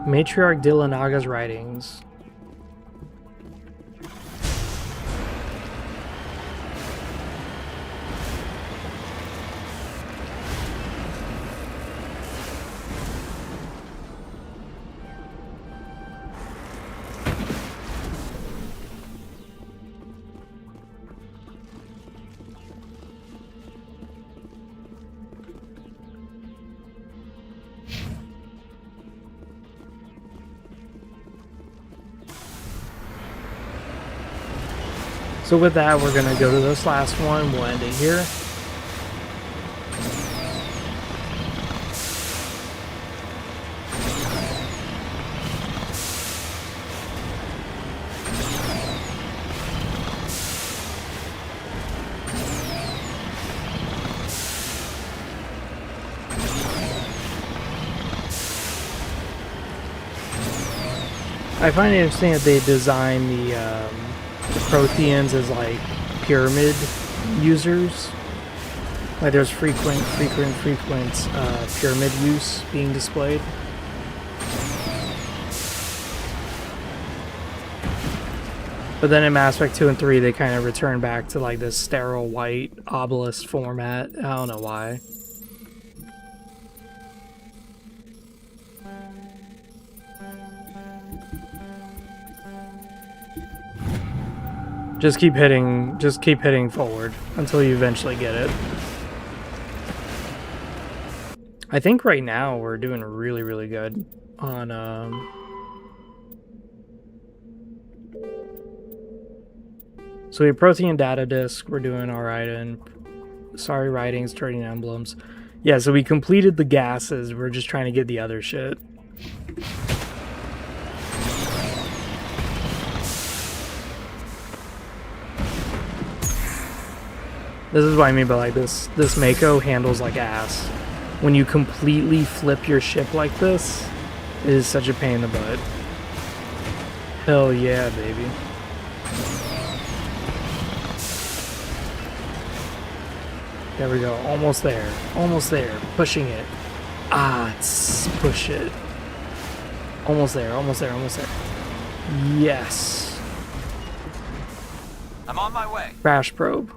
Speaker 1: Matriarch Dillanaga's writings. So with that, we're going to go to this last one. We'll end it here. I find it interesting that they design the Protheans as like pyramid users. Like there's frequent pyramid use being displayed. But then in Mass Effect 2 and 3 they kind of return back to like this sterile white obelisk format. I don't know why. Just keep hitting forward until you eventually get it. I think right now we're doing really, really good on so we have Prothean data disk, we're doing alright, and sorry writings, turning emblems. Yeah, so we completed the gases, we're just trying to get the other shit. This is what I mean by like this Mako handles like ass. When you completely flip your ship like this, it is such a pain in the butt. Hell yeah, baby. There we go, almost there. Almost there. Pushing it. Ah, push it. Almost there, almost there, almost there. Yes.
Speaker 19: I'm on my way.
Speaker 1: Crash probe.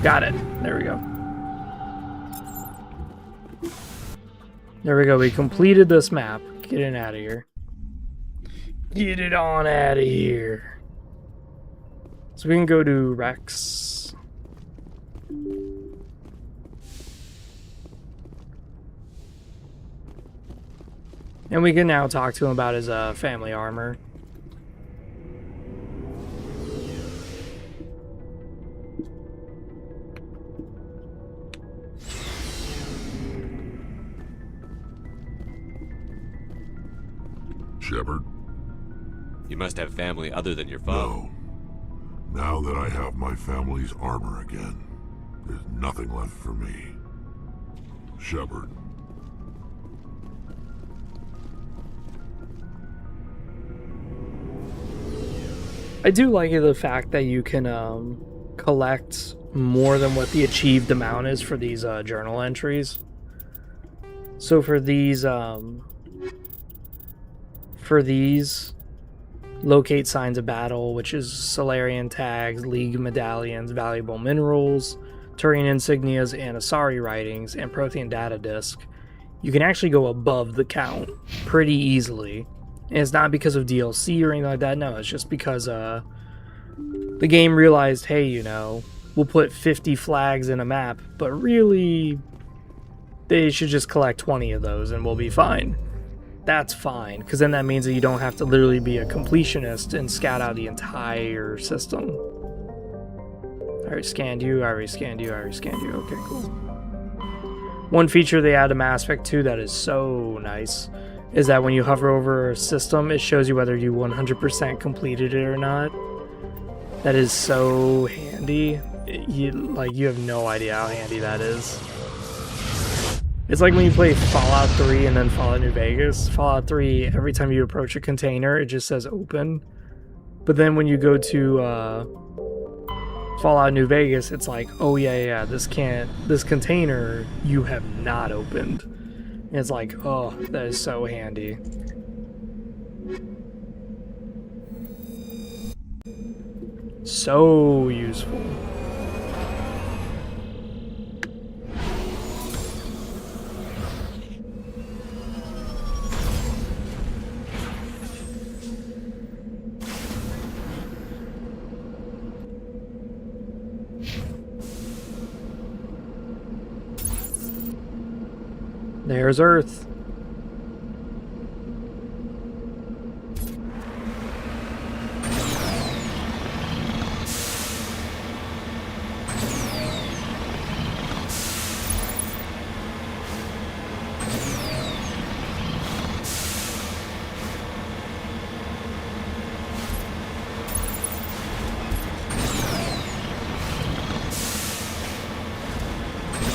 Speaker 1: Got it. There we go. There we go. We completed this map. Get it out of here. Get it on out of here. So we can go to Rex. And we can now talk to him about his family armor.
Speaker 2: Shepard?
Speaker 4: You must have family other than your father.
Speaker 2: No. Now that I have my family's armor again, there's nothing left for me. Shepard.
Speaker 1: I do like the fact that you can collect more than what the achieved amount is for these journal entries. So for these, locate signs of battle, which is Solarian tags, League medallions, valuable minerals, Turian insignias, and Asari writings, and Prothean data disk, you can actually go above the count pretty easily. And it's not because of DLC or anything like that, no, it's just because the game realized, hey, you know, we'll put 50 flags in a map, but really, they should just collect 20 of those and we'll be fine. That's fine, because then that means that you don't have to literally be a completionist and scout out the entire system. I already scanned you, I already scanned you, I already scanned you. Okay, cool. One feature they add to Mass Effect 2 that is so nice is that when you hover over a system, it shows you whether you 100% completed it or not. That is so handy. You have no idea how handy that is. It's like when you play Fallout 3 and then Fallout New Vegas. Fallout 3, every time you approach a container, it just says open. But then when you go to Fallout New Vegas, it's like, oh yeah, this container you have not opened. And it's like, oh, that is so handy. So useful. There's Earth.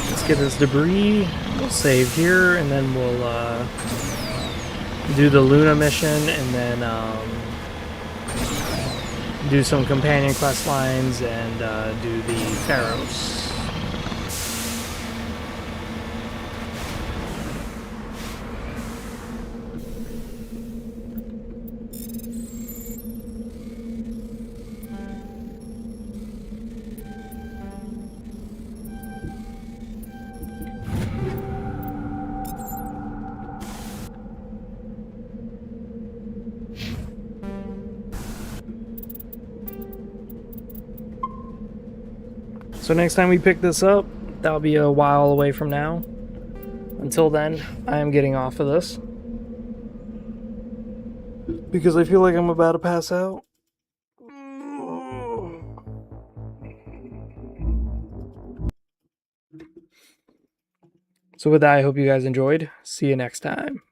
Speaker 1: Let's get this debris. We'll save here, and then we'll do the Luna mission, and then do some companion quest lines, and do the Pharos. So next time we pick this up, that'll be a while away from now. Until then, I am getting off of this, because I feel like I'm about to pass out. So with that, I hope you guys enjoyed. See you next time.